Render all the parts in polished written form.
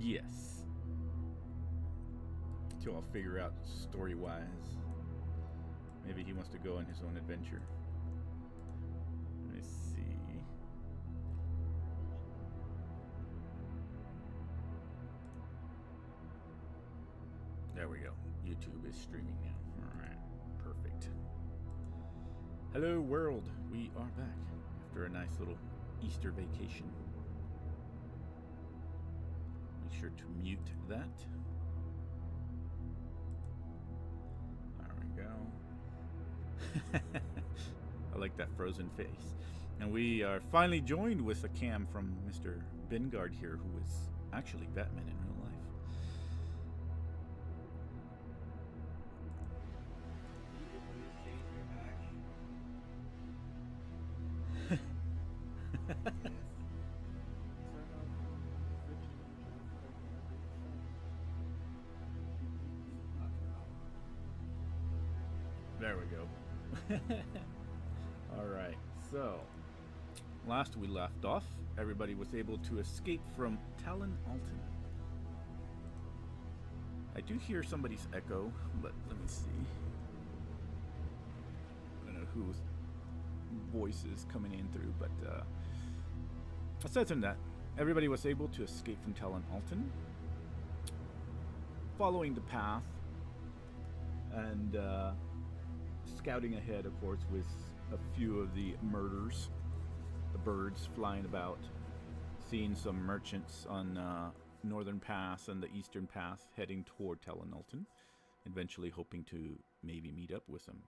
Yes. Until I'll figure out story-wise. Maybe he wants to go on his own adventure. Let me see. There we go. YouTube is streaming now. Alright. Perfect. Hello, world. We are back after a nice little Easter vacation. Make sure to mute that. There we go. I like that frozen face. And we are finally joined with a cam from Mr. Bengard here, who is actually Batman in real life. There we go. Alright, so last we left off, everybody was able to escape from Talon Alton. I do hear somebody's echo, but let me see. I don't know whose voice is coming in through, but aside from that, everybody was able to escape from Talon Alton, following the path and scouting ahead, of course, with a few of the murders, the birds flying about, seeing some merchants on Northern Pass and the Eastern Path heading toward Talon Alton, eventually hoping to maybe meet up with them.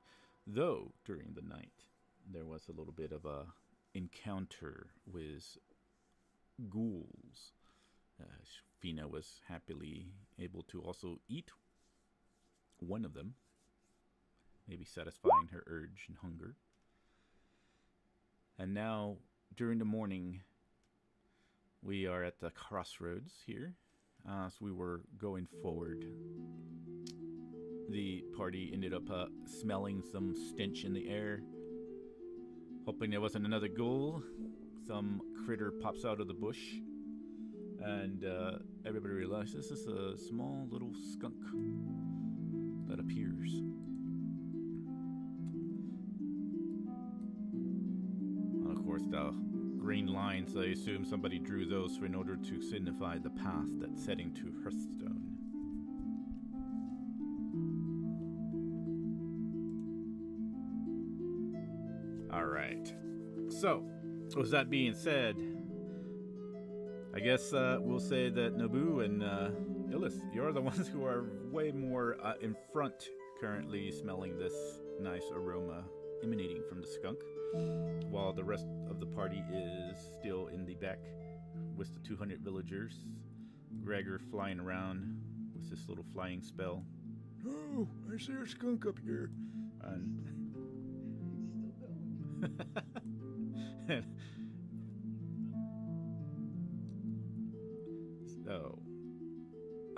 Though, during the night, there was a little bit of a encounter with ghouls. Fina was happily able to also eat one of them, maybe satisfying her urge and hunger. And now, during the morning, we are at the crossroads here. So we were going forward. The party ended up smelling some stench in the air, hoping there wasn't another ghoul. Some critter pops out of the bush, and everybody realizes this is a small little skunk that appears. And of course, the green lines, I assume somebody drew those in order to signify the path that's heading to Hearthstone. Alright, so with that being said, I guess we'll say that Nobu and Illis, you're the ones who are way more in front currently, smelling this nice aroma emanating from the skunk, while the rest of the party is still in the back with the 200 villagers. Gregor flying around with this little flying spell. Oh, I see a skunk up here. And so,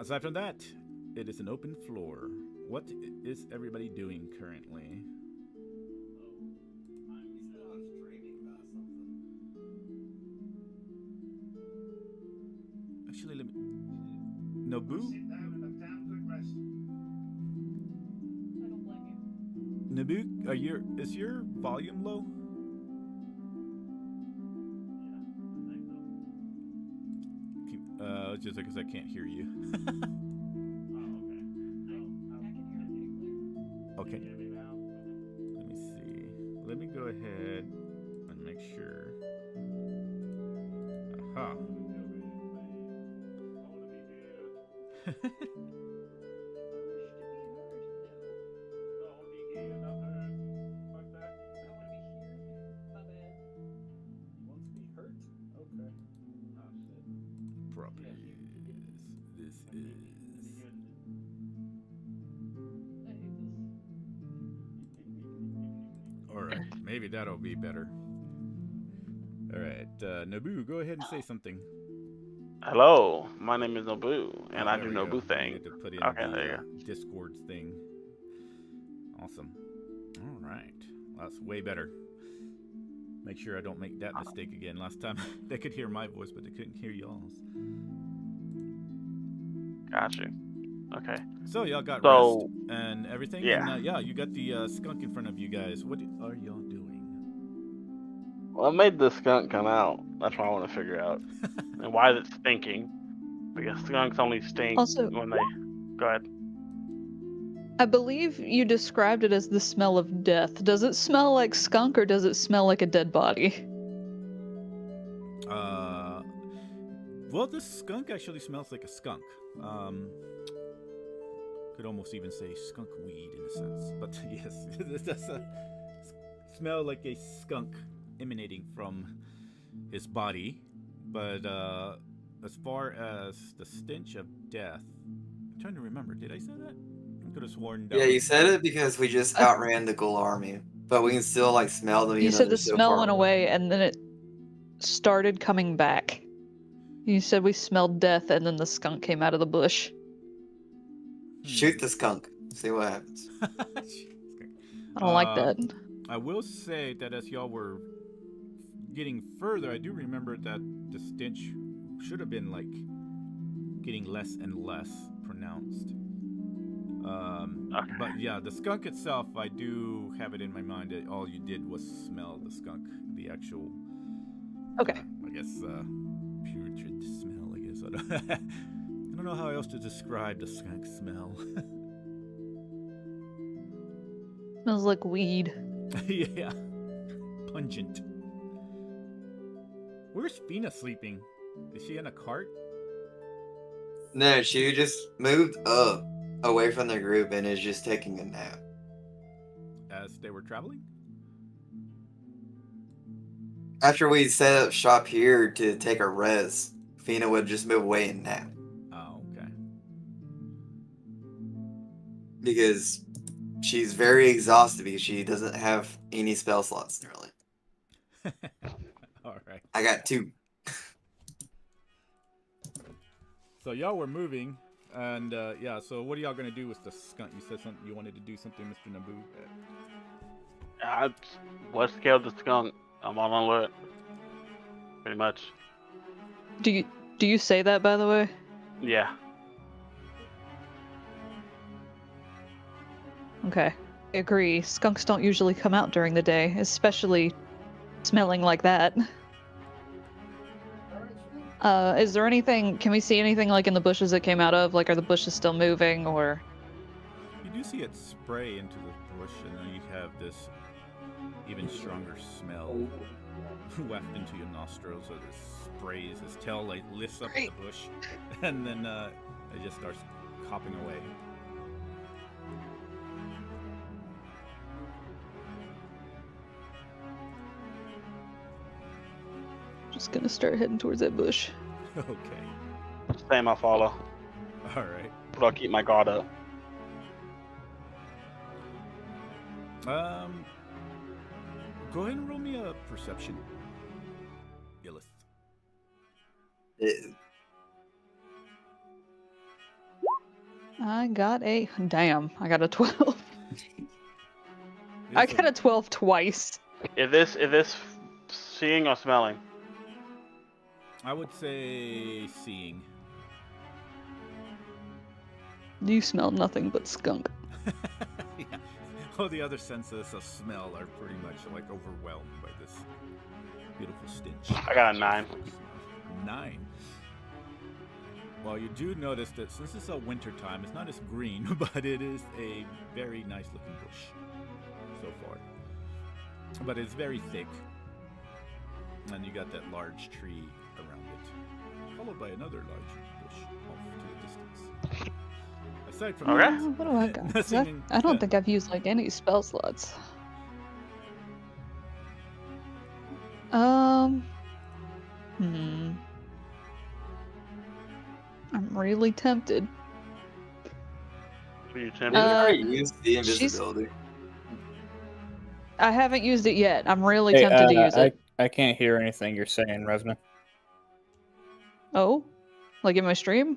aside from that, it is an open floor. What is everybody doing currently? Actually, let me... Nobu? Nobu, is your volume low? Just because I can't hear you. Okay. Let me see. Let me go ahead and make sure. Aha. Maybe that'll be better. Alright, Nobu, go ahead and say something. Hello, my name is Nobu, and I do Nobu thing. To put in the Discord thing. Awesome. Alright, that's way better. Make sure I don't make that mistake again. Last time they could hear my voice, but they couldn't hear y'all's. Gotcha. Okay. So y'all got rest So and everything, yeah. and yeah, you got the skunk in front of you guys. What are y'all doing? Well, I made the skunk come out. That's what I want to figure out. And why is it stinking? Because skunks only stink Also, when they. Go ahead. I believe you described it as the smell of death. Does it smell like skunk or does it smell like a dead body? Well, this skunk actually smells like a skunk. Could almost even say skunk weed in a sense, but yes, it does smell like a skunk emanating from his body. But as far as the stench of death, I'm trying to remember. Did I say that? I could have sworn that Yeah, was. you said it because we just outran the ghoul army, but we can still like smell them. You Even though said they're the so smell far went away and then it started coming back. You said we smelled death and then the skunk came out of the bush. Shoot the skunk. See what happens. I don't like that. I will say that as y'all were getting further, I do remember that the stench should have been like getting less and less pronounced. Okay. But yeah, the skunk itself, I do have it in my mind that all you did was smell the skunk, the actual. Okay. I guess putrid smell. I guess I don't know how else to describe the skunk smell. Smells like weed. Yeah, pungent. Where's Fina sleeping? Is she in a cart? No, she just moved up away from the group and is just taking a nap. As they were traveling? After we set up shop here to take a rest, Fina would just move away and nap. Oh, okay. Because she's very exhausted because she doesn't have any spell slots nearly. All right. I got 2. So y'all were moving, and yeah. So what are y'all gonna do with the skunk? You said something. You wanted to do something, Mr. Naboo. What scared the skunk? I'm on alert. Pretty much. Do you say that, by the way? Yeah. Okay. I agree. Skunks don't usually come out during the day, especially smelling like that. Is there anything, can we see anything like in the bushes it came out of? Like, are the bushes still moving, or? You do see it spray into the bush, and then you have this even stronger smell wafted into your nostrils. So this sprays, his tail like lifts up the bush, and then it just starts hopping away. Just gonna start heading towards that bush. Okay. Same, I'll follow. All right. But I'll keep my guard up. Go ahead and roll me a perception. Gillis. I got a 12. I got a 12 twice. Is this seeing or smelling? I would say seeing. You smell nothing but skunk. Yeah. All the other senses of smell are pretty much like overwhelmed by this beautiful stench. I got a 9. 9. Well, you do notice that since it's a winter time, it's not as green, but it is a very nice looking bush so far. But it's very thick. And you got that large tree around it, followed by another large bush off to the distance. Aside from that, What do I got? 'Cause nothing I don't think I've used like any spell slots. I'm really tempted. Are you You tempted? already used the invisibility. I haven't used it yet. I'm really tempted to use it. I can't hear anything you're saying, Resna. Oh? Like in my stream?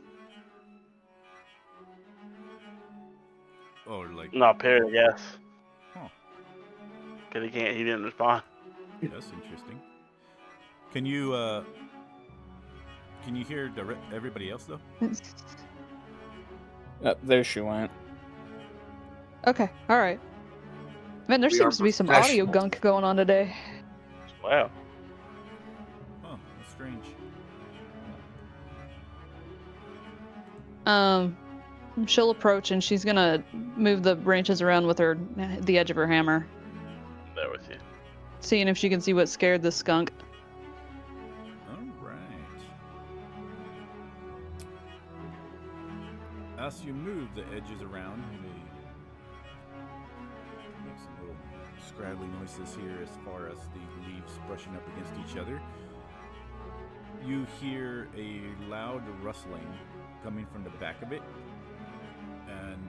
Oh, like No, period, yes. Huh. Because he didn't respond. That's interesting. Can you hear everybody else though? There she went. Okay, alright. Man, there We are seems to be some audio professionals. gunk going on today. Wow. Oh, that's strange. She'll approach and she's gonna move the branches around with the edge of her hammer, I'm there with you. seeing if she can see what scared the skunk. All right. As you move the edges around, you may make some little scrabbly noises here as far as the leaves brushing up against each other. You hear a loud rustling coming from the back of it, and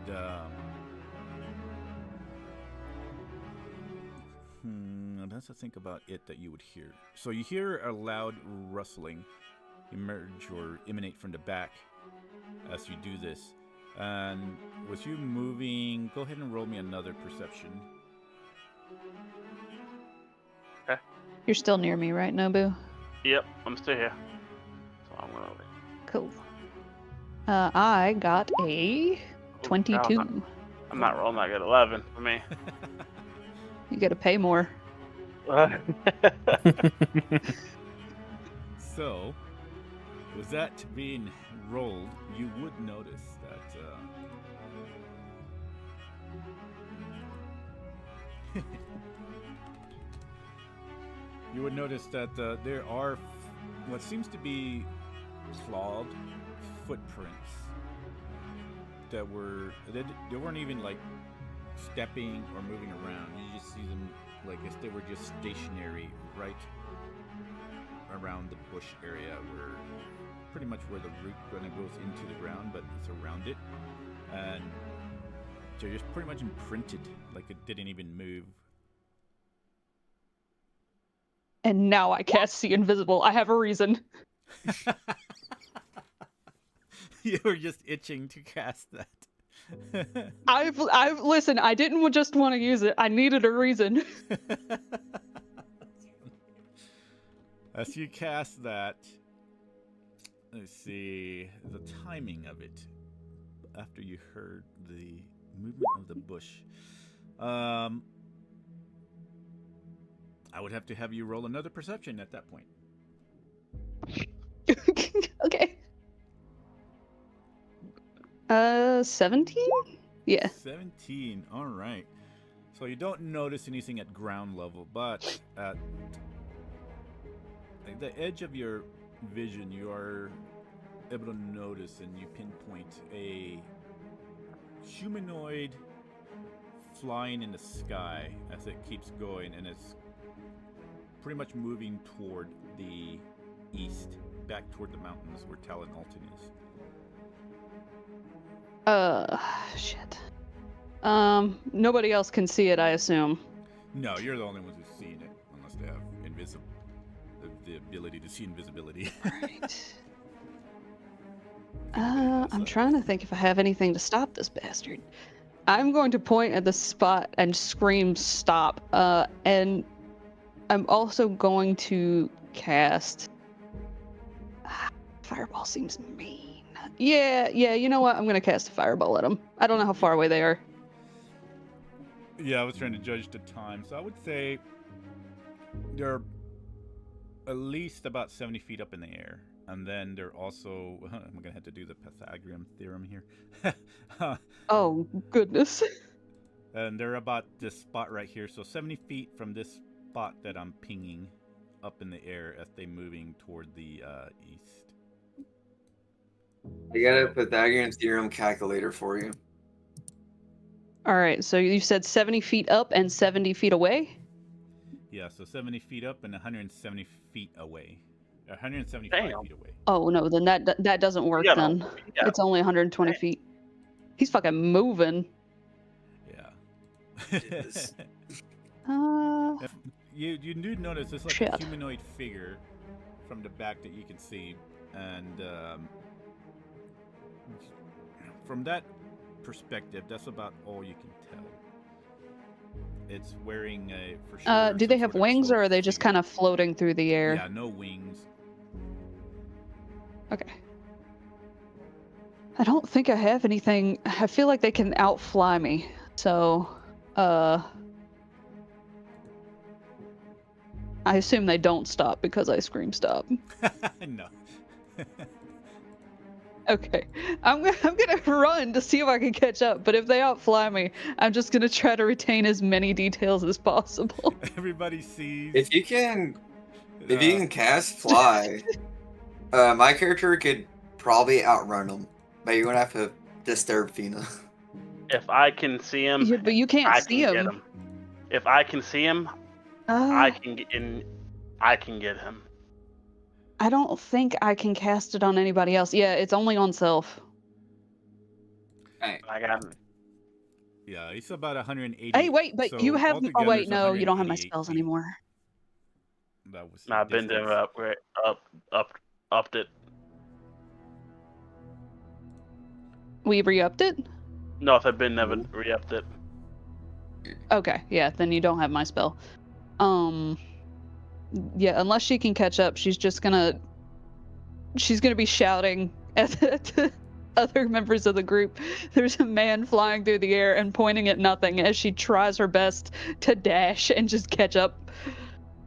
that's the thing about it that you would hear. So you hear a loud rustling emerge or emanate from the back as you do this. And with you moving, go ahead and roll me another perception. You're still near me, right, Nobu? Yep, I'm still here. So I'm gonna. Cool. I got a 22. I'm not rolling that good. 11 for me. You gotta pay more. So, with that being rolled, you would notice that there are what seems to be clawed footprints that they weren't even like stepping or moving around. You just see them like as they were just stationary right around the bush area, where pretty much where the root kind of goes into the ground, but it's around it, and they're just pretty much imprinted, like it didn't even move. And now I can't see invisible. I have a reason. You were just itching to cast that. Listen, I didn't just want to use it. I needed a reason. As you cast that, let's see the timing of it. After you heard the movement of the bush, I would have to have you roll another perception at that point. Okay. 17? Yeah. 17. All right. So you don't notice anything at ground level, but at the edge of your vision, you are able to notice and you pinpoint a humanoid flying in the sky as it keeps going, and it's pretty much moving toward the east, back toward the mountains where Talon Alton is. Shit. Nobody else can see it, I assume. No, you're the only ones who've seen it, unless they have the ability to see invisibility. Right. I'm trying to think if I have anything to stop this bastard. I'm going to point at the spot and scream stop. And I'm also going to cast... Fireball seems mean. Yeah, you know what? I'm going to cast a fireball at them. I don't know how far away they are. Yeah, I was trying to judge the time. So I would say they're at least about 70 feet up in the air. And then they're also... I'm going to have to do the Pythagorean theorem here. Oh, goodness. And they're about this spot right here. So 70 feet from this spot that I'm pinging up in the air as they're moving toward the east. I got a Pythagorean theorem calculator for you. All right, so you said 70 feet up and 70 feet away? Yeah, so 70 feet up and 170 feet away. 175 Damn. feet away. Oh, no, then that doesn't work then. Yeah. It's only 120 feet. He's fucking moving. Yeah. Yes. You do notice it's like Shit. a humanoid figure from the back that you can see, and from that perspective, that's about all you can tell. It's wearing a for sure. Do they have wings, or are they just kind of floating through the air? Yeah, no wings. Okay. I don't think I have anything. I feel like they can outfly me. So, I assume they don't stop because I scream stop. No. Okay. I'm gonna run to see if I can catch up, but if they outfly me, I'm just gonna try to retain as many details as possible. Everybody sees. If you can cast fly, my character could probably outrun them, but you're gonna have to disturb Fina. If I can see him, Yeah, but you can't I see can get him. him. If I can see him, I can get in. I can get him. I don't think I can cast it on anybody else. Yeah, it's only on self. Hey, I got him. Yeah, he's about 180. Hey, wait, but so you have. Oh altogether wait, it's no, you don't have my 188 spells feet. anymore. That was I've been distance. upped it. We re-upped it. No, if I've been never re-upped it. Okay, yeah, then you don't have my spell. Yeah, unless she can catch up, she's gonna be shouting at the other members of the group. There's a man flying through the air and pointing at nothing as she tries her best to dash and just catch up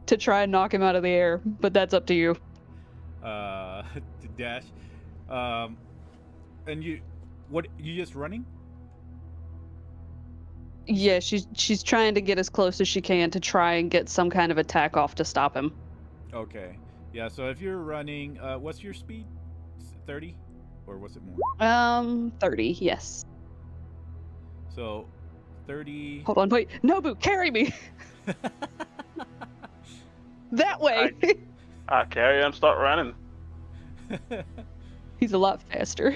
to try and knock him out of the air. But that's up to you. To dash. And you just running? Yeah, she's trying to get as close as she can to try and get some kind of attack off to stop him. Okay. Yeah, so if you're running, what's your speed? 30? Or was it more? 30, yes. So 30. Hold on, wait. Nobu, carry me! That way! I carry on, start running. He's a lot faster.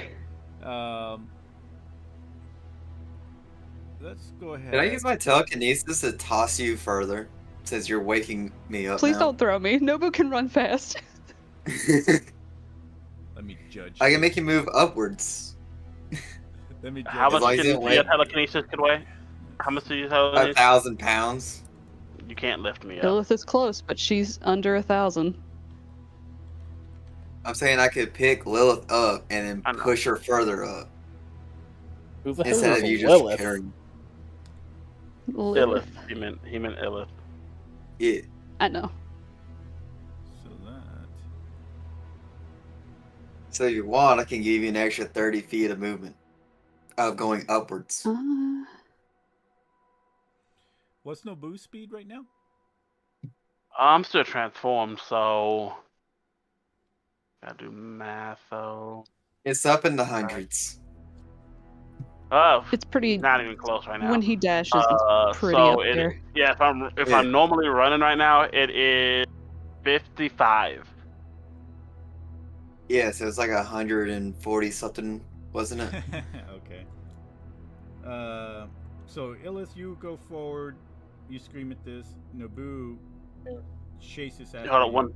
Let's go ahead. can I use my telekinesis to toss you further, since you're waking me up Please now? don't throw me. Nobu can run fast. Let me judge. I can make you move upwards. Let me judge. How much long as can you don't your weigh- telekinesis could weigh? How much do you telekinesis? 1,000 pounds. You can't lift me up. Lilith is close, but she's under 1,000. I'm saying I could pick Lilith up and I then know. push her further up Who the hell instead is of you Lilith? just carrying. Illith. He meant Illith. Yeah. I know. So that. So if you want, I can give you an extra 30 feet of movement of going upwards. What's no boost speed right now? I'm still transformed, so gotta do math though. It's up in the hundreds. Oh, It's pretty. not even close right now. When he dashes, it's pretty so up there. yeah, if Yeah. I'm normally running right now, it is 55. Yeah, so it's like 140 something, wasn't it? Okay. So Illith, you go forward. You scream at this. Nobu chases after Hold on, you.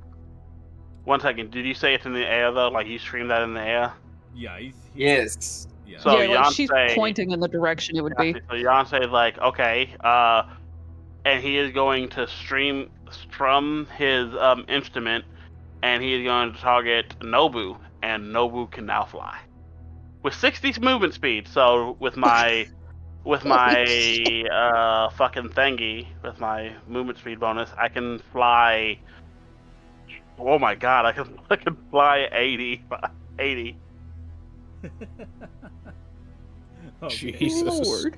one second. Did you say it's in the air though? Like you screamed that in the air? Yeah, he's Yes. yeah. So yeah, like she's Yonsei- pointing in the direction it would be. So Yonsei is like, okay, and he is going to strum his instrument, and he is going to target Nobu, and Nobu can now fly with 60 movement speed. So with my fucking thingy, with my movement speed bonus, I can fly. Oh my god, I can fly 80. Okay. Jesus. Lord.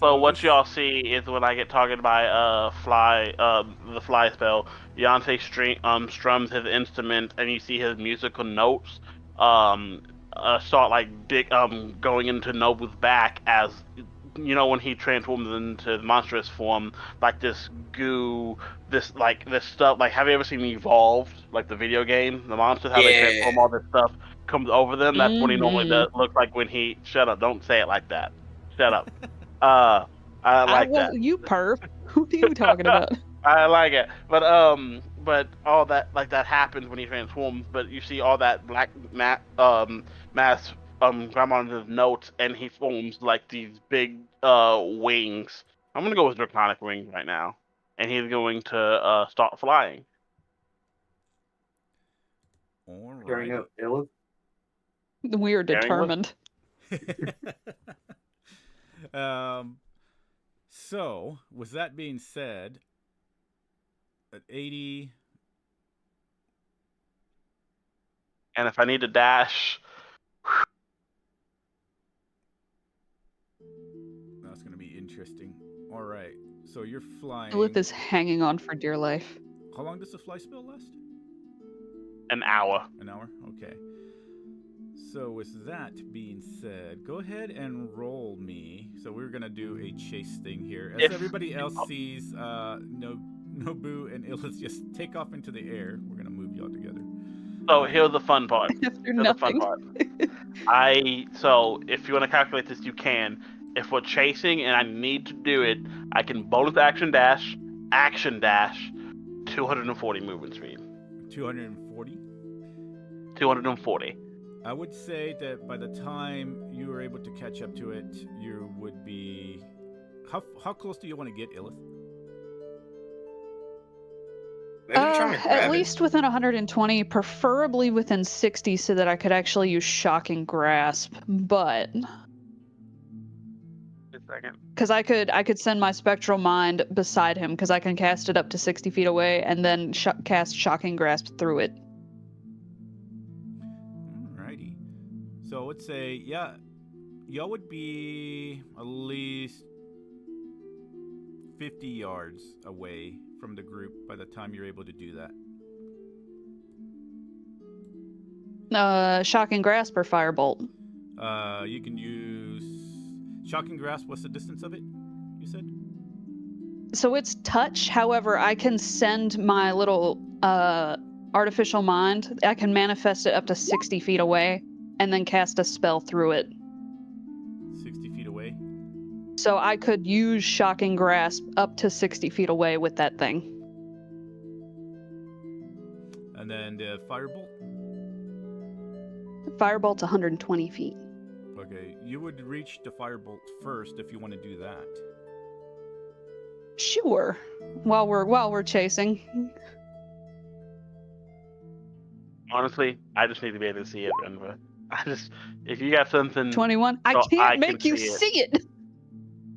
So what y'all see is when I get targeted by the fly spell, Yonsei strums his instrument, and you see his musical notes start like going into Nobu's back, as you know when he transforms into monstrous form, like this goo, this stuff. Like, have you ever seen Evolved, like the video game, the monsters, how they Yeah. transform all this stuff comes over them? That's what he normally Mhm. does. Look like when he shut up. Don't say it like that. Shut up. I like that. You perv. Who are you talking about? I like it, but all that happens when he transforms. But you see all that black mass grab on his notes, and he forms like these big wings. I'm gonna go with draconic wings right now, and he's going to start flying. All Carrying right. up Lilith. We are determined. So, with that being said, at 80... And if I need to dash... That's going to be interesting. All right, so you're flying... Lilith is hanging on for dear life. How long does the fly spell last? An hour. An hour? Okay. So with that being said, go ahead and roll me. So we're gonna do a chase thing here. As everybody else sees Nobu and Illith just take off into the air, we're gonna move y'all together. So here's the fun part. After nothing. So if you want to calculate this, you can. If we're chasing and I need to do it, I can bonus action dash, 240 movement speed. 240? 240. I would say that by the time you were able to catch up to it, you would be... How close do you want to get, Illith? At least within 120, preferably within 60, so that I could actually use Shocking Grasp. But because I could send my Spectral Mind beside him, because I can cast it up to 60 feet away, and then cast Shocking Grasp through it. Alrighty. So I would say, yeah, y'all would be at least 50 yards away from the group by the time you're able to do that. Shocking Grasp or Firebolt? You can use Shocking Grasp. What's the distance of it, you said? So it's touch. However, I can send my little artificial mind. I can manifest it up to 60 feet away and then cast a spell through it. 60 feet away? So I could use Shocking Grasp up to 60 feet away with that thing. And then the Firebolt? Firebolt's 120 feet. Okay, you would reach the Firebolt first if you want to do that. Sure. While we're chasing. Honestly, I just need to be able to see it, Renva. If you got something 21. I can't make you see it.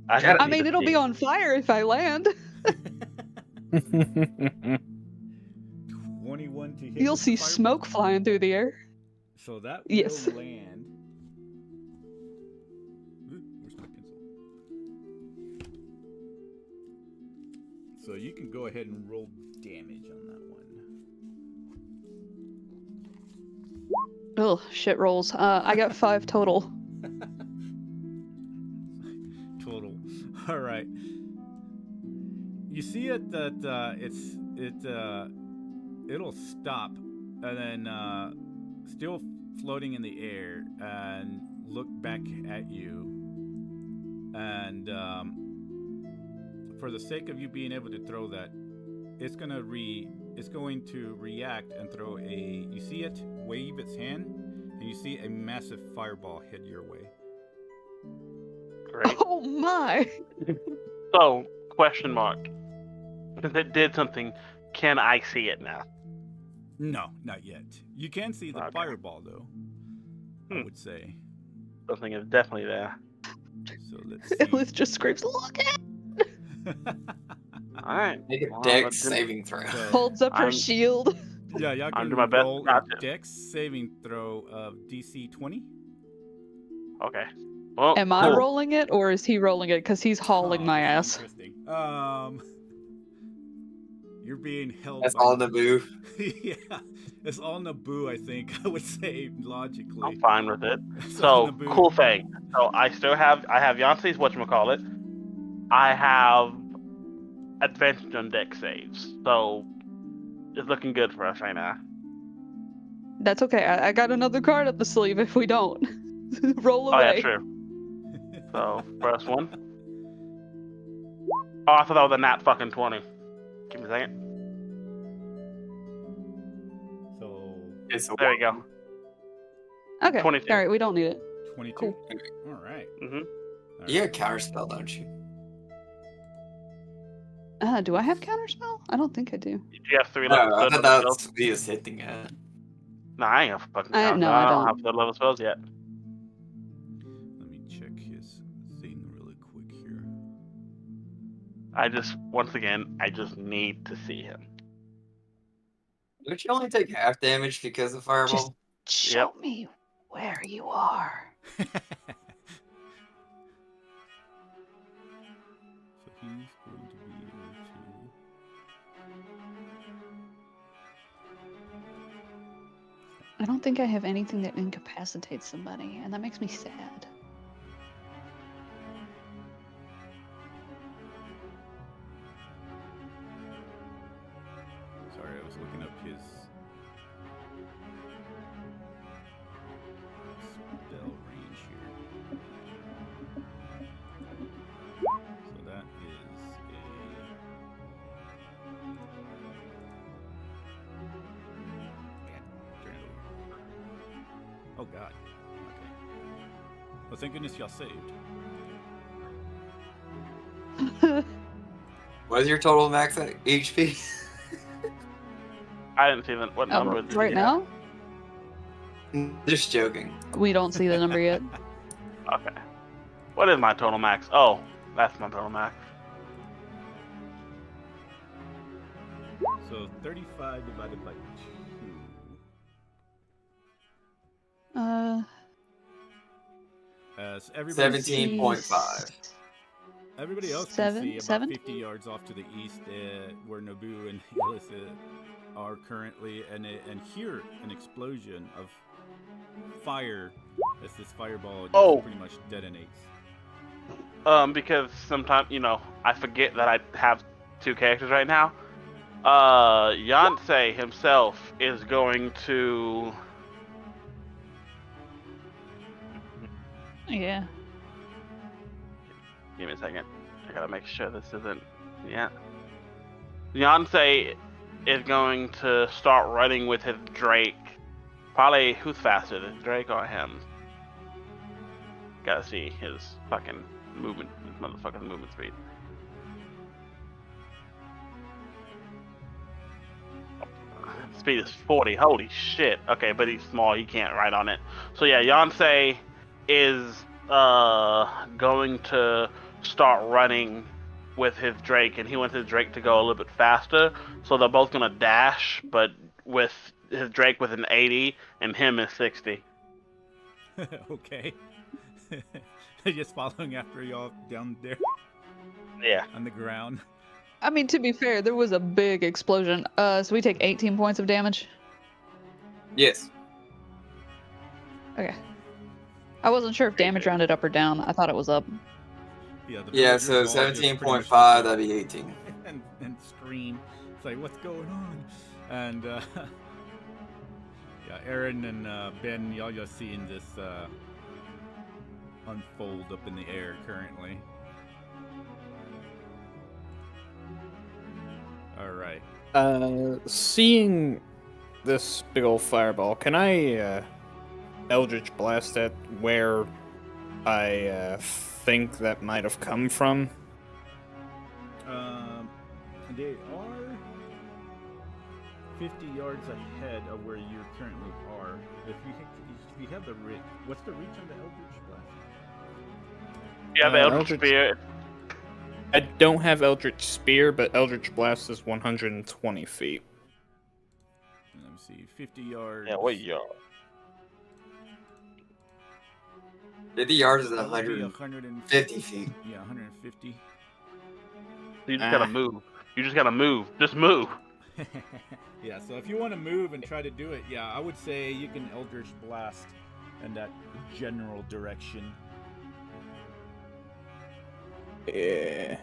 I mean, it'll be on fire if I land. 21 to hit. You'll see smoke flying through the air. So that will yes. land. Where's my pencil? So you can go ahead and roll damage on that one. Oh, shit rolls. I got 5 total. Total. All right. You see it that it'll stop and then still floating in the air and look back at you. And for the sake of you being able to throw that, it's going to react and throw you see it wave its hand, and you see a massive fireball hit your way. Great. Oh my! So, question mark. Since it did something, can I see it now? No, not yet. You can see the fireball, though. I would say. Something is definitely there. So let's see. Illith just screams, "Look at!" Alright. Make a dex saving throw. Holds up her shield. Yeah, y'all can do my best roll a dex saving throw of DC 20. Okay. Well, am I rolling it, or is he rolling it? Because he's hauling my ass. Interesting. You're being held. That's by all Naboo. Yeah, it's all Naboo. I think I would say logically. I'm fine with it. So cool thing. So I have Yancey's whatchamacallit. I have advantage on dex saves. So it's looking good for us right now. That's okay. I got another card up the sleeve if we don't. Roll away. Oh yeah, true. So first one. Oh, I thought that was a nat fucking 20. Give me a second. So there we go. Okay. 22. All right, we don't need it. 22. Cool. All right. Mhm. You have counterspell, don't you? Do I have counterspell? I don't think I do. Do you have 3 No, left? I thought that's what he was hitting at. Nah, I ain't got fucking I countdown. I I don't don't. have third level spells yet. Let me check his thing really quick here. Once again, I just need to see him. Don't you only take half damage because of fireball? Just show me where you are. So he's going to be able to. I don't think I have anything that incapacitates somebody, and that makes me sad. Sorry, I was looking up his spell range here. So that is turn it over. Oh God. Okay. Well, thank goodness y'all saved. What is your total max HP? I didn't see that. What number did right you have? now, Just joking. we don't see the number yet. Okay. What is my total max? Oh, that's my total max. So 35 divided by 2. So everybody 17.5. Everybody else Seven- can see about 70? 50 yards off to the east, where Nobu and Hillis are currently, and hear an explosion of fire as this fireball just pretty much detonates. Because sometimes, I forget that I have two characters right now. Yancey himself is going to... Yeah. Give me a second. I gotta make sure this isn't... Yeah. Yancey is going to start running with his Drake. Probably, who's faster, the Drake or him? Gotta see his fucking movement, his motherfucking movement speed. Speed is 40. Holy shit. Okay, but he's small. He can't ride on it. So yeah, Yancey is going to start running with his Drake, and he wants his Drake to go a little bit faster. So they're both gonna dash, but with his Drake with an 80 and him is 60. Okay. Just following after y'all down there Yeah. on the ground. I mean, to be fair, there was a big explosion. So we take 18 points of damage. Yes. Okay. I wasn't sure if damage rounded up or down. I thought it was up. Yeah, Yeah, so villagers all just pretty much 17.5, look that'd be 18. and scream. It's like, what's going on? And yeah, Aaron and Ben, y'all just seeing this unfold up in the air currently. All right. Seeing this big old fireball, can I Eldritch Blast it where I think that might have come from? They are 50 yards ahead of where you currently are. If you have the reach, what's the reach on the Eldritch Blast? You have Eldritch Spear. I don't have Eldritch Spear, but Eldritch Blast is 120 feet. Let me see, 50 yards. Yeah, what yard? 50 yards is That would be 150 feet. Yeah, 150. You just gotta move. You just gotta move. Just move. Yeah, so if you want to move and try to do it, yeah, I would say you can Eldritch Blast in that general direction. Yeah.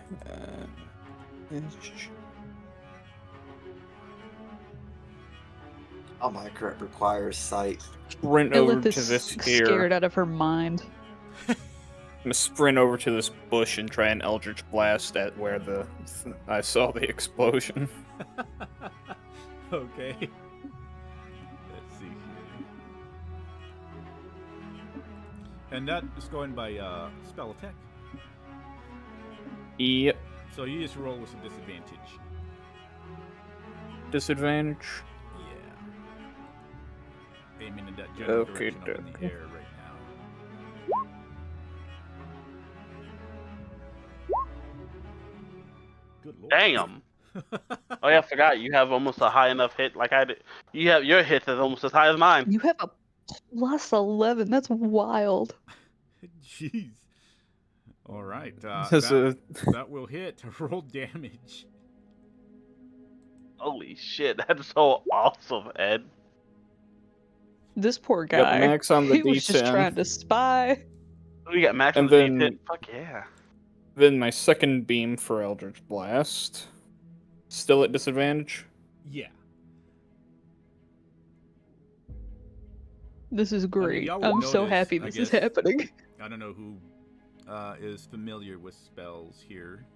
Oh my crap, requires sight. Sprint over Lilith to is this here. scared out of her mind. I'm gonna sprint over to this bush and try and Eldritch Blast at where I saw the explosion. Okay. Let's see here. And that is going by spell attack. Yep. So you just roll with a disadvantage. Disadvantage. Yeah. general Okay, direction up in the okay. air right now. Good lord. Damn. Oh yeah, I forgot. You have almost a high enough hit like I did. You have your hit is almost as high as mine. You have a plus 11. That's wild. Jeez. All right. This is That will hit. Roll damage. Holy shit, that's so awesome, Ed. This poor Yep, guy. max on the He was just D10. trying to spy. We got max And on the then- hit. Fuck yeah. Then my second beam for Eldritch Blast. Still at disadvantage. Yeah. This is great. y'all would I'm so notice, happy I this is guess- happening. I don't know who is familiar with spells here.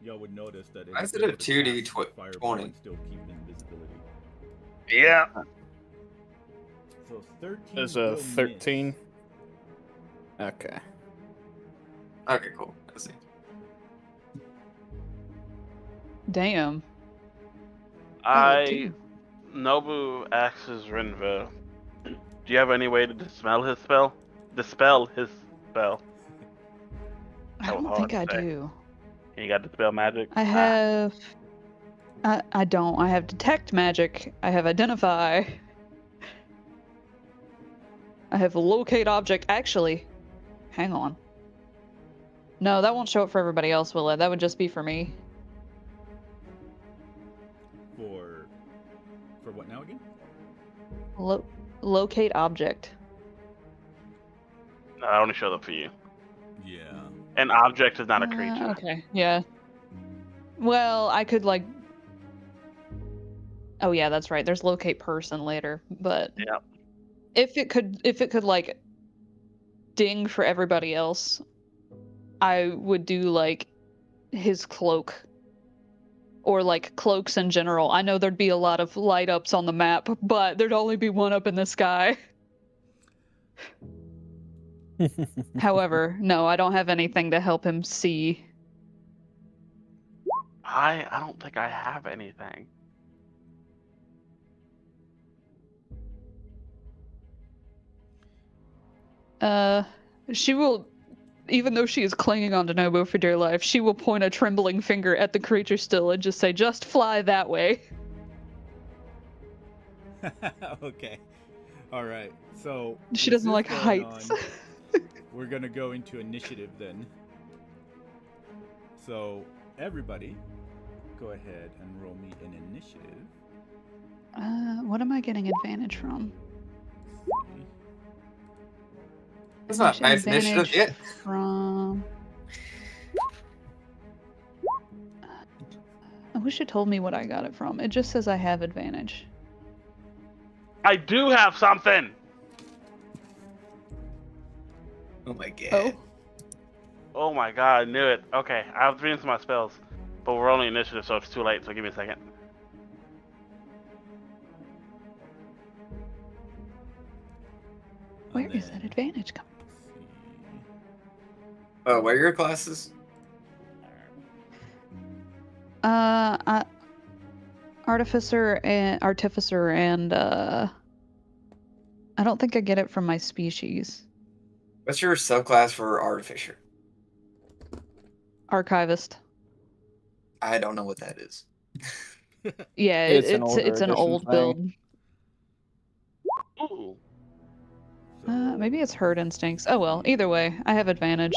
Y'all would notice that I it's said a 2D 20. still keep invisibility. Yeah. So 13. There's will a miss. 13. Okay. Okay, cool. I see. Damn. I Nobu asks Rinva, do you have any way to dispel his spell? Dispel his spell. I That was don't hard think to I say. do. You got dispel magic? I have. I don't. I have detect magic. I have identify. I have locate object. Actually, hang on. No, that won't show up for everybody else, will it? That would just be for me. For what now again? Locate object. No, I only showed up for you. Yeah. An object is not a creature. Okay. Yeah. Well, I could like. Oh yeah, that's right. There's locate person later, but Yeah. if it could like ding for everybody else, I would do like his cloak or like cloaks in general. I know there'd be a lot of light ups on the map, but there'd only be one up in the sky. However, no, I don't have anything to help him see. I don't think I have anything. She will, even though she is clinging on to Nobu for dear life, she will point a trembling finger at the creature still and just say, "Just fly that way." Okay. All right. So She with doesn't this like going heights. on, we're gonna go into initiative then. So everybody, go ahead and roll me an initiative. What am I getting advantage from? It's not Getting nice initiative yet. From. I wish it told me what I got it from. It just says I have advantage. I do have something! Oh my god. Oh. Oh my god, I knew it. Okay, I was reading some of my spells. But we're only initiative, so it's too late, so give me a second. Where is that advantage coming? Oh, what are your classes? Artificer and I don't think I get it from my species. What's your subclass for Artificer? Archivist. I don't know what that is. Yeah, It's an it's older an edition old thing. build. Ooh. Maybe it's herd instincts. Oh well, either way, I have advantage.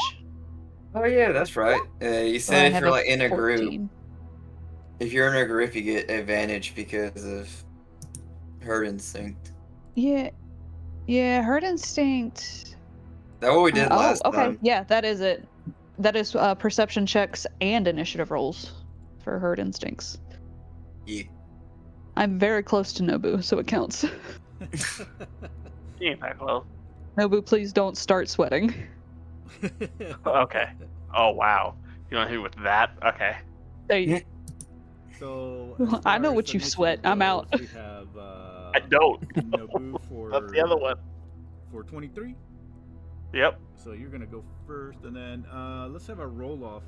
Oh yeah, that's right. You So I said if have you're like in a group, 14. if you're in a group, you get advantage because of herd instinct. Yeah, herd instinct. That's what we did last okay, time. yeah, that is it. That is perception checks and initiative rolls for herd instincts. Yeah. I'm very close to Nobu, so it counts. You ain't that close. Nobu, please don't start sweating. Okay. Oh wow. You don't hit me with that? Okay. They, So I as know far what as you sweat. initiative I'm out. goes, We have I don't. Nobu for That's the other one. for 23. Yep. So you're gonna go first, and then let's have a roll off.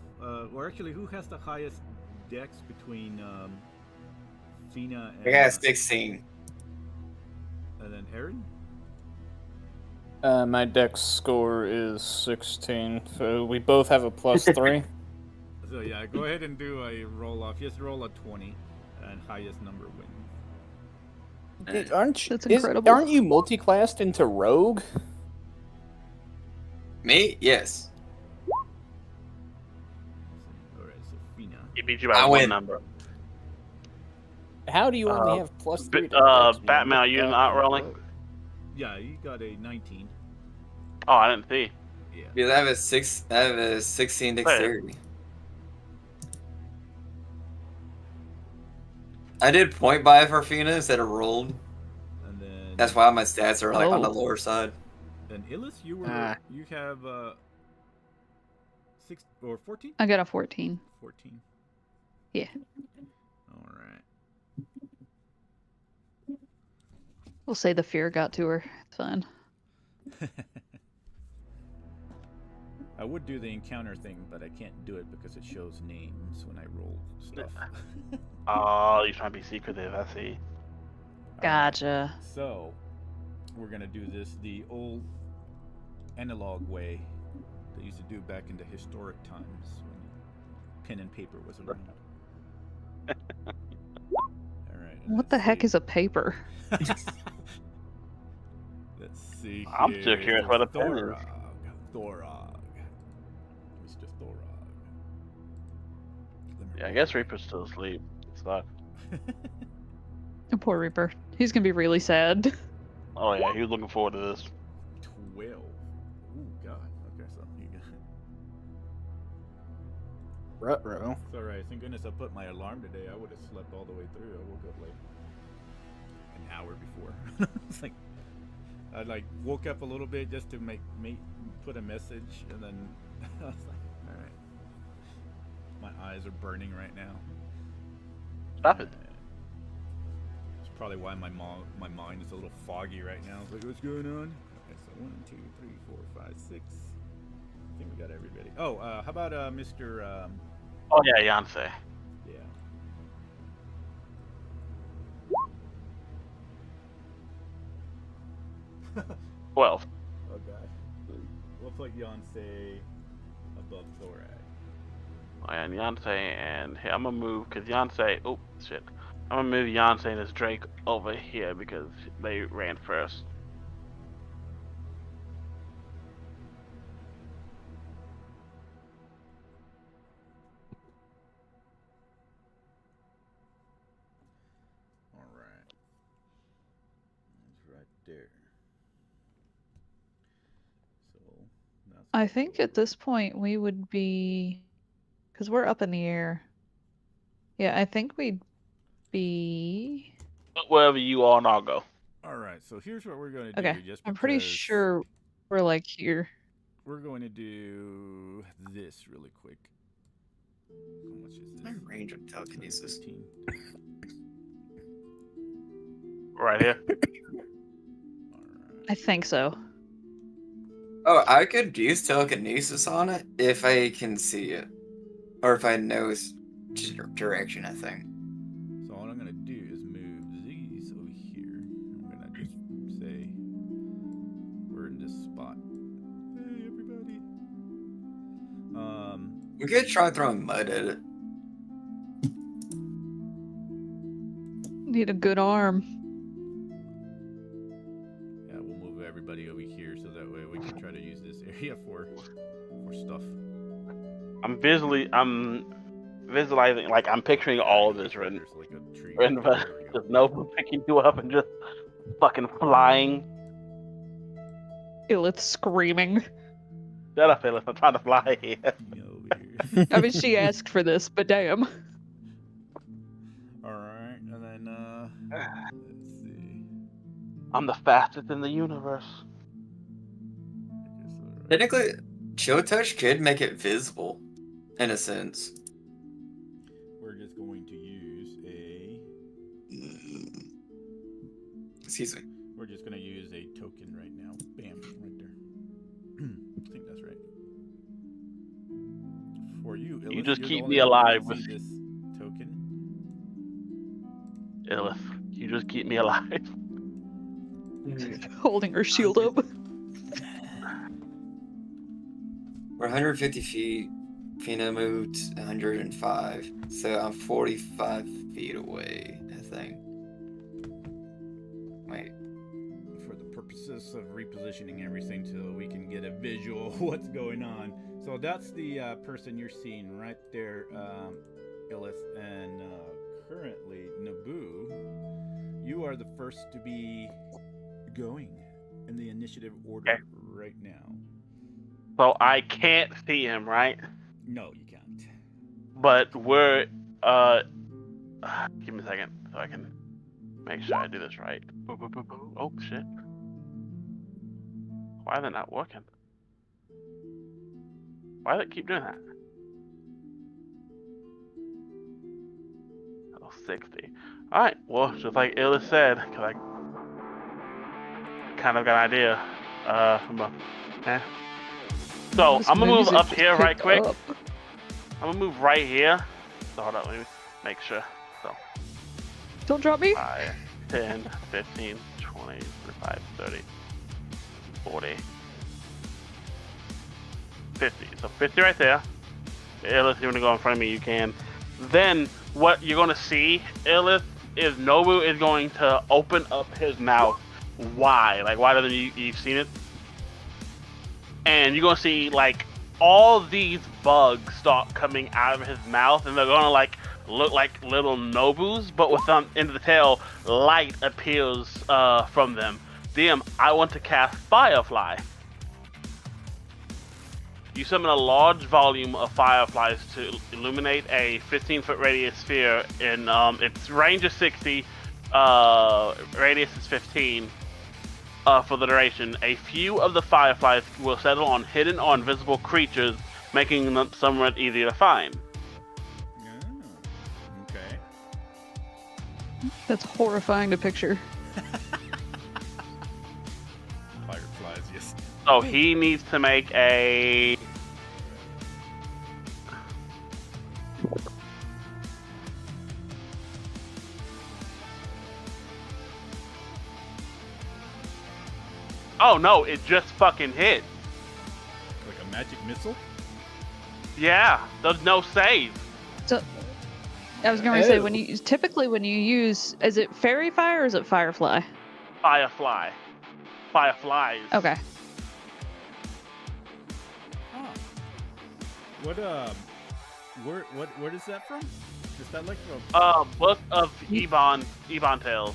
Or actually, who has the highest dex between Fina and? I got 16. And then Aaron. My dex score is 16, so we both have a +3. So yeah, go ahead and do a roll off. Just roll a 20, and highest number wins. That's incredible. Aren't you multi-classed into rogue? Me? Yes. All right, so Fina. He beat you by I one win. number. How do you only have +3? Batman, are you not rolling? Yeah, you got a 19. Oh, I didn't see. Yeah. Because I have a 16 dexterity. I did point buy for Fina instead of rolled. And then That's why my stats are like on the Oh. lower side. Then Illis, you have 6 or 14? I got a 14. 14. Yeah. All right. We'll say the fear got to her. It's fine. I would do the encounter thing, but I can't do it because it shows names when I roll stuff. Oh, you're trying to be secretive, I see. Gotcha. So, we're going to do this the old analog way they used to do back in the historic times when pen and paper was around. All right. What the heck is a paper? Let's see. I'm still here. curious what a pen is. Thorog. Mr. Thorog. Yeah, I guess Reaper's still asleep. Sucks. Poor Reaper. He's gonna be really sad. Oh yeah, he was looking forward to this. 12. Ooh, God. Okay, so you got it. Ruh-roh. It's alright. Thank goodness I put my alarm today. I would have slept all the way through. I woke up like an hour before. It's like I woke up a little bit just to put a message, and then I was like, all right. My eyes are burning right now. Stop it. It's probably why my mind is a little foggy right now. It's like, what's going on? Okay, so 1, 2, 3, 4, 5, 6. I think we got everybody. Oh, how about Mr. Oh yeah, Yancey. Yeah. Well, Oh god. We'll put Yonsei above Thorag. and Yancey, and hey, I'm gonna move because Yancey. Oh shit! I'm gonna move Yancey and his Drake over here because they ran first. Alright. It's right there. So that's I think at this point we would be, because we're up in the air. Yeah, I think we'd be. Wherever you are, and I'll go. alright, so here's what we're gonna Okay, do. Just I'm pretty because sure we're like here. we're going to do this really quick. How much is this? My range of telekinesis. 15. Right here. I think so. Oh, I could use telekinesis on it if I can see it. Or if I know its direction, I think. So all I'm gonna do is move these over here. I'm gonna just say we're in this spot. Hey everybody. We could try throwing mud at it. Need a good arm. Yeah, we'll move everybody over here so that way we can try to use this area for stuff. I'm visualizing, like I'm picturing all of this written. There's like a tree. Written, There but we go. just no one picking you up and just fucking flying. Illith screaming. Shut up, Phyllis. I'm trying to fly here. You know, over here. I mean, she asked for this, but damn. Alright, and then let's see. I'm the fastest in the universe. I guess, alright. Technically, Chill Touch could make it visible, in a sense. We're just going to use Excuse me. we're just gonna use a token right now. Bam, right there. I think that's right. For you, You Illith, just you're the keep only me one who alive can with- see this token. Illith, you just keep me alive. Holding her shield up. We're 150 feet. Fina moved 105, so I'm 45 feet away, I think. Wait. For the purposes of repositioning everything so we can get a visual of what's going on. So that's the person you're seeing right there, Illith, and currently Naboo. You are the first to be going in the initiative order right now. So I can't see him, right? No, you can't. But we're give me a second so I can make sure I do this right. Boo, boo, boo, boo. Oh shit. Why are they not working? Why do they keep doing that? Oh, 60. Alright, well, just like Illa said, because I kind of got an idea. So, This I'm going to move music up just here right picked quick. up. I'm going to move right here. So, hold on, let me make sure. So, Don't drop me. 5, 10, 15, 20, 25, 30, 40, 50. So 50 right there. Illith, you want to go in front of me, you can. Then, what you're going to see, Illith, is Nobu is going to open up his mouth wide. Like, wider than you've seen it. And you're going to see, like, all these bugs start coming out of his mouth. And they're going to, like, look like little Nobus. But with them into the tail, light appears from them. DM, I want to cast Firefly. You summon a large volume of fireflies to illuminate a 15-foot radius sphere. In its range is 60, radius is 15. For the duration, a few of the fireflies will settle on hidden or invisible creatures, making them somewhat easier to find. Oh, okay. That's horrifying to picture. Fireflies, yes. So he needs to make a... Oh no, it just fucking hit. Like a magic missile? Yeah, there's no save. So, I was going to say, when you use, is it fairy fire or is it firefly? Firefly. Fireflies. Okay. Huh. What is that from? Is that like from? Book of Ebon Tales.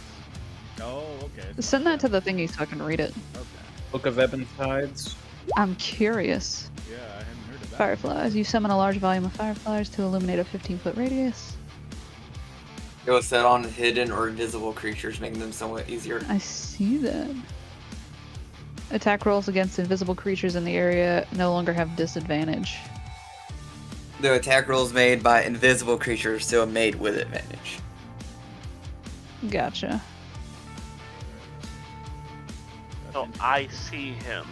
Oh, okay. Send that to the thingy so I can read it. Okay. Book of Ebon Tides. I'm curious. Yeah, I hadn't heard of that. Fireflies. You summon a large volume of fireflies to illuminate a 15-foot radius. It was set on hidden or invisible creatures, making them somewhat easier. I see that. Attack rolls against invisible creatures in the area no longer have disadvantage. The attack rolls made by invisible creatures still made with advantage. Gotcha. So I see him.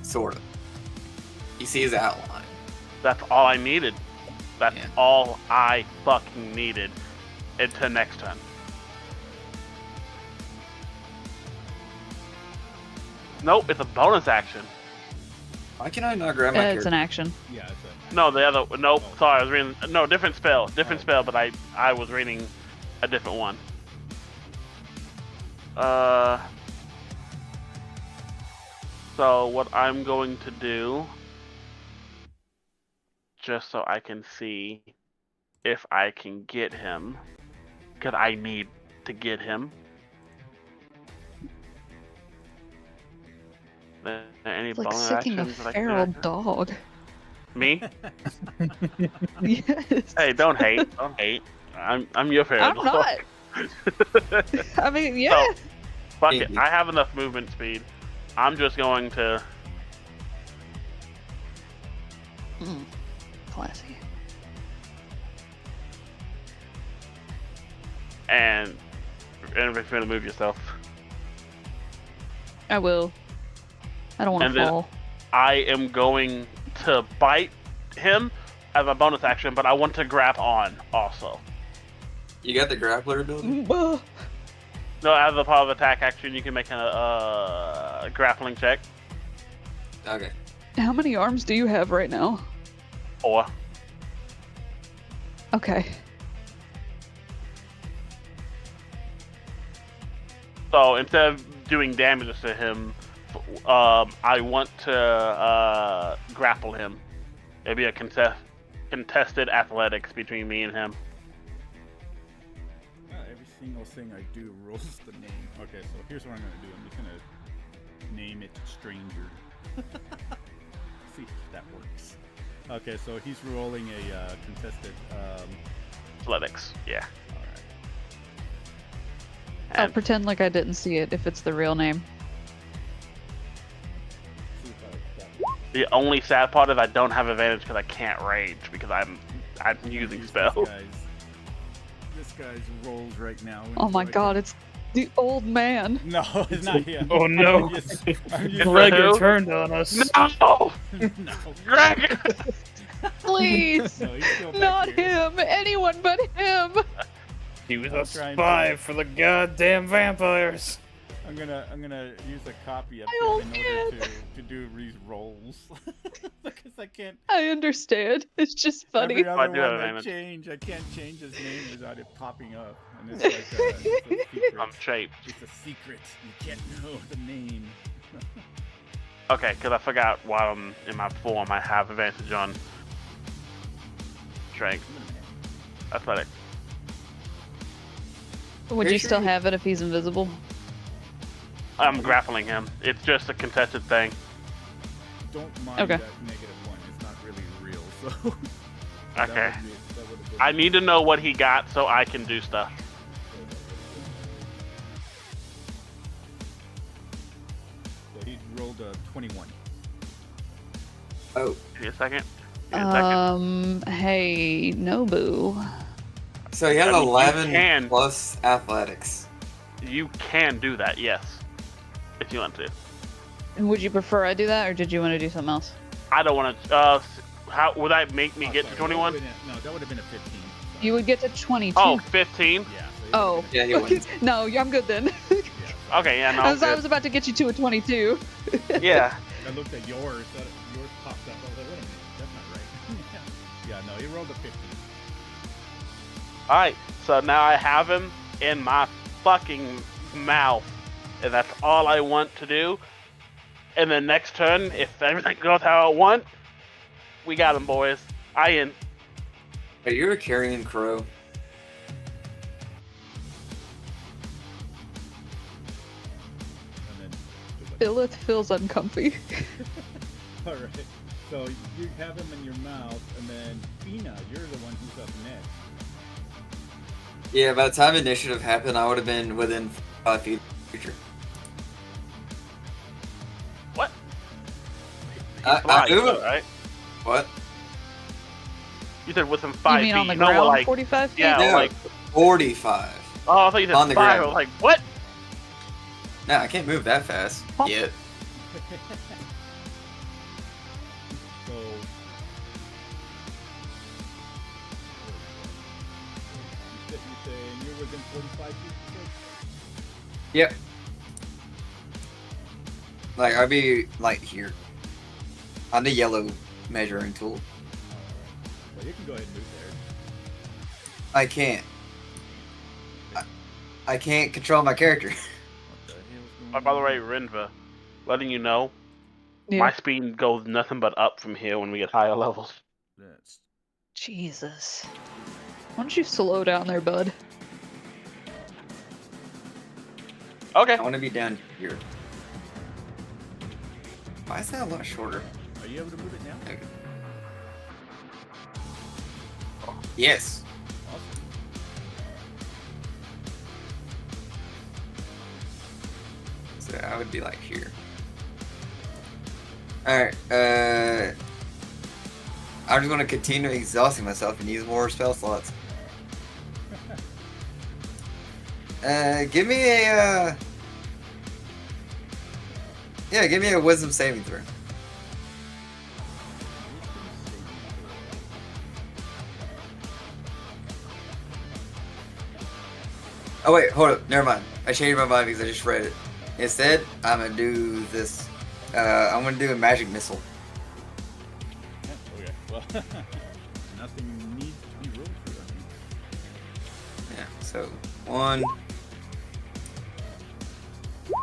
Sort of. You see his outline. That's all I needed. That's Yeah. all I fucking needed. Into next turn. Nope, it's a bonus action. Why can I not grab my It's character? an action. Yeah, it's a. No, the other. Nope, sorry, I was reading. No, different spell. Different spell, but I was reading a different one. So what I'm going to do, just so I can see if I can get him, because I need to get him. Are there any It's like bonus sicking a actions that I can do feral right now? dog. Me? Yes. Hey, don't hate. Don't hate. I'm your feral I'm dog. not. I mean, yeah. So, fuck it. I have enough movement speed. I'm just going to. Classy. And if you're gonna move yourself, I will. I don't want And to then- fall. I am going to bite him as a bonus action, but I want to grab on also. You got the grappler ability? Mm, No, as a part of attack action, you can make a grappling check. Okay. How many arms do you have right now? 4. Okay. So instead of doing damages to him, I want to grapple him. It'd be a contested athletics between me and him. Every single thing I do rolls the name. Okay, so here's what I'm gonna do. I'm just gonna name it Stranger. See if that works. Okay, so he's rolling a contested. Athletics, yeah. All right. I'll And pretend like I didn't see it if it's the real name. See if that works. the only sad part is I don't have advantage because I can't rage because I'm using Use spells. This guy's rolls right now. Oh my so I god, can- it's the old man. No, it's not him. Oh, no. I'm just Greg Who? turned on us. No, no. Greg. Please! No, he's still back Not here. him! Anyone but him! He was I'll a try and spy do it. for the goddamn vampires. I'm gonna use a copy up I here in order can't. to do these rolls because I can't. I understand. It's just funny. Every I other do have one I advantage. change, I can't change his name without it popping up, and it's like it's a secret. I'm shaped. It's a secret. You can't know the name. Okay, because I forgot while I'm in my form, I have advantage on strength, athletic. Would Are you you sure still you- have it if he's invisible? I'm grappling him. It's just a contested thing. Don't mind Okay. that -1. It's not really real, so. Okay. That would've been- I need to know what he got so I can do stuff. So he rolled a 21. Oh, Give me a second. Give me a second. Hey, Nobu. so he has I mean, you 11 can. plus athletics. You can do that, yes, if you want to. Would you prefer I do that, or did you want to do something else? I don't want to. How would that make me Oh, get sorry, to 21? No, that would have been a 15. Sorry. You would get to 22. Oh, 15. Yeah. So he Oh. would've been- Yeah, he wins. No, I'm good then. Yeah. Okay, yeah, no. I I'm was good. about to get you to a 22. Yeah. I looked at yours. Yours popped up. I was like, wait a minute, that's not right. Yeah, no, he rolled a 15. All right. So now I have him in my fucking mouth, and that's all I want to do. And then next turn, if everything goes how I want, we got him, boys. I in. Hey, you're a carrion crow. And then. Illith feels uncomfy. All right. So you have him in your mouth, and then Fina, you're the one who's up next. Yeah, by the time initiative happened, I would have been within 5 feet of the creature. What? I Fly, move him. right? What? You said within You 5 mean feet. on the no, ground, like 45 feet? yeah, No. like 45. oh, I thought you said On the 5. I ground. was like, what? Nah, I can't move that fast. Huh? Yet. So. You saying you're within 45 feet? Yep. Like, I'd be, like, here. On the yellow measuring tool. Alright. Well, you can go ahead and move there. I can't. I can't control my character. What the hell's going Oh, by the on? way, Rinva, letting you know, Yeah. my speed goes nothing but up from here when we get higher levels. That's Jesus. Why don't you slow down there, bud? Okay. I want to be down here. Why is that a lot shorter? Are you able to move it now? Okay. Yes. Awesome. So I would be like here. Alright, I'm just gonna continue exhausting myself and use more spell slots. Give me a, yeah, give me a wisdom saving throw. Oh wait, hold up, never mind. I changed my mind because I just read it. Instead, I'm gonna do this. I'm gonna do a magic missile. well, nothing needs to be rolled for that. Yeah, so 1.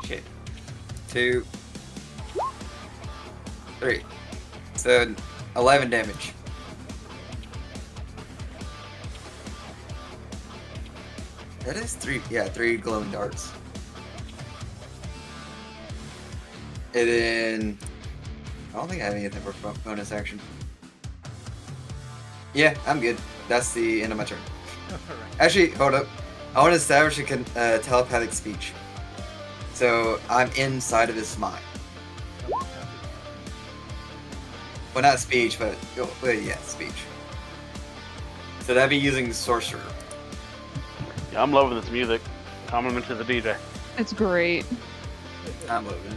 Shit. 2. 3. So 11 damage. That is 3, yeah, 3 glowing darts. And then I don't think I have anything for bonus action. Yeah, I'm good. That's the end of my turn. Alright. Actually, hold up. I want to establish a telepathic speech. So I'm inside of his mind. Well, not speech, but yeah, speech. So that'd be using sorcerer. Yeah, I'm loving this music. Compliment to the DJ. It's great. I'm moving.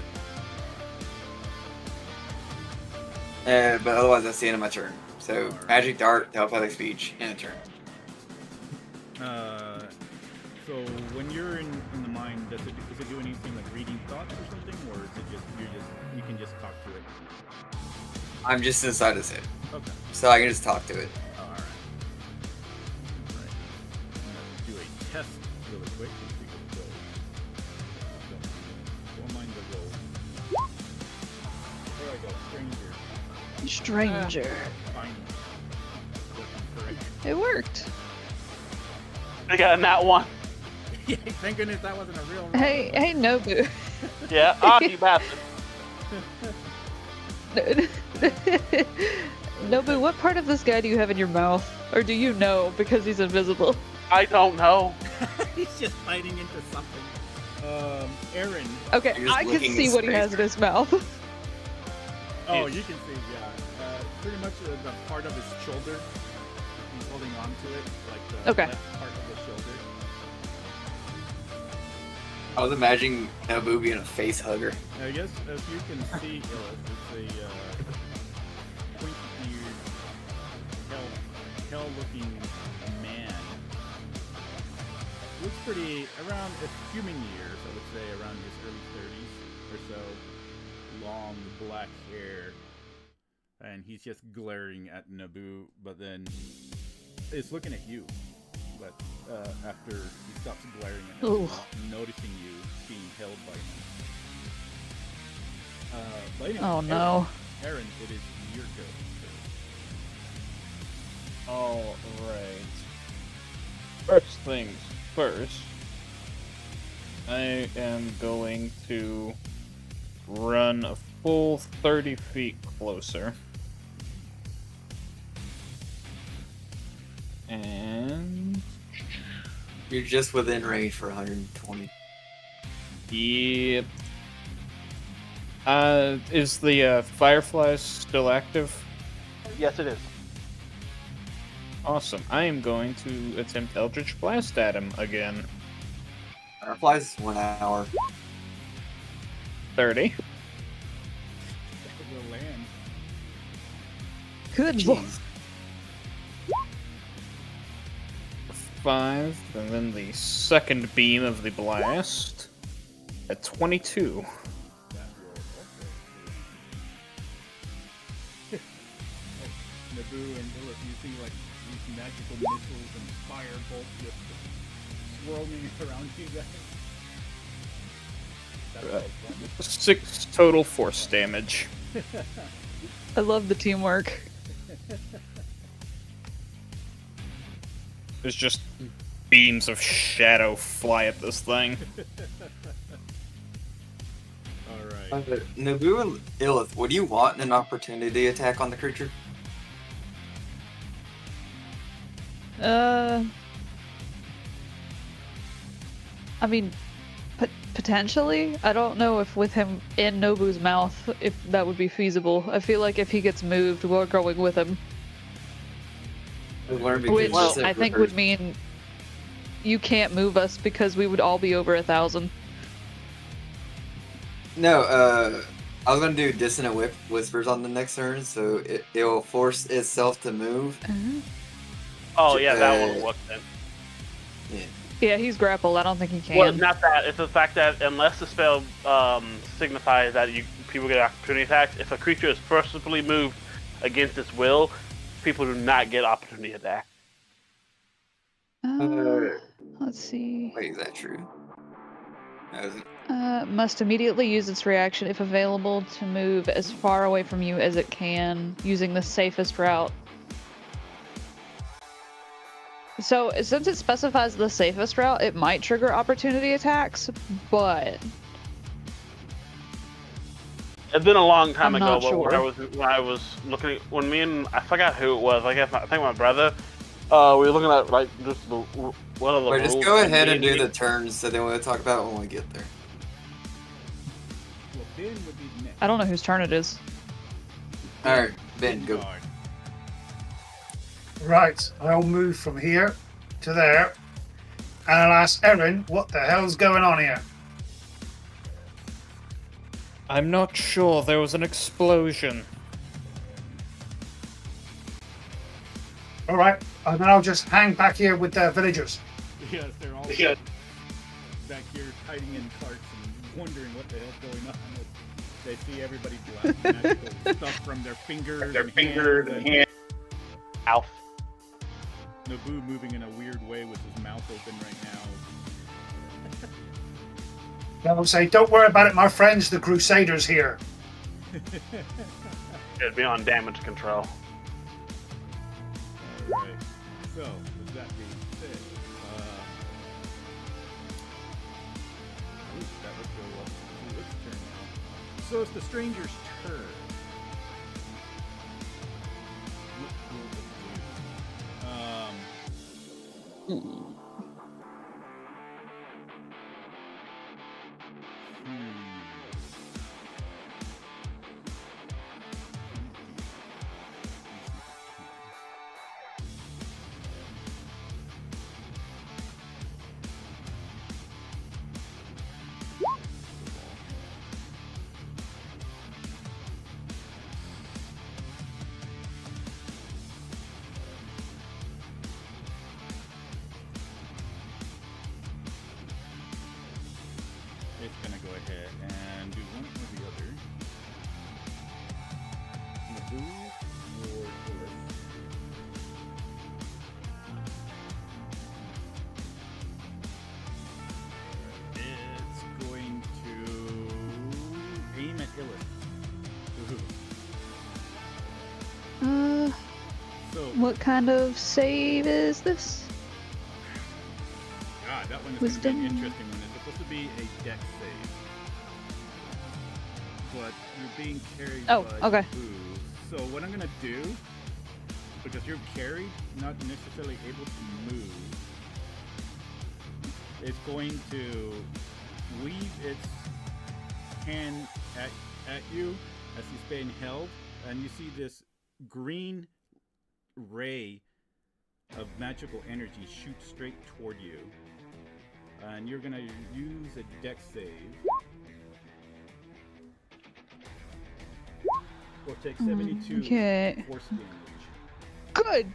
But otherwise, that's the end of my turn. So magic dart, telepathic speech, and a turn. So when you're in the mind, does it do anything like reading thoughts or something, or is it just you can just talk to it? I'm just inside his head, Okay. so I can just talk to it. Oh, all right. Right. I'm gonna do a test really quick to see what it goes. Don't mind the roll. There I go, stranger. Stranger. Finally. Working correct. It worked. I got a nat 1. Yeah, thank goodness that wasn't a real roll. Hey, Nobu. Yeah, you bastard. Nobu, what part of this guy do you have in your mouth? Or do you know because he's invisible? I don't know. He's just biting into something. Aaron. Okay, You're just I can looking see in what he space. has in his mouth. Oh, you can see, yeah. Pretty much the part of his shoulder. He's holding on to it, like the Okay. left part of the shoulder. I was imagining Nabu being a face hugger. I guess as you can see, Illith, it's a pointy-eared, hell-looking man. Looks pretty around human years, I would say, around his early 30s or so. Long black hair, and he's just glaring at Nabu, but then is looking at you. But after he stops glaring at him, Ooh. noticing you being held by him. But anyway, Oh no. Aaron, it is your go. Alright. First things first, I am going to run a full 30 feet closer. And You're just within range for 120. yep. Is the Firefly still active? Yes, it is. Awesome. I am going to attempt Eldritch Blast at him again. Fireflies is 1 hour. 30. Will land. Good lord. Jeez. 5, and then the second beam of the blast at 22. That roll also. Naboo and Illith, you see like these magical missiles and fire bolts just swirling around you guys. That's all fun. 6 total force damage. I love the teamwork. There's just beams of shadow fly at this thing. Alright. Nabu and Illith, would you want an opportunity attack on the creature? I mean, potentially. I don't know if with him in Nobu's mouth, if that would be feasible. I feel like if he gets moved, we're going with him. Which I think would mean you can't move us because we would all be over 1,000. No, I was gonna do Dissonant Whispers on the next turn, so it'll force itself to move. Oh, yeah, that one will work then. Yeah. Yeah, he's grappled. I don't think he can. Well, not that. It's the fact that unless the spell signifies that people get opportunity attacks, if a creature is forcibly moved against its will, people do not get opportunity attack. Let's see. Wait, is that true? No, is it? Must immediately use its reaction if available to move as far away from you as it can, using the safest route. So, since it specifies the safest route, it might trigger opportunity attacks, but It's been a long time I'm ago, not but sure. when I was looking at, I forgot who it was. I think my brother. We were looking at like just one of the Wait, rules. just go ahead and D&D. do the turns that they want to talk about when we get there. Well, Ben would be next. I don't know whose turn it is. Alright, Ben, go. Guard. Right, I'll move from here to there, and I'll ask Erin what the hell's going on here. I'm not sure. There was an explosion. All right, and then I'll just hang back here with the villagers. Yes, they're all back here hiding in carts and wondering what the hell's going on. They see everybody blast magical stuff from their fingers and hands. Alf. Naboo moving in a weird way with his mouth open right now. I'll say, don't worry about it, my friends, the Crusaders here. It'd be on damage control. Alright, so with that being said, that would go up to its turn now. So it's the stranger's turn. What will it do? It's gonna go ahead and do one or the other. Naboo or Earth. It's going to aim at Illith. So, What kind of save is this? God, that one is Wisdom. going to be an interesting one. It's supposed to be a dex save. But you're being carried Oh, by okay. Naboo. So what I'm going to do, because you're carried, not necessarily able to move, it's going to weave its hand at you as he's being held, and you see this green ray of magical energy shoot straight toward you. And you're gonna use a dex save. Or take 72 Okay. force damage. Good.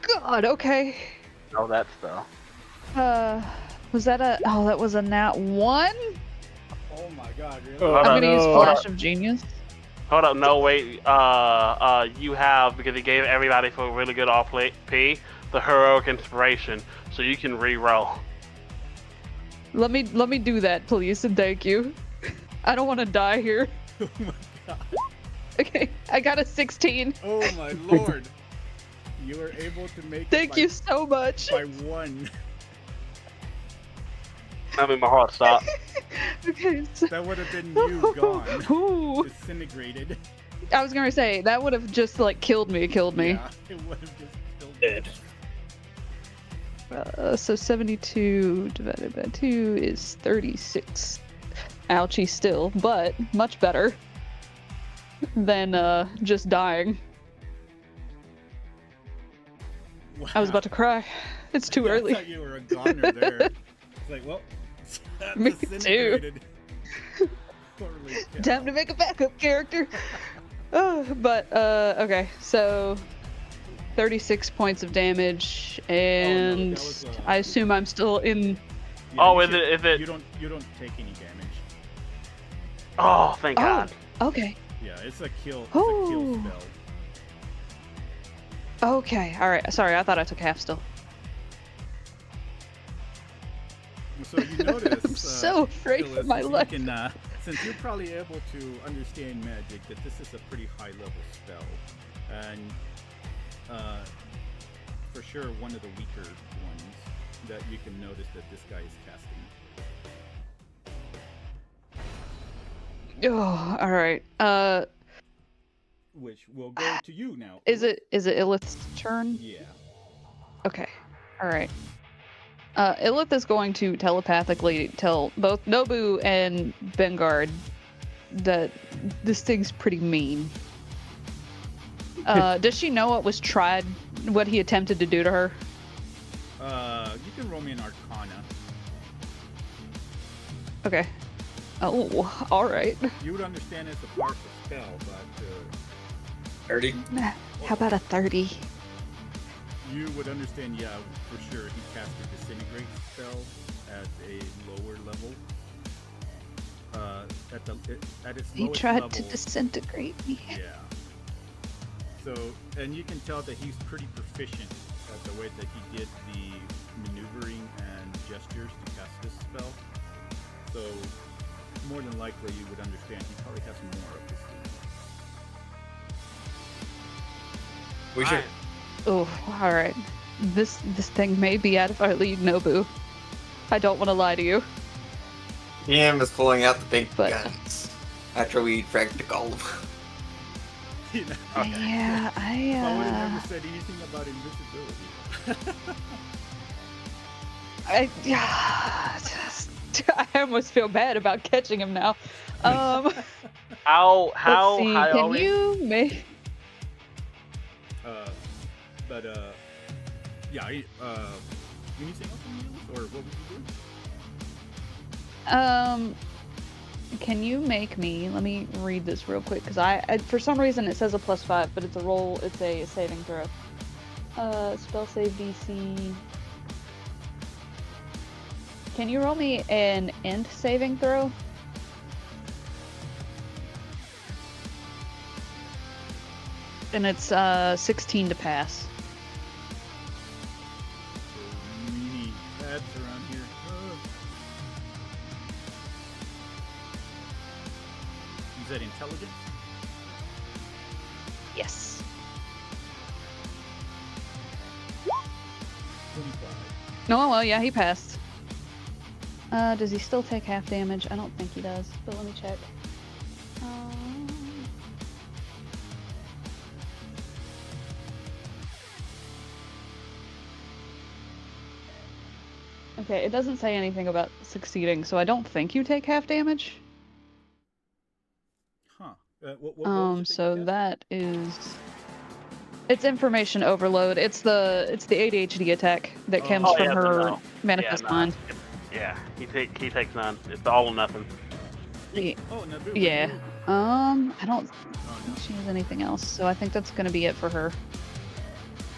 God. Okay. Oh, that's though. Was that a? Oh, that was a nat 1. Oh my god, really? Oh, I'm gonna no. use Flash of Genius. Hold up, no, wait. You have, because he gave everybody for a really good RP, the heroic inspiration, so you can re-roll. Let me do that, please, and thank you. I don't want to die here. Oh my god. Okay, I got a 16. Oh my lord. You were able to make Thank it you so much. by 1. I mean, my heart stopped. Okay. So... That would have been you gone. Ooh. Disintegrated. I was gonna say that would have just like killed me. Yeah, it would have just killed you. So 72 divided by 2 is 36. Ouchie still, but much better than just dying. Wow. I was about to cry. It's too early. I thought you were a goner there. It's like, well, that Me too. disintegrated. Holy cow. Time to make a backup character. Okay, so 36 points of damage, and that was, I assume I'm still in. Yeah, Oh, you is it? You don't take any damage. Oh, thank God. Okay. Yeah, it's a kill. It's Oh. a kill spell. Okay, all right. Sorry, I thought I took half still. So you notice, I'm so afraid for Phyllis, my you life. can, since you're probably able to understand magic, that this is a pretty high level spell, and for sure one of the weaker ones that you can notice that this guy is casting. Oh, all right. Which will go to you now. Is it Illith's turn? Yeah. Okay. All right. Illith is going to telepathically tell both Nobu and Bengard that this thing's pretty mean. Does she know what he attempted to do to her? You can roll me an Arcana. Okay. Oh, all right. You would understand it's a powerful spell, but 30. How about a 30? you would understand, yeah, for sure, he cast a Disintegrate spell at a lower level. At its He lowest tried level, to disintegrate me. yeah. So, and you can tell that he's pretty proficient at the way that he did the maneuvering and gestures to cast this spell. So, more than likely, you would understand he probably has more of this thing. We should. Oh, all right. This thing may be out of our league, Nobu. I don't want to lie to you. Ian was pulling out the big But- guns after we fragged the golem. You know? Yeah, I would have never said anything about invisibility. I almost feel bad about catching him now. How Let's see. high are Can we? you make? Yeah, anything else from you, or what would you do? Can you make me? Let me read this real quick because I for some reason it says a +5, but it's a roll. It's a saving throw. Spell save DC. Can you roll me an int saving throw? And it's 16 to pass. So many pads around here. Is that intelligence? Yes. 25. No, well, yeah, he passed. Does he still take half damage? I don't think he does, but let me check. Okay, it doesn't say anything about succeeding, so I don't think you take half damage. Huh. What was it So you cast? that is... It's information overload. It's the ADHD attack that Oh. comes Oh, from yeah, her no. manifest Yeah, mind. Yeah, he takes none. It's all or nothing. Oh, no, Yeah. I don't Oh, think she has anything else, so I think that's gonna be it for her.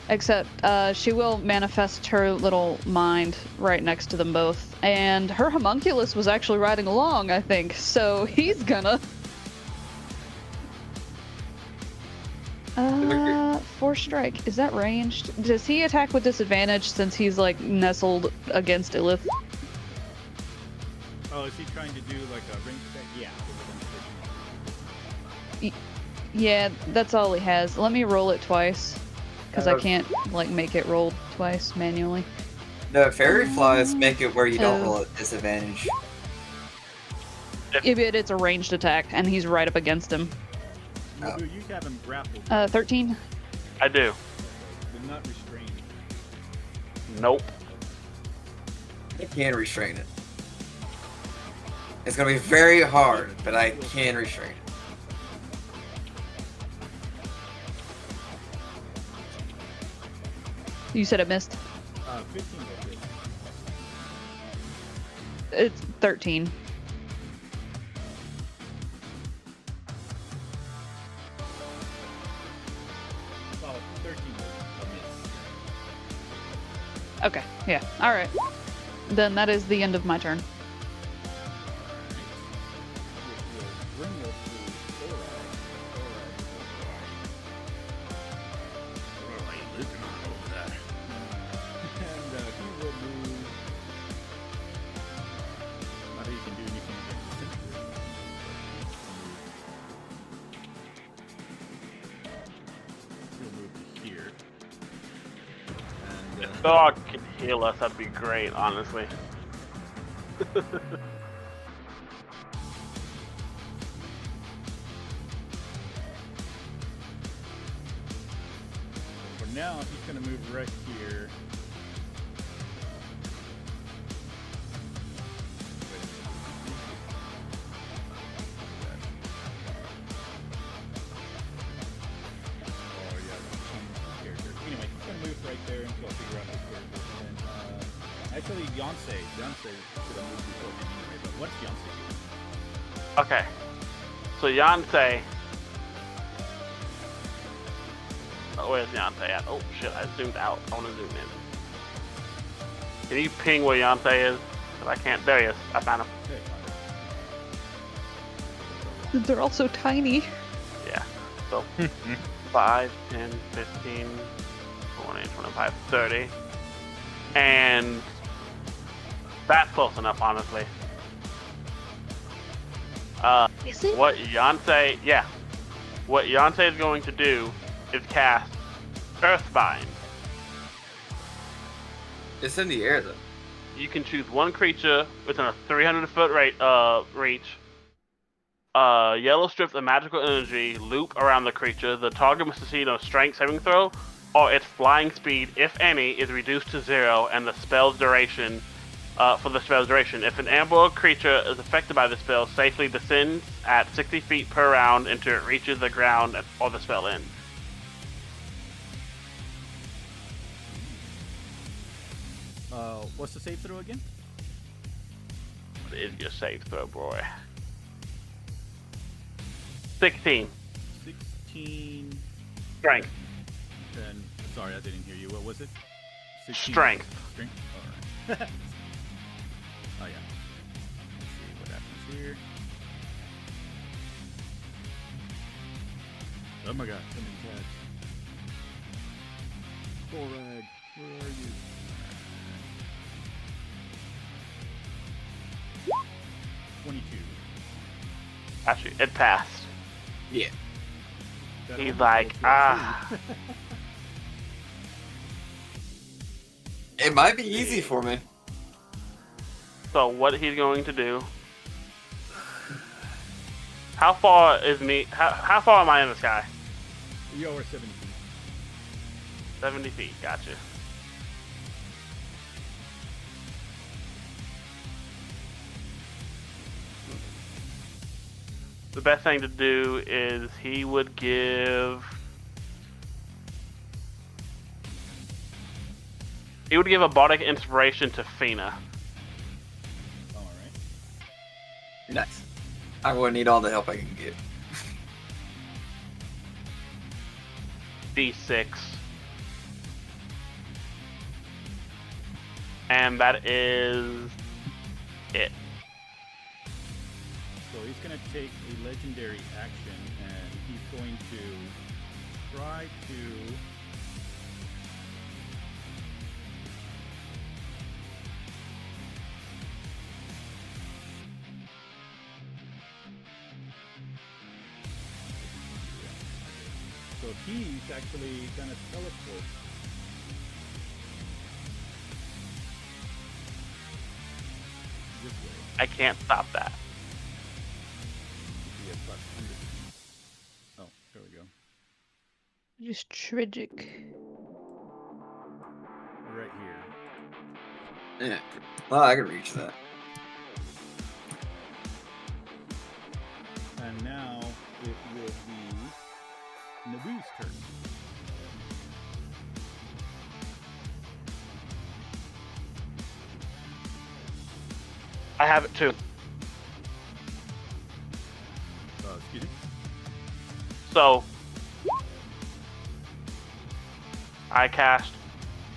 Except, she will manifest her little mind right next to them both. And her homunculus was actually riding along, I think, so he's gonna... Force strike. Is that ranged? Does he attack with disadvantage since he's, like, nestled against Illith? Oh, is he trying to do like a range attack? Yeah. Yeah, that's all he has. Let me roll it twice. Because I can't, like, make it roll twice manually. No, fairy flies make it where you don't Oh. roll at disadvantage. Yeah, but it's a ranged attack, and he's right up against him. No, do you have him grappled? 13? I do. But not restrained. Nope. I can restrain it. It's gonna be very hard, but I can restrain it. You said it missed? 15 will hit. It's 13. Oh, 13 will miss. Okay, yeah. Alright. Then that is the end of my turn. Which will bring us to Solare. God can heal us, that'd be great, honestly. For now, he's going to move right here. Anyway, he's going to move right there until I figure out his character. And, actually, Yonsei should have moved before him anyway, but what's Yonsei doing? Okay. So Yonsei. Oh, where's Yonsei at? Oh shit, I zoomed out. I want to zoom in. Can you ping where Yonsei is? Because I can't. There he is. I found him. They're all so tiny. Yeah. So 5, 10, 15, 20, 25, 30. And that's close enough, honestly. Is it? What Yonsei is going to do is cast Earthbind. It's in the air though. You can choose one creature within a 300-foot reach. Yellow strips of magical energy loop around the creature. The target must succeed on a strength saving throw, or its flying speed, if any, is reduced to 0, and the spell's duration. For the spell's duration, if an amber creature is affected by the spell, safely descends at 60 feet per round until it reaches the ground or the spell ends. What's the save throw again? What is your save throw, boy? 16. 16. Strength. Then, sorry, I didn't hear you. What was it? 16. Strength. Strength? Alright. Oh, yeah. Let's see what happens here. Oh my god, so many cats. Borag, where are you? 22. Actually, it passed. Yeah. That He's almost like, goes ah. through. It might be easy for me. So what he's going to do? How far is me? How far am I in the sky? You're over 70 feet. 70 feet. Gotcha. The best thing to do is he would give a bardic inspiration to Fina. Alright. Nice. I will need all the help I can get. D6. And that is it. So he's going to take a legendary action and he's going to try to so he's actually going to teleport. This way. I can't stop that. Be a plus 100. Oh, there we go. Just tragic. Right here. Yeah. Well, I can reach that. And now it will be Naboo's turn. I have it too. Excuse me? So I cast,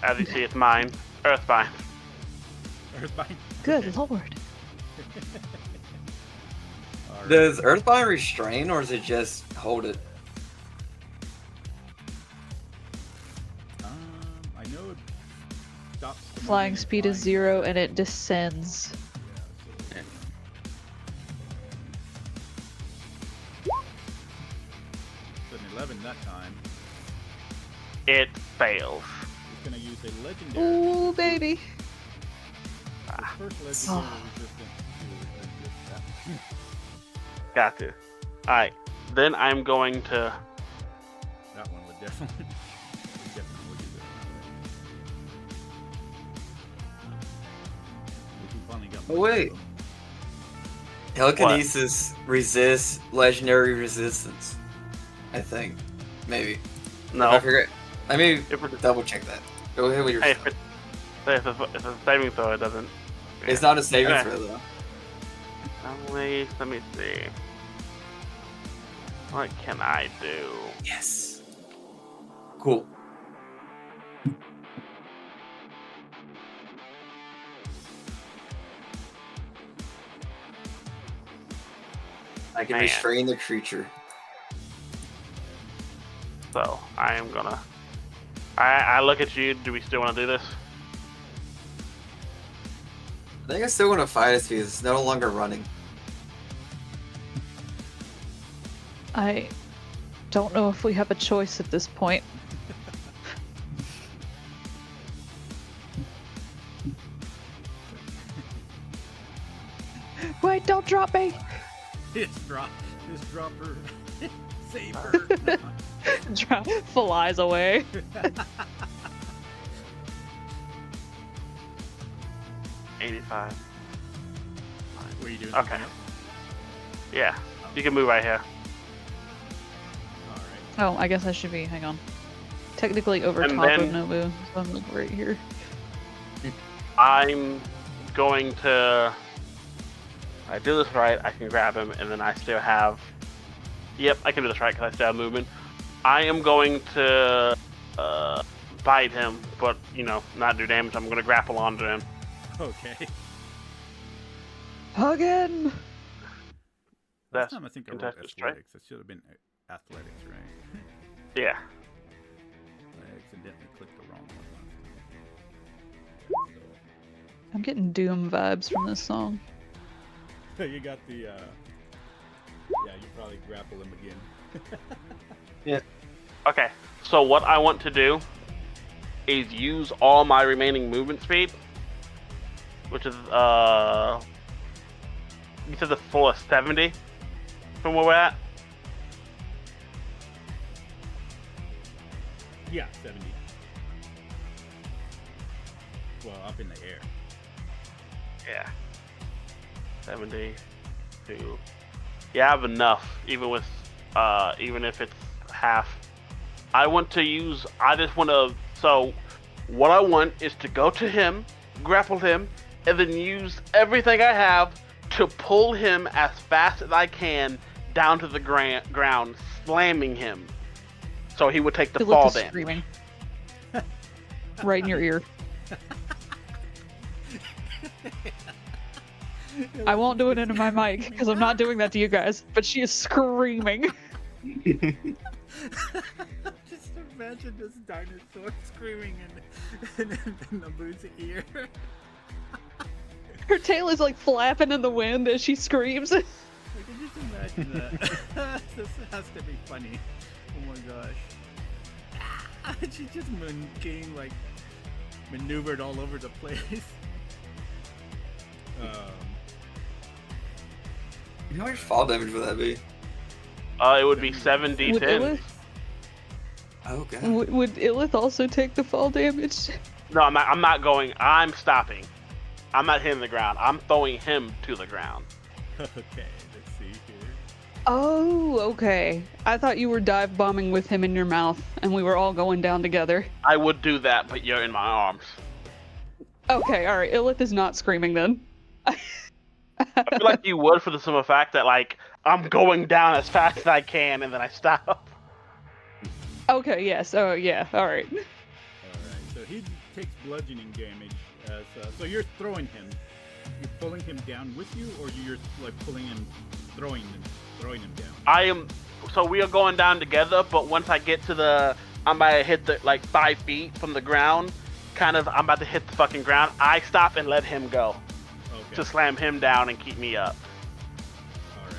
as you see, it's mine, Earthbind. Earthbind. Good lord. Alright. Does Earthbind restrain or does it just hold it? I know it stops the Flying movement speed and is flying. 0 and it descends. Yeah, so it's an 11 that time. It fails. It gonna use a legendary. Ooh, baby. The first legendary resistance to resist that. Got to. Alright. Then I'm going to. That one would definitely do this. We finally got Oh, wait. Telekinesis resists legendary resistance. I think. Maybe. No. I forget. Let me If it- double check that. Go ahead with your Hey, stuff. if it's a saving throw, it doesn't. It's not a saving Okay. throw though. Let me see. What can I do? Yes. Cool. I can Man. restrain the creature. So I am gonna. I look at you. Do we still want to do this? I think I still want to fight it because it's no longer running. I don't know if we have a choice at this point. Wait, don't drop me! Just drop her. Save her. Flies away. $85. What are you doing? Okay. something else? Yeah, you can move right here. All right. Oh, I guess I should be. Hang on. Technically over And top of then- Nobu, so I'm like right here. I'm going to. If I do this right, I can grab him, and then I still have. Yep, I can do this right because I still have movement. I am going to bite him, but not do damage. I'm going to grapple onto him. Okay. Again. Last That's time I think I wrote contested strike. athletics. It should have been athletics, right? Yeah. I accidentally clicked the wrong one. I'm getting Doom vibes from this song. So you got the. Yeah, you probably grapple him again. Okay. So what I want to do is use all my remaining movement speed, which is you said the full of 70 from where we're at. Yeah, 70. Well, up in the air. Yeah. 72. Yeah, I have enough, even if it's half. I want to use. I just want to. So, what I want is to go to him, grapple him, and then use everything I have to pull him as fast as I can down to the ground, slamming him, so he would take the Philip fall is damage. screaming. Right in your ear. I won't do it into my mic because I'm not doing that to you guys. But she is screaming. Just imagine this dinosaur screaming in Nabu's ear. Her tail is like flapping in the wind as she screams. I can just imagine that. This has to be funny. Oh my gosh. She just getting like maneuvered all over the place. How much fall damage would that be? It would be 70 Would 10. Illith, Oh god. would Illith also take the fall damage? No, I'm not going. I'm stopping. I'm not hitting the ground. I'm throwing him to the ground. Okay, let's see here. Oh, okay. I thought you were dive bombing with him in your mouth, and we were all going down together. I would do that, but you're in my arms. Okay, all right. Illith is not screaming then. I feel like you would for the simple fact that, like, I'm going down as fast as I can, and then I stop. Okay, yes. Oh, yeah. All right. Alright, so he takes bludgeoning damage. So you're throwing him. You're pulling him down with you, or you're like pulling him, throwing him down? So we are going down together, but once I get to I'm about to hit the, like, 5 feet from the ground, I'm about to hit the fucking ground, I stop and let him go. Okay. To slam him down and keep me up. Alright.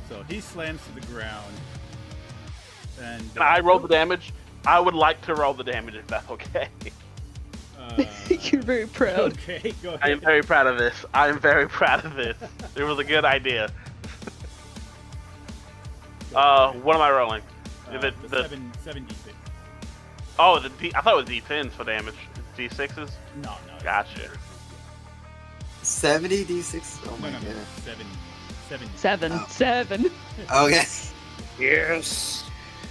Cool. So he slams to the ground. And Can I roll the damage? I would like to roll the damage if that's okay. You're very proud. Okay, go ahead. I am very proud of this. I am very proud of this. It was a good idea. What am I rolling? The 7d6. Oh, I thought it was D10s for damage. D6s? No. Gotcha. 70 d6. Oh my No. god. 7. Oh. 7. Okay. Yes.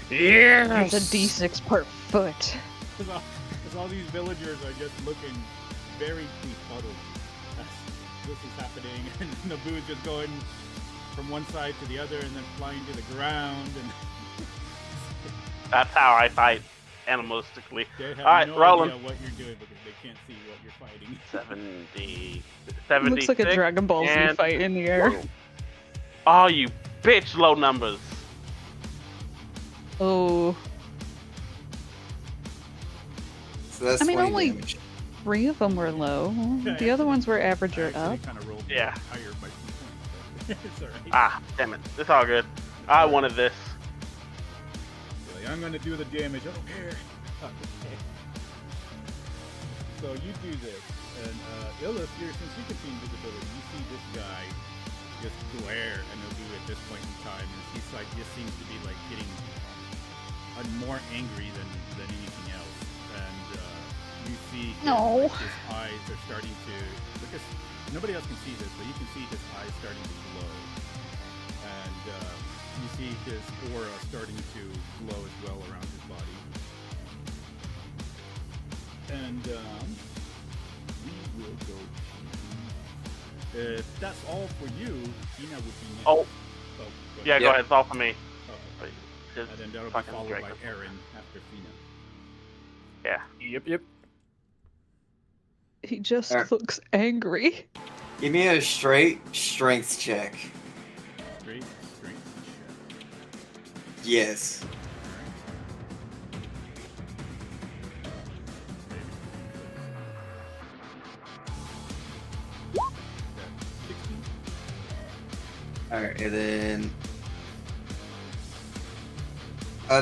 There's a d6 per foot. Because all these villagers are just looking very befuddled as this is happening, and Naboo's just going from one side to the other and then flying to the ground, and That's how I fight animalistically. they have Alright, no rolling. idea what you're doing because they can't see what you're fighting. 70. Looks like a Dragon Ball Z and- fight in the air. Oh, you bitch, low numbers. Oh, So that's I mean, 20 only- damage. 3 of them were low. The other ones were average or up. Kind of rolled Yeah. higher by 2 points, but it's alright. Ah, damn it. It's all good. I wanted this. You're like, I'm gonna do the damage. I don't care. Okay. So you do this, and Illith, since you can see invisibility, you see this guy just glare and Naboo at this point in time, and he's like, just seems to be like getting more angry than anything else, and you see No. his eyes are starting to, because nobody else can see this, but you can see his eyes starting to glow, and you see his aura starting to glow as well around his body. And we will go to, if that's all for you, Hina would be next. Oh. Go Yeah, ahead. go ahead. It's all for me. Okay. Just And then that'll be fucking followed drink. by Aaron after Fina. Yeah. Yep. He just Alright. looks angry. Give me a straight strength check. Straight check. Yes. That's 16. Alright, and then...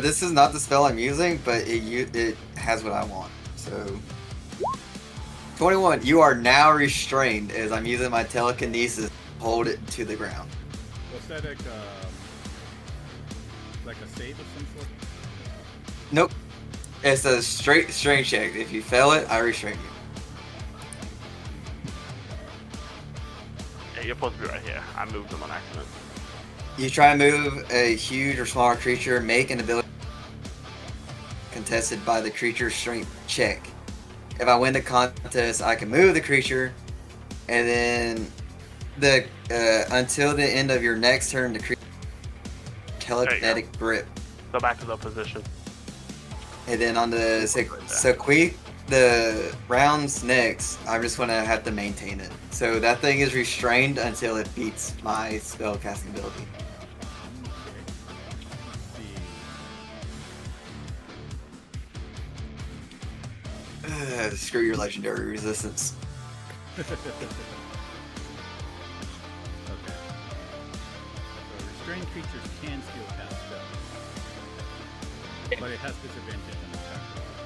this is not the spell I'm using, but it has what I want. So... 21, you are now restrained as I'm using my telekinesis to hold it to the ground. Was that like a save of some sort? Nope. It's a straight strength check. If you fail it, I restrain you. Yeah, you're supposed to be right here. I moved them on accident. You try and move a huge or smaller creature, make an ability contested by the creature's strength check. If I win the contest, I can move the creature, and then until the end of your next turn, the creature telekinetic grip. Go back to the position. And then on the the rounds next, I'm just gonna have to maintain it. So that thing is restrained until it beats my spell casting ability. Screw your legendary resistance. Okay. So restrained creatures can still cast spells, but it has disadvantage on attack rolls.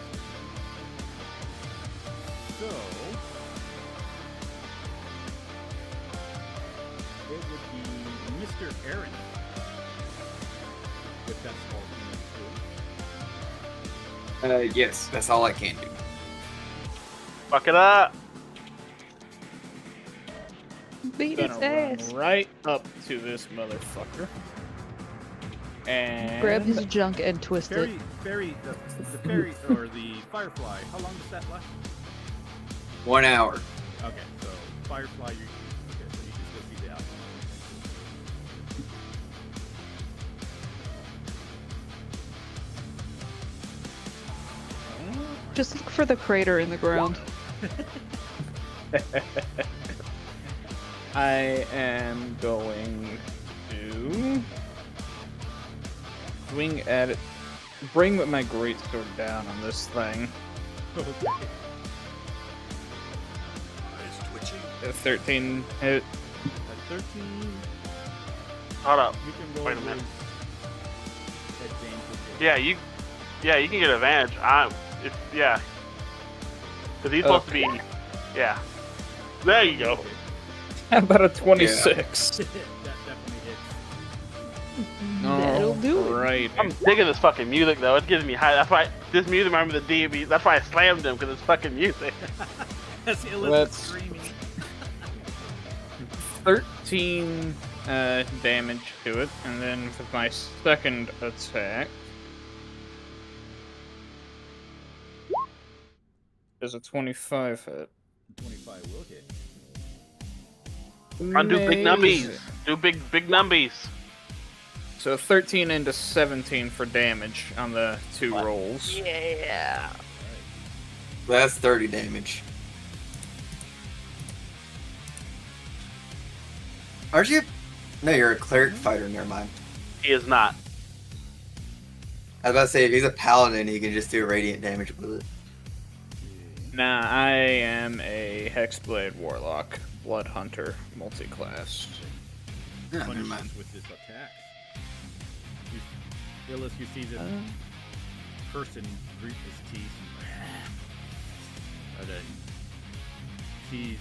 So it would be Mr. Aaron. If that's all he needs to do. Yes, that's all I can do. Fuck it up. Beat his Gonna ass. run right up to this motherfucker. And Grab his junk and twist it. The fairy, or the firefly. How long does that last? 1 hour. Okay, so firefly, so you can still see the outline. Just look for the crater in the ground. I am going to swing at it. Bring my greatsword down on this thing. Okay. A 13 hit. At 13, Hold up. you can roll Wait a minute. with advantage. Yeah, you Yeah, you can get advantage. Yeah. Because he's supposed to be. Yeah. There you go. How about a 26? That definitely hits. That'll do it. Right. I'm digging this fucking music though. It's giving me high. That's why this music reminds me of the D&B. That's why I slammed him because it's fucking music. That's Illicit Let's- screaming. 13 damage to it, and then with my second attack is a 25 hit. 25 will hit. Undo big Amazing. numbies. Do big numbies. So 13 into 17 for damage on the 2 rolls. Yeah. That's 30 damage. Aren't you? No, you're a cleric fighter. Never mind. He is not. I was about to say, if he's a paladin, he can just do radiant damage with it. Nah, I am a Hexblade Warlock, Blood Hunter, multi-class. Yeah, never Punishes mind. with his attacks. Illis, you see this person grit his teeth. And then he's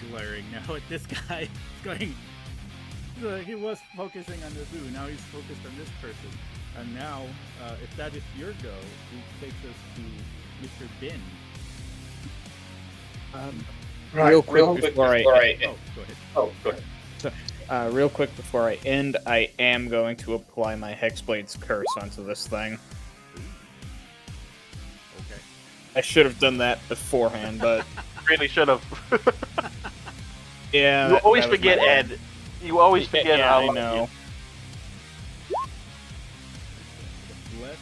glaring now at this guy. He's going. He was focusing on Naboo. Now he's focused on this person. And now, if that is your go, it takes us to Mr. Bin. Real quick before I Oh, go ahead. real quick before I end, I am going to apply my Hexblade's curse onto this thing. Okay. I should have done that beforehand, but Really should have. yeah. You always that was forget my- Ed. You always forget Yeah, how I know. Bless.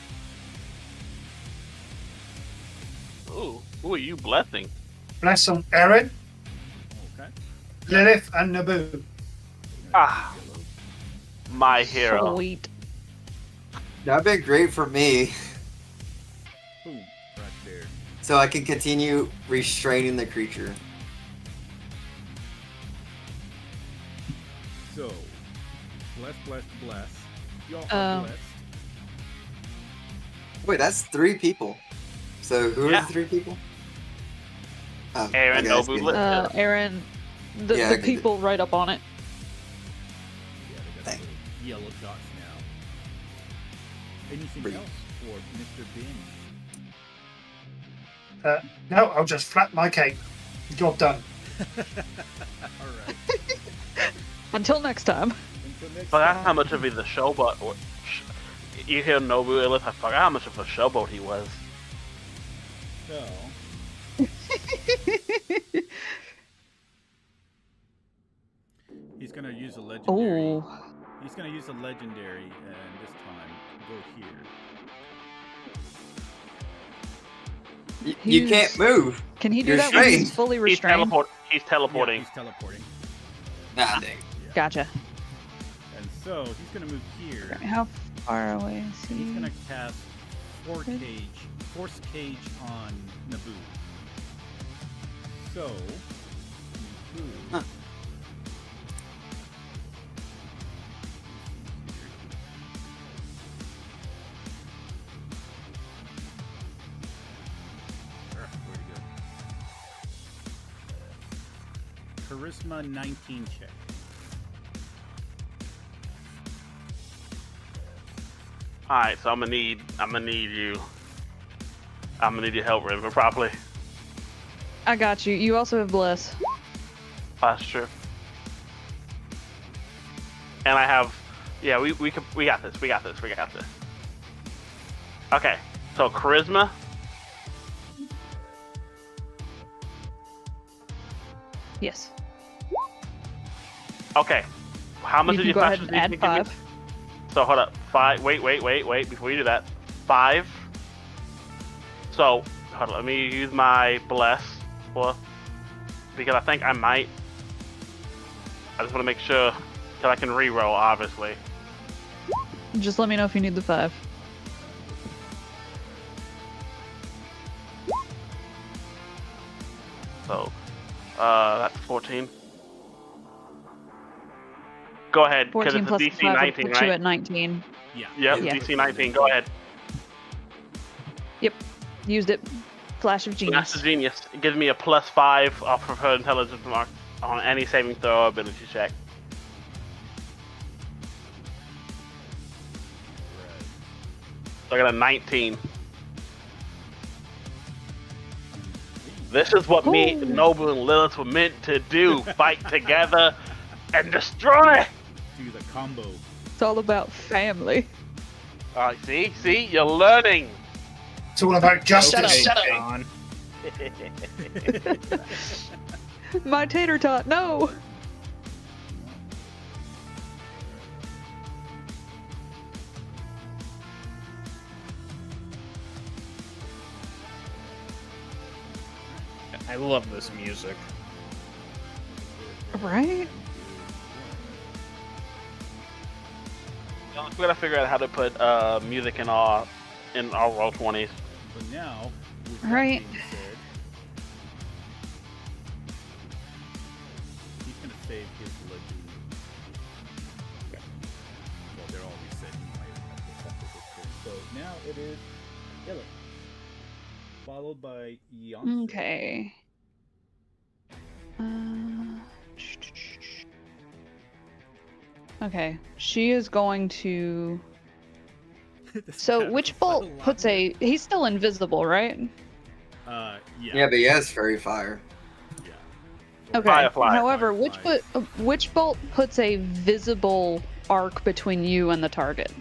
Ooh, who are you blessing? Bless on Erin, Okay. Lilith, and Naboo. Ah, my hero. Sweet. That'd been great for me, Boom. Right there. so I can continue restraining the creature. So, bless. Y'all Oh. are blessed. Wait, that's 3 people. So who Yeah. are the 3 people? Oh, Aaron, okay, that's Nobu, good. Aaron, the, Yeah, I the get it. people right up on it. Yeah, they got Thank the yellow dots now. Anything Breathe. else for Mr. Bin? No, I'll just flap my cape. Job done. All right. Until next time. Until next Forgot time. how much of the showboat. You hear Nobu Illith? I forgot how much of a showboat he was. So, he's gonna use a legendary. Oh, He's gonna use a legendary, and this time go here. You can't move. can he do You're that when he's restrained. fully He's restrained? He's teleporting. Yeah, he's teleporting. Nah, dang. Gotcha. And so he's gonna move here. How far away is He's he? gonna cast Force Cage on Naboo. So, Naboo. Huh. Where'd he go? Charisma 19 check. All right, so I'm gonna need you. I'm gonna need your help, River, properly. I got you. You also have bless. That's true. And I have, yeah, we got this. Okay, so charisma. Yes. Okay, how much You did can you go ahead and add 5. So hold up, 5. Wait. Before you do that, 5. So hold on, let me use my bless because I think I might. I just want to make sure that I can re-roll, obviously. Just let me know if you need the 5. So that's 14. Go ahead, because 14 it's a plus DC 5 19, will put you right? at 19. Yeah. Yep, Yeah. DC 19. Go ahead. Used it. Flash of genius. Flash of genius. It gives me a +5 off preferred intelligence mark on any saving throw or ability check. So I got a 19. This is what me, Noble, and Lilith were meant to do. Fight together and destroy. Do the combo. It's all about family. Alright, see? You're learning. It's all about justice. Shut up. John. My tater tot, no! I love this music. Right? We gotta figure out how to put music in our roll 20s. So now, with that Right. being said, he's gonna save his legend. Well, they're all reset. He might have to after this turn. So now it is Illich, followed by Yonce. Okay. Okay, she is going to. This So, battle Witch is Bolt lot puts a. He's still invisible, right? Yeah. Yeah, but he has fairy fire. Yeah. Okay. Firefly. However, Firefly. Witch Bolt puts a visible arc between you and the target.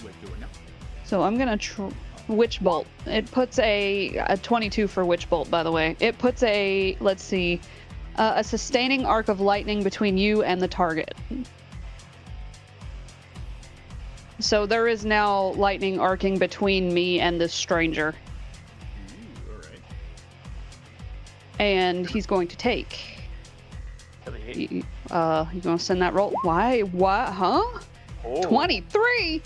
Wait, do it now. So I'm gonna Witch Bolt. It puts a 22 for Witch Bolt, by the way. It puts a, let's see, a sustaining arc of lightning between you and the target. So there is now lightning arcing between me and this stranger. Ooh, all right. And he's going to take. You gonna send that roll? Why? What? Huh? Oh. 23?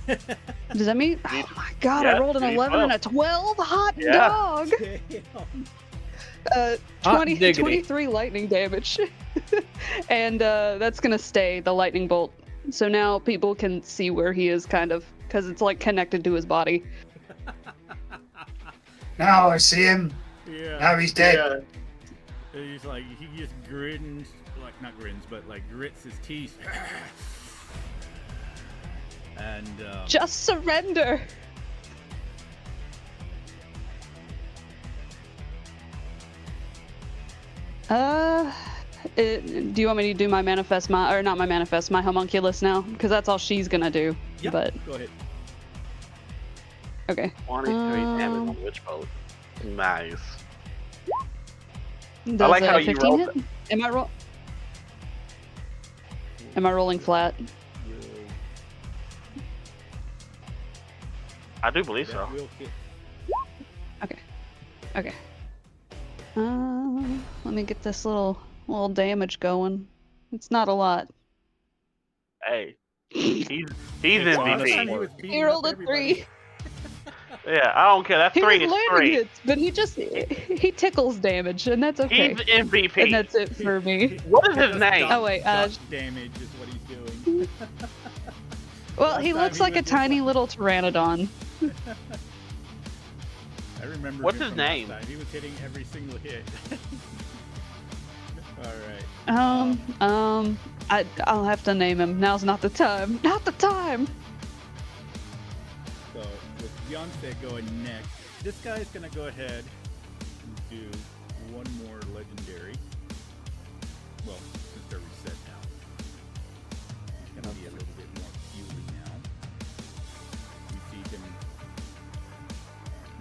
Does that mean? Oh my god, Yeah, I rolled an 11 and a 12? Hot Yeah. dog! Hot 20, diggity. 23 lightning damage. And that's gonna stay, the lightning bolt. So now people can see where he is, kind of, because it's like connected to his body. Now I see him. Yeah. Now he's dead. He's like, he just grins, like, not grins, but like grits his teeth. And, Just surrender! Do you want me to do my manifest, or not my manifest, my homunculus now? Because that's all she's gonna do. yeah, But, go ahead. okay. 23 damage on Witch Bolt. Nice. Does like how a you 15 rolled hit? Am I rolling flat? I do believe That so. will hit. Okay. Let me get this little damage going. It's not a lot. Hey, he's It's MVP. honestly- Time he was beating He up rolled a everybody. 3. Yeah, I don't care. That's He 3 was is landing 3. hits, but he tickles damage, and that's okay. He's MVP. And that's it for me. What is his name? Oh wait, Dot damage is what he's doing. well, Last he time looks he like a was just tiny little pteranodon. I remember. What's him his from last name? time. He was hitting every single hit. All right. I'll have to name him. Now's not the time. Not the time. So with Beyonce going next, this guy's gonna go ahead and do one more legendary. Well, since they're reset now, it's gonna be a little bit more fueling now. You see him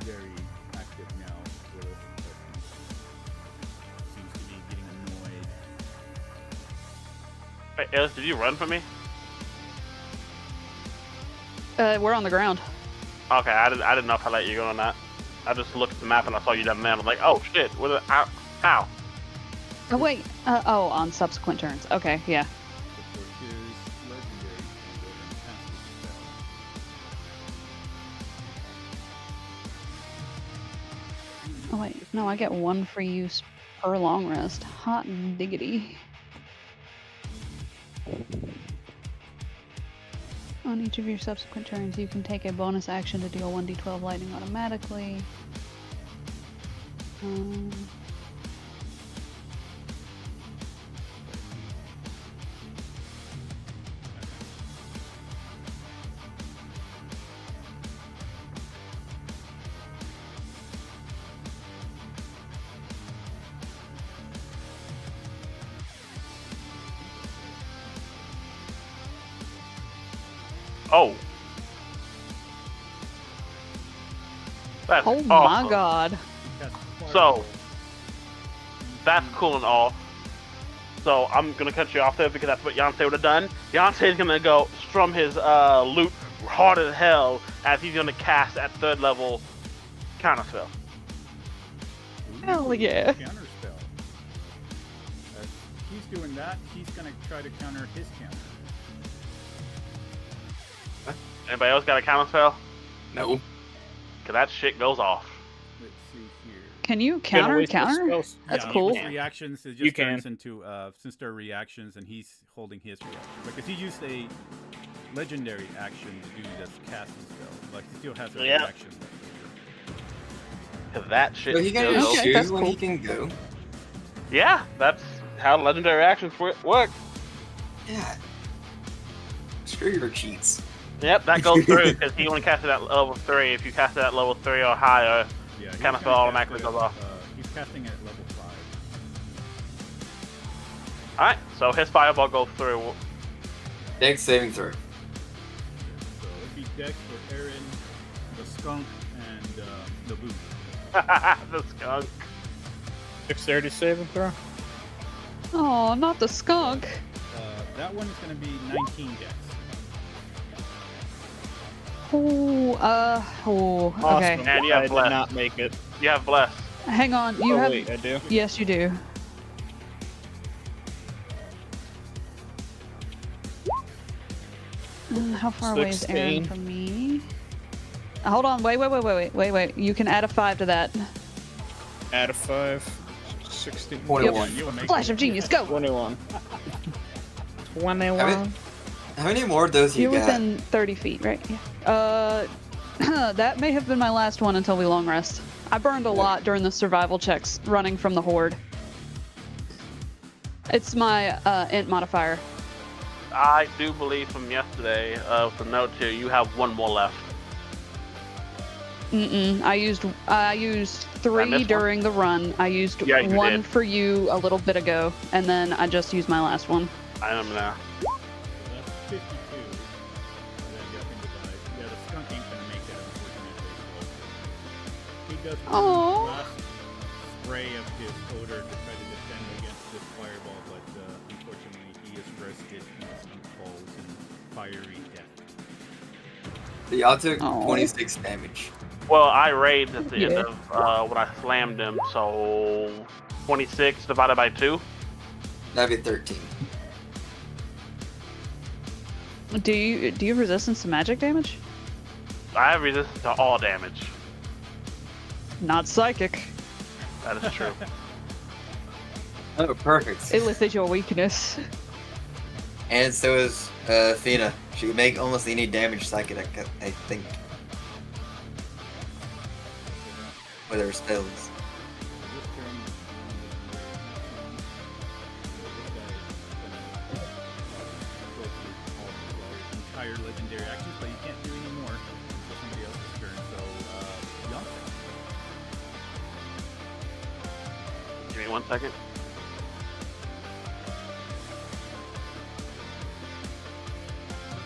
very active now. With, seems to be getting annoyed. Wait, Ellis, did you run for me? We're on the ground. Okay, I didn't know if I let you go on that. I just looked at the map and I saw you down there. I'm like, oh shit, what? How? Oh wait. On subsequent turns. Okay, yeah. So for his legendary, he's going to go ahead and cast this spell. Oh wait, no, I get 1 free use per long rest. Hot diggity. On each of your subsequent turns, you can take a bonus action to deal 1d12 lightning automatically. Oh. That's Oh awesome. my god. So, that's cool and all. So, I'm going to cut you off there because that's what Yonsei would have done. Yonsei's going to go strum his loot hard as hell as he's going to cast at 3rd level counterspell. Hell yeah. Counter spell. As he's doing that, he's gonna try to counter his counter. Anybody else got a counterspell? No. Because that shit goes off. Let's see here. Can you Gonna counter waste the counter? spells. That's Yeah, cool. with reactions, it You just can. turns into since they're reactions, and he's holding his reaction. Because he used a legendary action to do this casting spell, like he still has a Yeah. reaction left Because that shit So he can still just goes. Okay, that's choose when cool. he can go. Yeah, that's how legendary actions work. Yeah. Screw your cheats. Yep, that goes through because he only casted at level 3. If you cast it at level 3 or higher, over. Yeah, he's Counterspell gonna automatically cast goes it, off. He's casting it at level 5. alright, so his fireball goes through. Dex saving throw. So it'd be Dex for Aaron, the skunk, and the boot. The skunk. Dexterity saving throw. Oh, not the skunk. That one is going to be 19 Dex. Oh, okay. Awesome. And you have I did bless. not make it. You have bless. Hang on, you Oh have. wait, I do. Yes, you do. How far away is Aaron 16. from me? Hold on, wait. You can add a 5 to that. Add a 5. 16. 21. You'll make Flash it. of genius, go! 21. How 21. many more of those you You're got? within 30 feet, right? Yeah. That may have been my last one until we long rest. I burned a lot during the survival checks running from the horde. It's my int modifier. I do believe from yesterday, with the note here, you have one more left. I used I 3 missed one? during the run. I used Yeah, you one did. for you a little bit ago, and then I just used my last one. I remember now. So that's 52. And then you have to divide. Yeah, the skunk ain't going to make it, unfortunately. He does Aw. one last spray of his odor to try to defend against this fireball, but unfortunately he is rested and the skunk falls in fiery death. So y'all took Aw. 26 damage. Well, I raided at the end Yeah. of when I slammed him, so 26 divided by 2. That'd be 13. Do you have resistance to magic damage? I have resistance to all damage. Not psychic. That is true. Oh, perfect. It listed your weakness. And so is Athena. She can make almost any damage psychic, I think. With her spells. So this turn, entire legendary actions, but you can't do any more until somebody else's turn. So, Yonsei. Give me 1 second.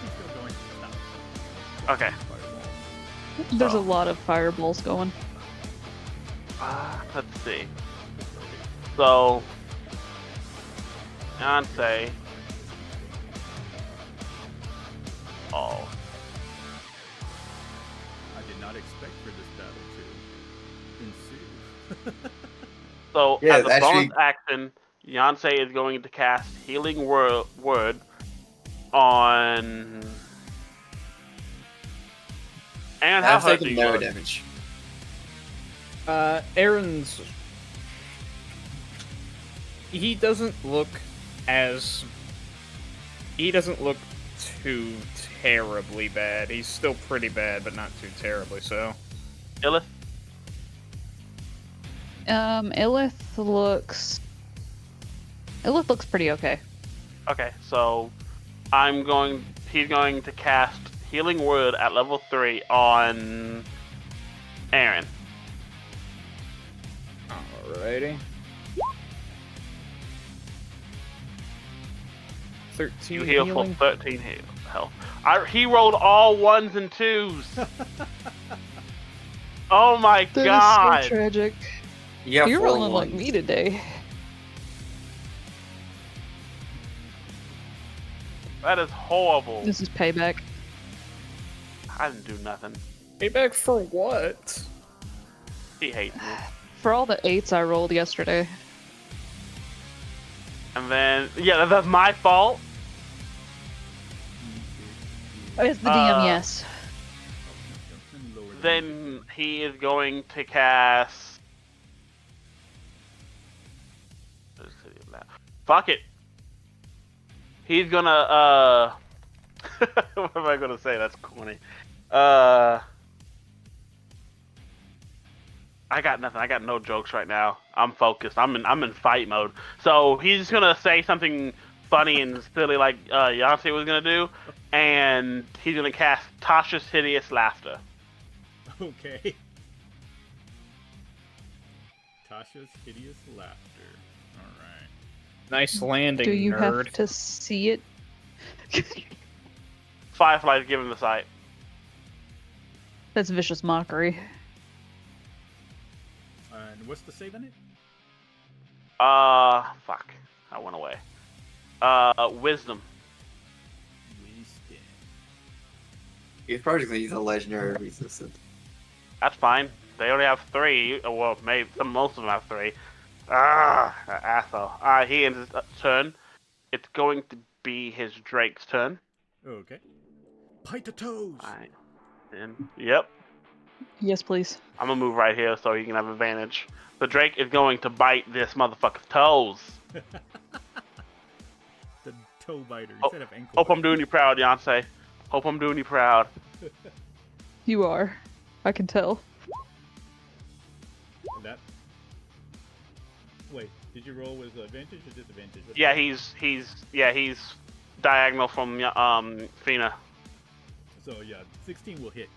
He's still going to stop. Okay. Fireball. There's a So- lot of fireballs going. Let's see. So, Yonsei. Oh. I did not expect for this battle to ensue. So, Yeah, as a bonus actually- action, Yonsei is going to cast Healing Word on. And how I've hurt do taken you no look? damage. Aaron's. He doesn't look too terribly bad. He's still pretty bad, but not too terribly so. Illith? Illith looks pretty okay. Okay, so he's going to cast Healing Word at level 3 on Aaron. Alrighty. 13 You heal healing. for 13 health. He rolled all 1s and 2s. Oh my That god. is so tragic. Yeah, You're 4 rolling like ones. me today. That is horrible. This is payback. I didn't do nothing. Payback for what? He hates me. For all the 8s I rolled yesterday. And then, yeah, that's my fault. It's the DM, Uh, yes. Then he is going to cast. Fuck it. He's gonna. What am I gonna say? That's corny. I got nothing. I got no jokes right now. I'm focused. I'm in fight mode. So he's gonna say something funny and silly like Yancey was gonna do, and he's gonna cast Tasha's Hideous Laughter. Okay. Tasha's Hideous Laughter. Alright. Nice landing, Do you nerd. have to see it? Firefly's giving the sight. That's vicious mockery. And what's the save in it? Fuck. I went away. Wisdom. Wisdom. He's probably just gonna use a legendary resistance. That's fine. They only have 3. Well, maybe most of them have 3. Asshole. He ends his turn. It's going to be his Drake's turn. Okay. Bite the toes. Alright. And yep. Yes, please. I'm gonna move right here so he can have advantage. The Drake is going to bite this motherfucker's toes. The toe biter Oh, instead of ankle. Hope I'm biter. doing you proud, Yonsei. Hope I'm doing you proud. You are. I can tell. That. Wait, did you roll with advantage or disadvantage? What- Yeah, he's diagonal from Fina. So yeah, 16 will hit.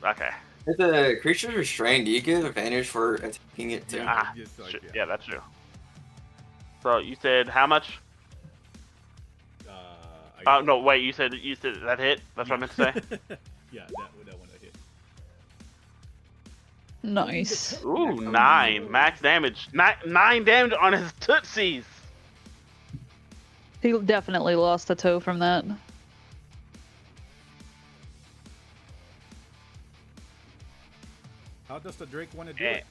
Okay. If the creature's restrained, do you get advantage for attacking it too? Yeah. Ah, just like, yeah, that's true. So you said how much? No, wait. You said that hit. That's what I meant to say. Yeah, that one hit. Nice. Ooh, 9 max damage. 9 damage on his tootsies. He definitely lost a toe from that. How does the Drake want to do it?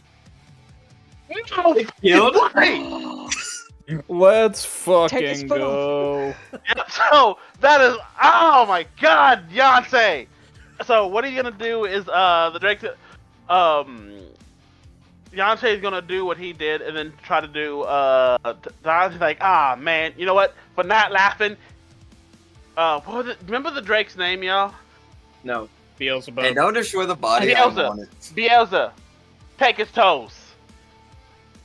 Let's Take his fucking foot go. Yep, so that is, oh my god, Yonsei. So what he's gonna do is the Drake, Yonsei is gonna do what he did and then try to do Don's like, man, you know what? For not laughing, what was it? Remember the Drake's name, y'all? No. Beelzebub. And don't destroy the body. I don't Beelzebub. want it. Beelzebub, take his toes.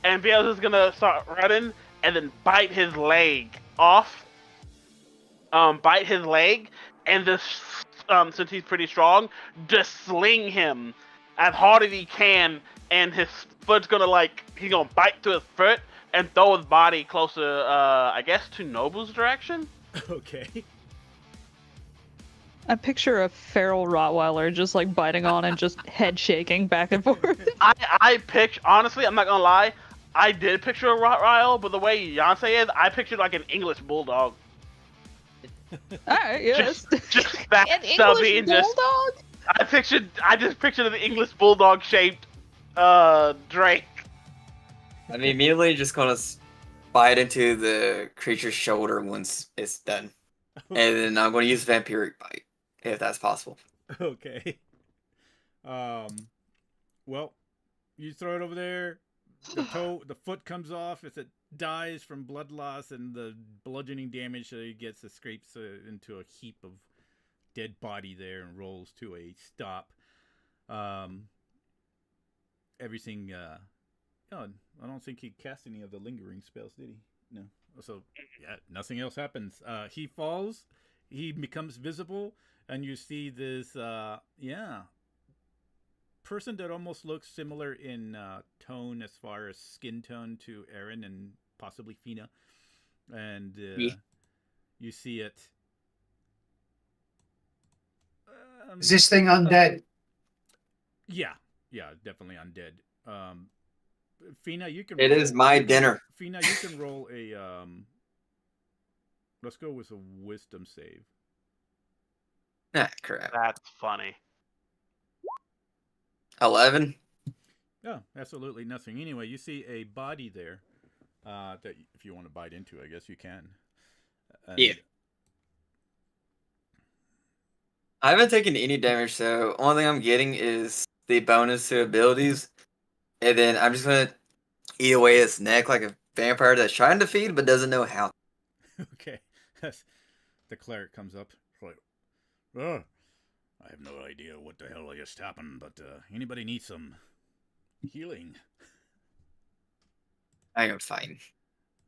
And Beelzebub's gonna start running and then bite his leg off. Bite his leg, and just since he's pretty strong, just sling him as hard as he can, and his foot's gonna he's gonna bite through his foot and throw his body closer, I guess, to Nobu's direction. Okay. I picture a feral Rottweiler just like biting on and just head shaking back and forth. I picture, honestly, I'm not gonna lie, I did picture a Rottweiler, but the way Yonsei is, I pictured like an English bulldog. Alright, yes. Just that An stubby English and just. bulldog? I just pictured an English bulldog shaped Drake. I'm immediately just gonna bite into the creature's shoulder once it's done. And then I'm gonna use vampiric bite, if that's possible. Okay. Well, you throw it over there. The foot comes off. Is it dies from blood loss and the bludgeoning damage that he gets. It scrapes into a heap of dead body there and rolls to a stop. Everything. Oh, I don't think he cast any of the lingering spells, did he? No. So yeah, nothing else happens. He falls. He becomes visible, and you see this. Person that almost looks similar in tone as far as skin tone to Aaron and possibly Fina, and you see it. Is this thing undead? Yeah, definitely undead. Fina, you can. It is my dinner. Fina, you can roll a. Let's go with a wisdom save. Ah, crap. That's funny. 11. Yeah, absolutely nothing. Anyway, you see a body there. That if you want to bite into, I guess you can. Yeah. I haven't taken any damage, so only thing I'm getting is the bonus to abilities, and then I'm just gonna eat away its neck like a vampire that's trying to feed but doesn't know how. Okay. The cleric comes up. Like, oh, I have no idea what the hell just happened, but anybody need some healing? I am fine.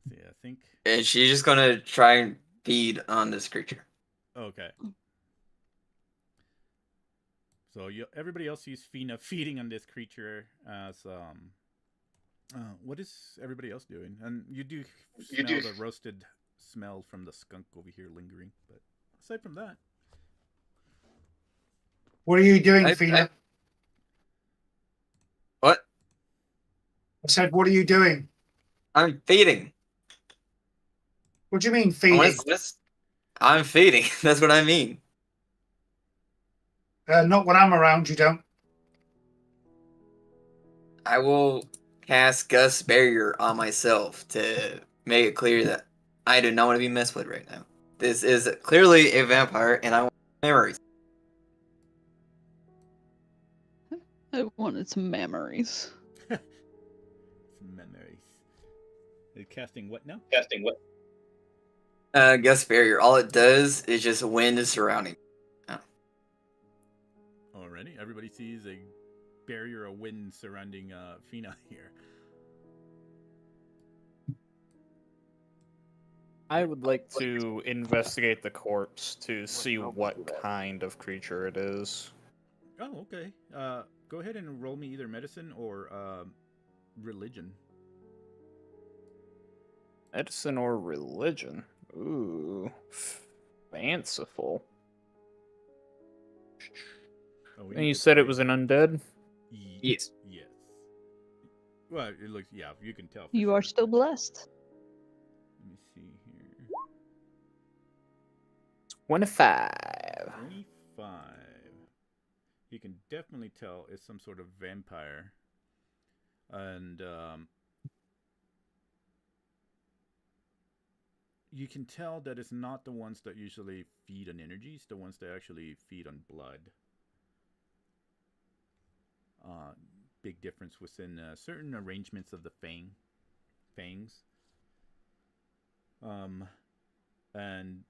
Yeah, I think. And she's just gonna try and feed on this creature. Okay. So everybody else sees Fina feeding on this creature as what is everybody else doing? And you do smell the roasted smell from the skunk over here lingering, but aside from that, What are you doing, Fina? What? I said, what are you doing? I'm feeding. What do you mean feeding? I'm feeding. That's what I mean. Not when I'm around, you don't. I will cast Gust Barrier on myself to make it clear that I do not want to be messed with right now. This is clearly a vampire, and I want memories. I wanted some memories. some memories. You're casting what now? Gust Barrier. All it does is just wind surrounding. Already, everybody sees a barrier of wind surrounding Fina here. I would like to investigate the corpse to see what kind of creature it is. Oh, okay. Go ahead and roll me either medicine or religion. Medicine or religion? Ooh, fanciful. Oh, And you said it was an undead? Yes. Yes. Well, it looks, yeah, you can tell. You are still blessed. Let me see here. 25. 25. You can definitely tell it's some sort of vampire. And you can tell that it's not the ones that usually feed on energies, the ones that actually feed on blood. Big difference within certain arrangements of the fangs. And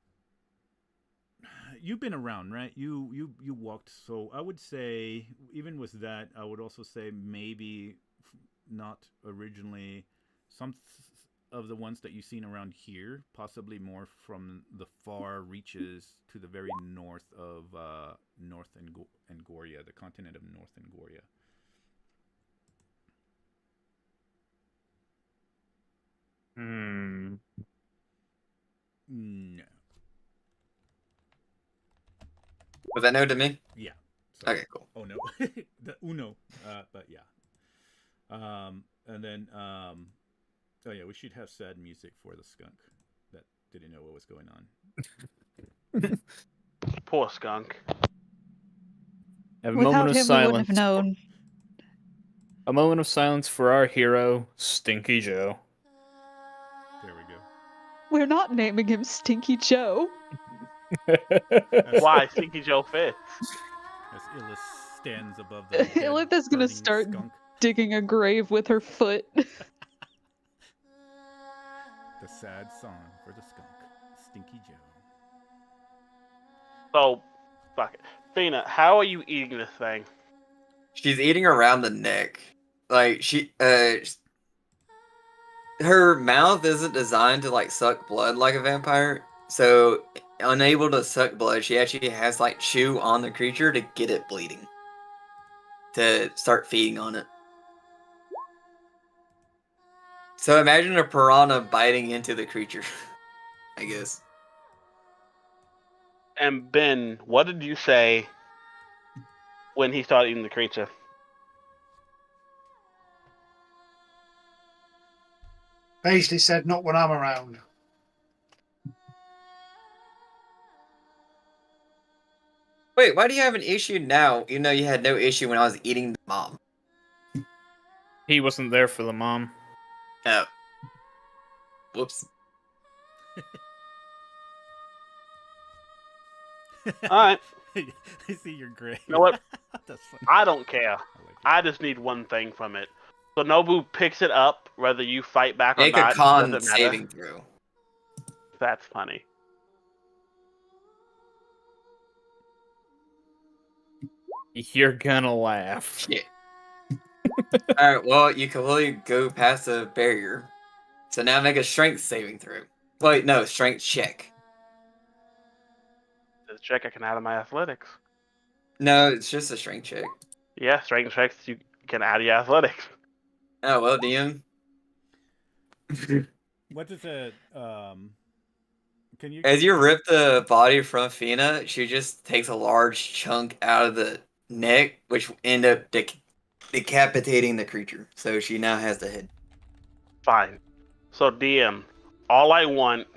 you've been around, right? You walked, so I would say, even with that, I would also say maybe not originally some of the ones that you've seen around here, possibly more from the far reaches to the very north of North Angoria, the continent of North Angoria. Hmm. No. Was that no to me? Yeah. So, Okay, cool. Oh no, the Uno. But yeah. And then oh yeah, we should have sad music for the skunk that didn't know what was going on. Poor skunk. A Without moment of him, we wouldn't silence. have known. A moment of silence for our hero, Stinky Joe. There we go. We're not naming him Stinky Joe. Why Stinky Joe fits? As Illis stands above the dead, Illitha's gonna burning start skunk. digging a grave with her foot. The sad song for the skunk, Stinky Joe. So, fuck it. Fina, how are you eating this thing? She's eating around the neck. Like her mouth isn't designed to like suck blood like a vampire. So unable to suck blood, she actually has to like chew on the creature to get it bleeding. To start feeding on it. So imagine a piranha biting into the creature. I guess. And Ben, what did you say when he started eating the creature? Basically said, not when I'm around. Wait, why do you have an issue now, even though you had no issue when I was eating the mom? He wasn't there for the mom. Oh. Whoops. Alright. I see you're gray. You know what? That's funny. I don't care. I like it. I just need one thing from it. So Nobu picks it up, whether you fight back or Make not. a con doesn't matter. saving throw. That's funny. You're gonna laugh. Shit. Alright, well, you completely go past the barrier. So now make a strength saving throw. Wait, no, strength check. Just check I can add to my athletics. No, it's just a strength check. Yeah, strength checks you can add to your athletics. Oh, well, DM. What does it? Can you? As you rip the body from Fina, she just takes a large chunk out of the neck, which end up decapitating the creature. So she now has the head. Fine. So DM, all I want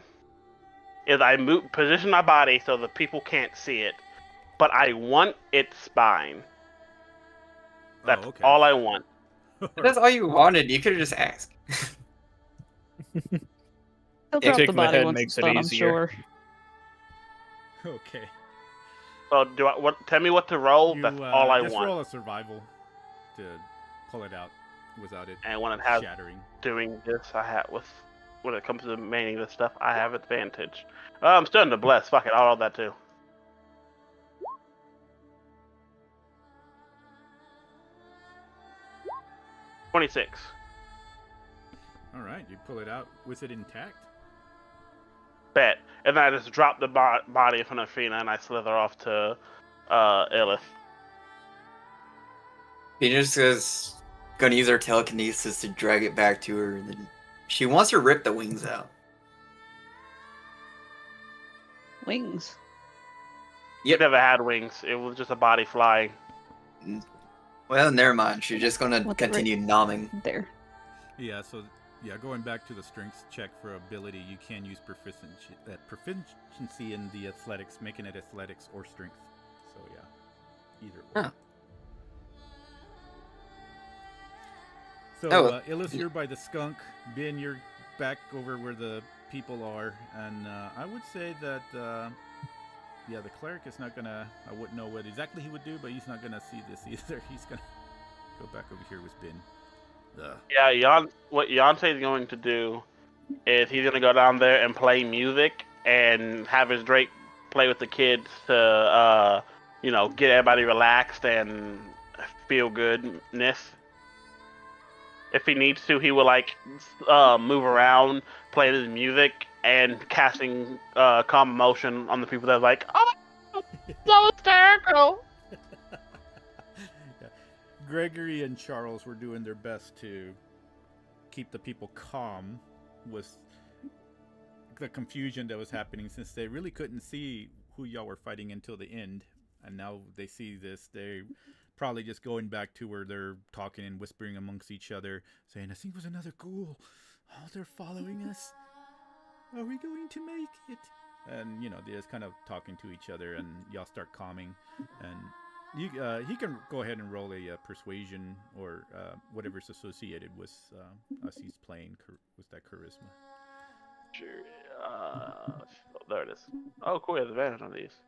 is I position my body so the people can't see it, but I want its spine. That's all I want. If that's all you wanted, you could have just asked. He'll drop taking the the body head once makes it's it done, I'm easier. sure. Okay. So tell me what to roll. You, That's all I just want. roll a survival to pull it out without it And when it has shattering. doing this, when it comes to manning this stuff, I have advantage. I'm starting to bless. Fuck it, I'll roll that too. $26. All right, you pull it out with it intact. Bet. And then I just drop the body in front of Fina and I slither off to Elith. Fina's just gonna use her telekinesis to drag it back to her, and then she wants to rip the wings out. Wings. You never had wings. It was just a body flying. Well, never mind. She's just gonna What's it continue nomming. There. Yeah, so going back to the strength check for ability, you can use proficiency in the athletics, making it athletics or strength. So yeah, either way. Huh. So Oh. Illis, you're by the skunk. Ben, you're back over where the people are, and I would say that the cleric is not gonna. I wouldn't know what exactly he would do, but he's not gonna see this either. He's gonna go back over here with Ben. Yeah, what Yonsei is going to do is he's going to go down there and play music and have his Drake play with the kids to, get everybody relaxed and feel goodness. If he needs to, he will, move around, playing his music, and casting calm emotion on the people that are like, oh, so hysterical! Gregory and Charles were doing their best to keep the people calm with the confusion that was happening, since they really couldn't see who y'all were fighting until the end. And now they see this. They're probably just going back to where they're talking and whispering amongst each other, saying, I think it was another ghoul. Oh, they're following us. Are we going to make it? And, they're just kind of talking to each other, and y'all start calming. And he can go ahead and roll a persuasion or whatever's associated with us he's playing with that charisma. Sure. There it is. Oh, cool. He has advantage on these.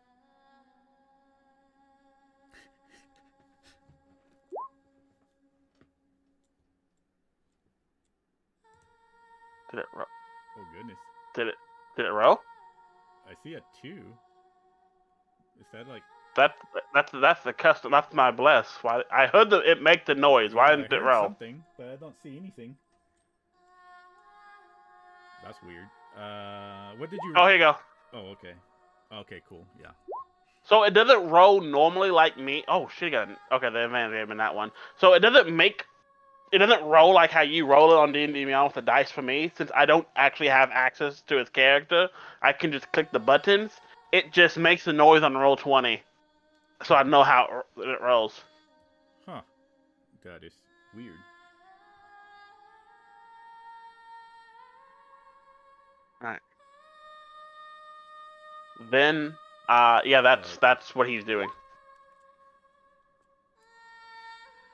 Did it roll? Oh goodness. Did it roll? I see a 2. Is that like? That's the custom. That's my bless. Why I heard it make the noise. Why Yeah, didn't I it heard roll? something, but I don't see anything. That's weird. What did you? Oh, here you go. Oh, okay. Okay, cool. Yeah. So it doesn't roll normally like me. Oh shit! Okay, the advantage game in that one. So it doesn't roll like how you roll it on D&D Beyond with the dice for me. Since I don't actually have access to his character, I can just click the buttons. It just makes the noise on roll 20, so I know how it rolls. Huh. That is weird. Then, yeah, that's what he's doing.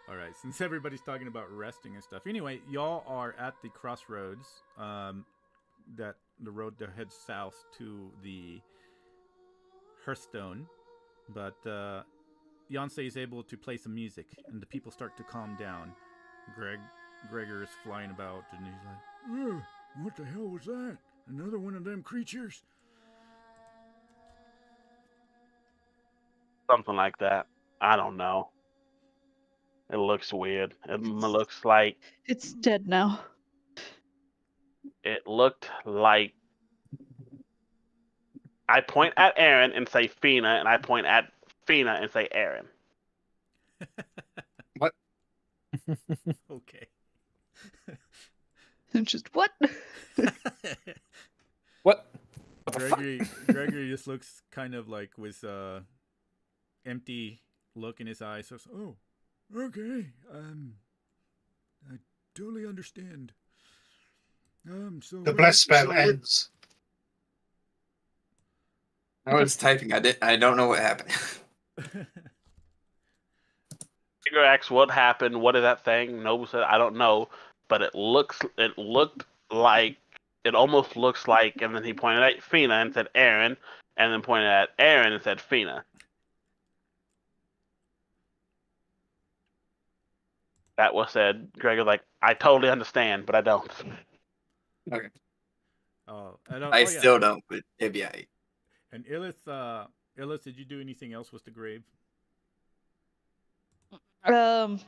All right. Since everybody's talking about resting and stuff, anyway, y'all are at the crossroads. That the road that heads south to the Hearthstone, but Yancey is able to play some music, and the people start to calm down. Gregor is flying about, and he's like, "What the hell was that? Another one of them creatures?" Something like that. I don't know. It looks weird. It looks like It's dead now. it looked like. I point at Aaron and say Fina, and I point at Fina and say Aaron. What? Okay. Just what? What? What the fuck? Gregory just looks kind of like with empty look in his eyes. Says, "Oh, okay. I totally understand. So The bless spell ends. I was typing. I don't know what happened. Figure asks what happened. What is that thing? Noble said, I don't know, but it almost looks like, and then he pointed at Fina and said Aaron, and then pointed at Aaron and said Fina. That was said. Greg was like, I totally understand, but I don't. Okay. I still don't, but it'd be alright. And Illith, did you do anything else with the grave? No.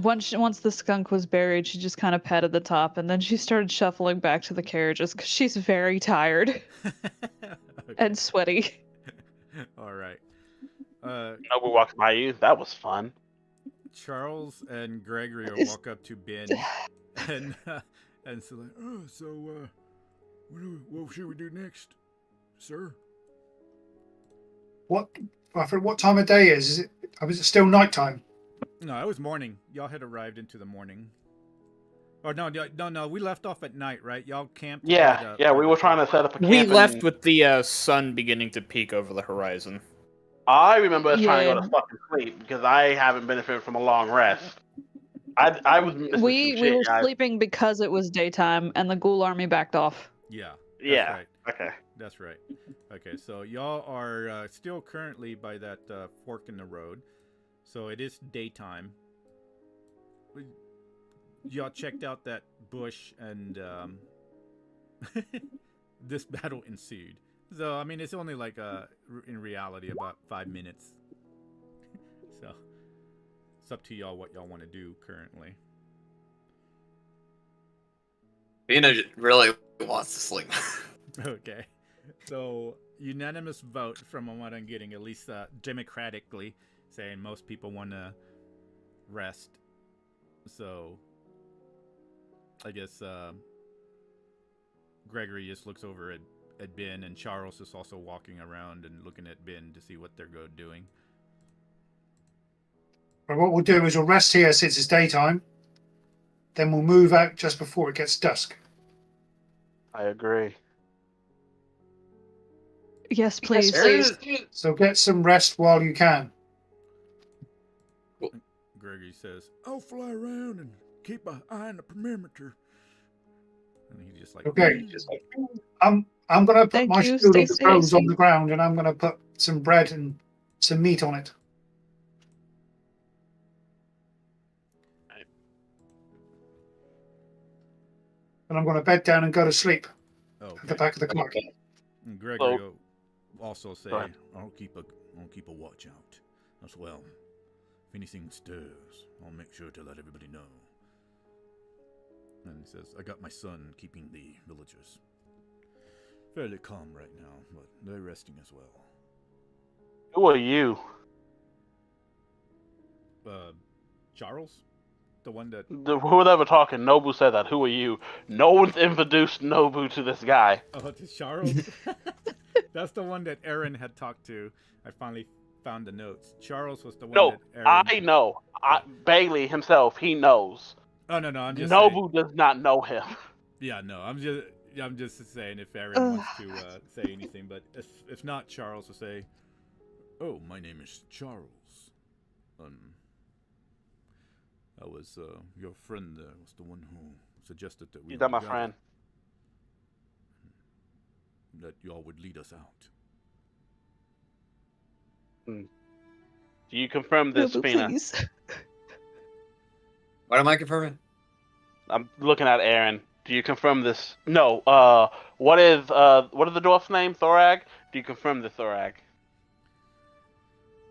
Once the skunk was buried, she just kind of patted the top, and then she started shuffling back to the carriages because she's very tired and sweaty. All right. Noble walks by you. That was fun. Charles and Gregory will walk up to Ben and so like, what should we do next, sir? What time of day is it? Was it still nighttime? No, it was morning. Y'all had arrived into the morning. Oh no, we left off at night, right? Y'all camped. Yeah, we were trying to set up a camp. We left with the sun beginning to peak over the horizon. I remember trying to go to fucking sleep because I haven't benefited from a long rest. I was missing We some shit, were guys. sleeping because it was daytime, and the ghoul army backed off. Yeah. Yeah. Right. Okay. That's right. Okay, so y'all are still currently by that fork in the road. So it is daytime. Y'all checked out that bush, and this battle ensued. So, I mean, it's only like, in reality, about 5 minutes. So, it's up to y'all what y'all want to do currently. Fina really wants to sleep. Okay. So, unanimous vote from what I'm getting, at least democratically, saying most people want to rest. So, I guess Gregory just looks over at Ben, and Charles is also walking around and looking at Ben to see what they're doing. Well, what we'll do is we'll rest here since it's daytime. Then we'll move out just before it gets dusk. I agree. Yes, please. So get some rest while you can. Gregory says, "I'll fly around and keep an eye on the perimeter." And he just like, Okay. I'm going to put my shield of throws on the ground, and I'm going to put some bread and some meat on it. and I'm going to bed down and go to sleep Okay. at the back of the cart. And Gregory So- will also say, Go ahead. I'll keep a watch out as well. If anything stirs, I'll make sure to let everybody know. And he says, I got my son keeping the villagers. Fairly calm right now, but they're resting as well. Who are you? Charles? The one that... Whoever talking, Nobu said that. Who are you? No one's introduced Nobu to this guy. Oh, it's Charles? That's the one that Aaron had talked to. I finally found the notes. Charles was the one No, that Aaron... I know. Bailey himself, he knows. Oh, no, I'm just Nobu saying. does not know him. Yeah, no, I'm just saying if Aaron wants to say anything, but if not, Charles will say, "Oh, my name is Charles. I was your friend there was the one who suggested that we He's not my gather, friend. that y'all would lead us out." Do you confirm this, Nobu, Spina? please. What am I confirming? I'm looking at Aaron. Do you confirm this? No. What is the dwarf's name? Thorag? Do you confirm the Thorag?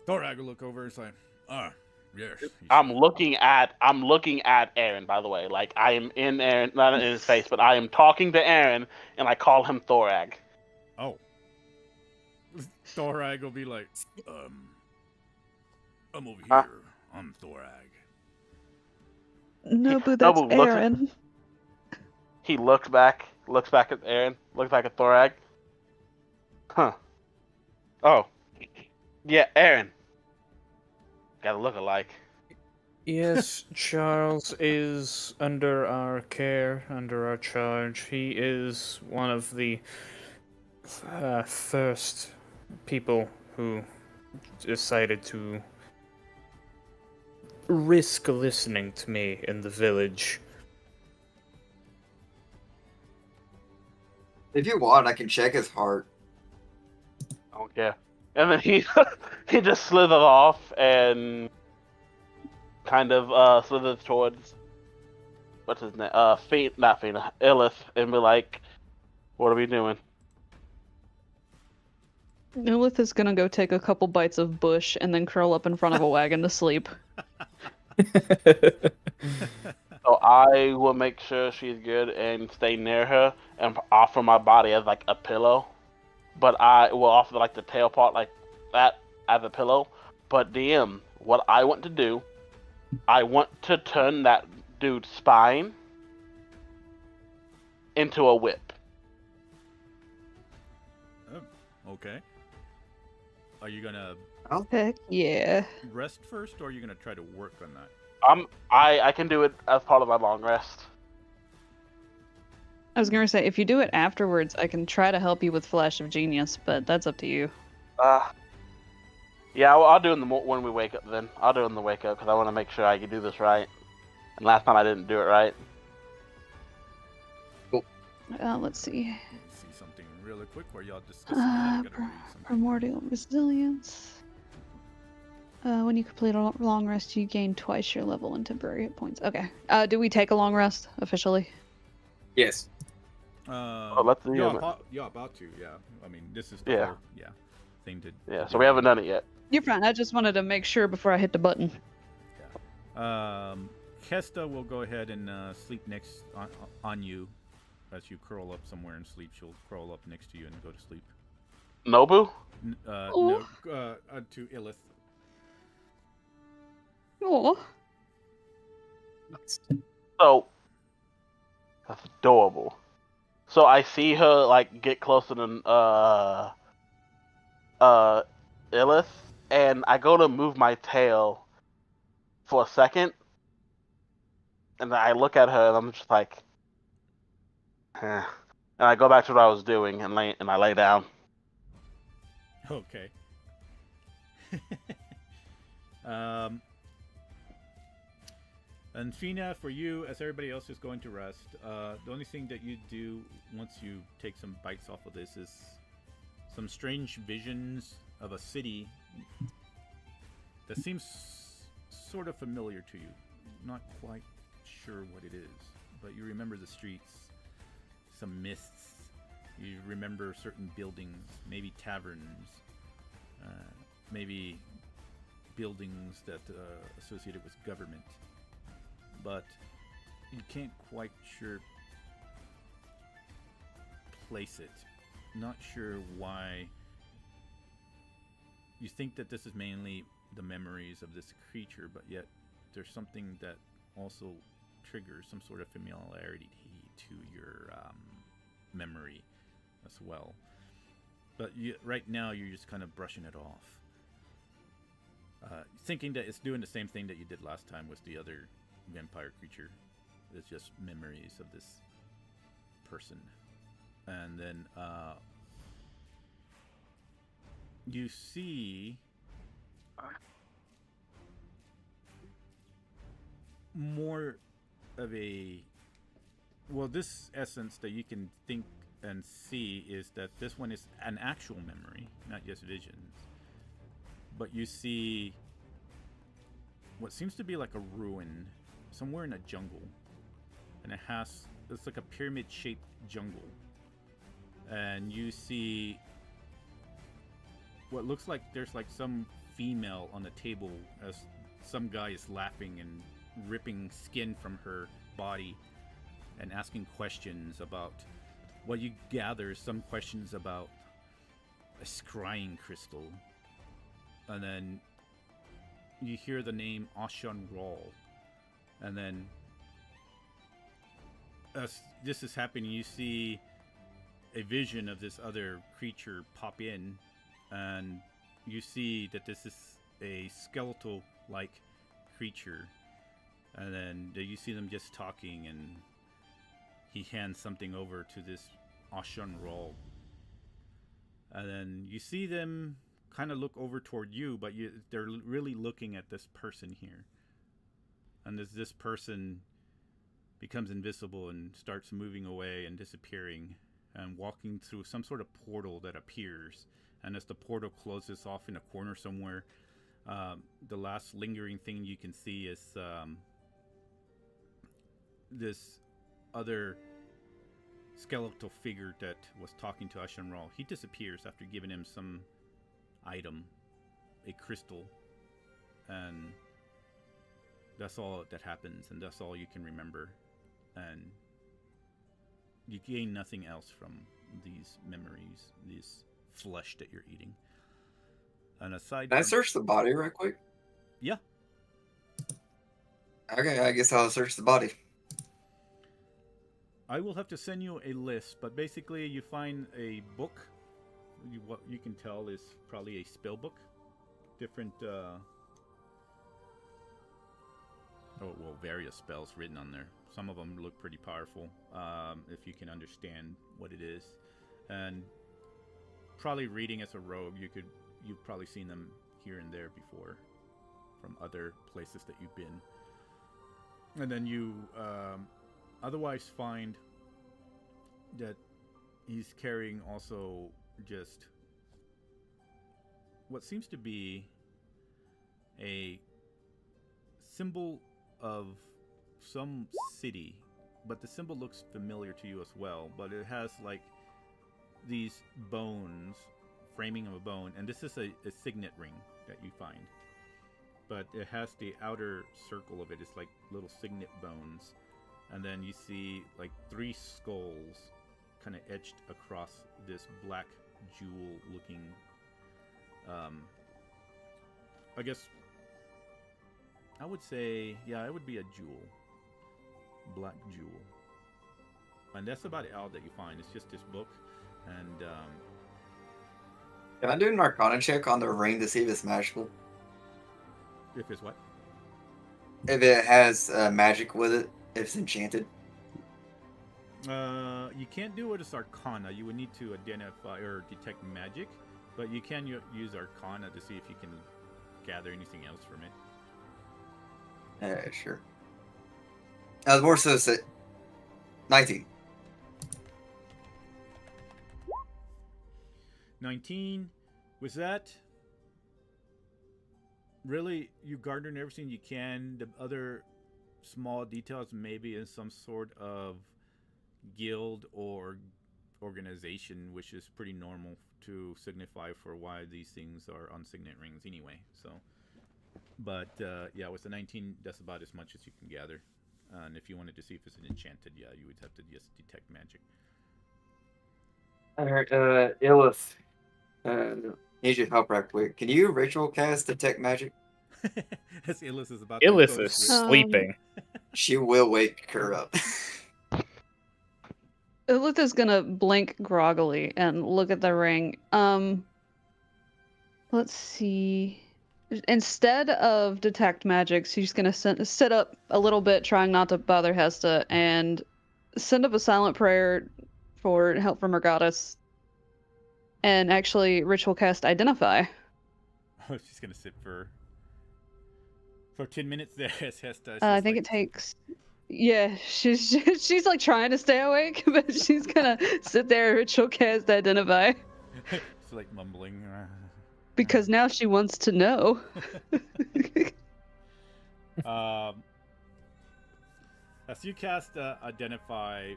Thorag will look over and say, "Ah, yes." he I'm said. looking at Aaron, by the way. Like, I am in Aaron, not in his face, but I am talking to Aaron, and I call him Thorag. Oh. Thorag will be like, I'm over here. Huh? I'm Thorag. Nobu, that's Nobu, look at- Aaron. He looks back at Aaron, looks back at Thorag. Huh. Oh. Yeah, Aaron. Gotta look alike. Yes, Charles is under our care, under our charge. He is one of the first people who decided to risk listening to me in the village. If you want, I can check his heart. I don't care. And then he he just slithers off and kind of slithers towards what's his name? Not Fina, Illith, and be like, "What are we doing?" Nilith is gonna go take a couple bites of bush and then curl up in front of a wagon to sleep. So I will make sure she's good and stay near her and offer my body as like a pillow. But I will offer like the tail part like that as a pillow. But DM, what I want to do, I want to turn that dude's spine into a whip. Oh, okay. Are you gonna Heck yeah. rest first, or are you gonna try to work on that? I can do it as part of my long rest. I was gonna say, if you do it afterwards, I can try to help you with Flash of Genius, but that's up to you. Yeah, I'll do it when we wake up then. I'll do it in the wake up because I want to make sure I can do this right. And last time I didn't do it right. Let's see. Let's see something really quick where y'all discuss that. I gotta read something. Primordial Resilience. When you complete a long rest, you gain twice your level in temporary hit points. Okay. Do we take a long rest officially? Yes. Let's do it. You're about to, yeah. I mean, this is Yeah. whole, thing to. Yeah, so we haven't done it yet. You're fine. I just wanted to make sure before I hit the button. Kesta will go ahead and sleep next on you as you curl up somewhere and sleep. She'll curl up next to you and go to sleep. Nobu? No, to Illith. Oh. So, that's adorable. So I see her like get closer than Illith, and I go to move my tail for a second, and I look at her and I'm just like, and I go back to what I was doing and I lay down. Okay. And Fina, for you, as everybody else is going to rest, the only thing that you do once you take some bites off of this is some strange visions of a city that seems sort of familiar to you. Not quite sure what it is, but you remember the streets. some mists. You remember certain buildings, maybe taverns, maybe buildings that associated with government, but you can't quite place it. Not sure why. You think that this is mainly the memories of this creature, but yet there's something that also triggers some sort of familiarity to your memory as well. But right now you're just kind of brushing it off, thinking that it's doing the same thing that you did last time with the other vampire creature. It's just memories of this person. And then you see more of a... Well, this essence that you can think and see is that this one is an actual memory, not just visions. But you see what seems to be like a ruin somewhere in a jungle. And it's like a pyramid-shaped jungle. And you see what looks like there's like some female on the table as some guy is laughing and ripping skin from her body and asking questions about what you gather, some questions about a scrying crystal. And then you hear the name Ashan Ral. And then as this is happening, you see a vision of this other creature pop in, and you see that this is a skeletal-like creature. And then you see them just talking, and he hands something over to this Ashan Ral. And then you see them kind of look over toward you, but they're really looking at this person here. And as this person becomes invisible and starts moving away and disappearing and walking through some sort of portal that appears. And as the portal closes off in a corner somewhere, the last lingering thing you can see is this other skeletal figure that was talking to Ashan Ral. He disappears after giving him some item, a crystal, and that's all that happens, and that's all you can remember. And you gain nothing else from these memories, this flesh that you're eating. And aside Can I from... search the body right quick? Yeah. Okay, I guess I'll search the body. I will have to send you a list, but basically you find a book. What you can tell is probably a spell book. Different, various spells written on there. Some of them look pretty powerful, if you can understand what it is. And probably reading as a rogue, you've probably seen them here and there before from other places that you've been. And then you otherwise find that he's carrying also just what seems to be a symbol of some city, but the symbol looks familiar to you as well. But it has like these bones, framing of a bone, and this is a signet ring that you find. But it has the outer circle of it. It's like little signet bones, and then you see like 3 skulls kind of etched across this black jewel-looking. I guess I would say, yeah, it would be a jewel. Black jewel. And that's about all that you find. It's just this book. And can I do an Arcana check on the ring to see if it's magical? If it's what? If it has magic with it, if it's enchanted. You can't do it as Arcana. You would need to identify or detect magic, but you can use Arcana to see if you can gather anything else from it. Sure. More so 19. 19. Was that really, you garnered everything you can? The other small details maybe in some sort of guild or organization, which is pretty normal to signify for why these things are on signet rings anyway. So, but yeah, with the 19, that's about as much as you can gather. And if you wanted to see if it's an enchanted, yeah, you would have to just detect magic. Alright, Illith, need your help right quick. Can you ritual cast detect magic? As Illith is about Illith to go is to sleep. sleeping. She will wake her up. Illith is gonna blink groggily and look at the ring. Let's see. Instead of detect magic, she's gonna sit up a little bit, trying not to bother Hesta, and send up a silent prayer for help from her goddess. And actually, ritual cast Identify. Oh, she's gonna sit for 10 minutes there as Hesta. I think it takes. Yeah, she's like trying to stay awake, but she's gonna sit there, ritual cast Identify. She's like mumbling. Because now she wants to know. As you cast Identify,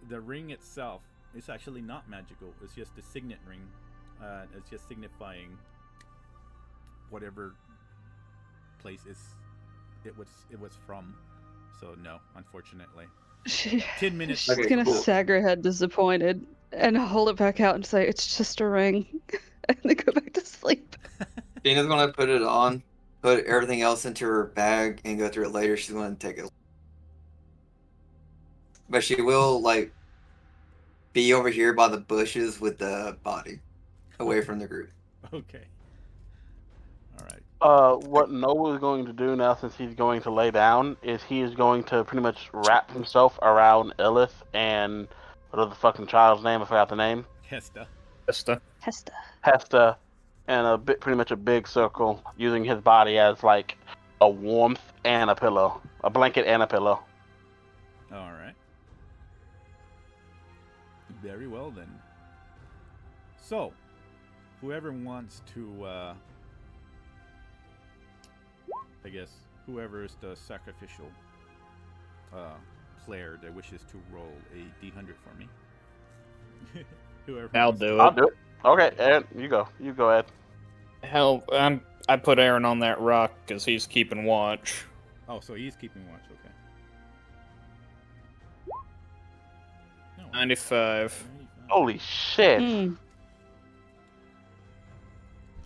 the ring itself is actually not magical. It's just a signet ring. It's just signifying whatever place it was from. So no, unfortunately. 10 minutes. She's gonna sag her head disappointed and hold it back out and say, "It's just a ring," and then go back to sleep. Tina's gonna put it on, put everything else into her bag, and go through it later. She's gonna take it, but she will like be over here by the bushes with the body, away from the group. Okay. All right. What Noah is going to do now, since he's going to lay down, is he is going to pretty much wrap himself around Illith and what is the fucking child's name? I forgot the name. Hesta. Hesta, and pretty much a big circle, using his body as like a warmth and a pillow, a blanket and a pillow. All right. Very well then. So, whoever wants to, I guess, whoever is the sacrificial player that wishes to roll a D100 for me. Whoever. I'll do it. I'll do it. Okay, Aaron, you go. You go ahead. Hell, I put Aaron on that rock because he's keeping watch. Oh, so he's keeping watch. Okay. No, 95. 95. Holy shit.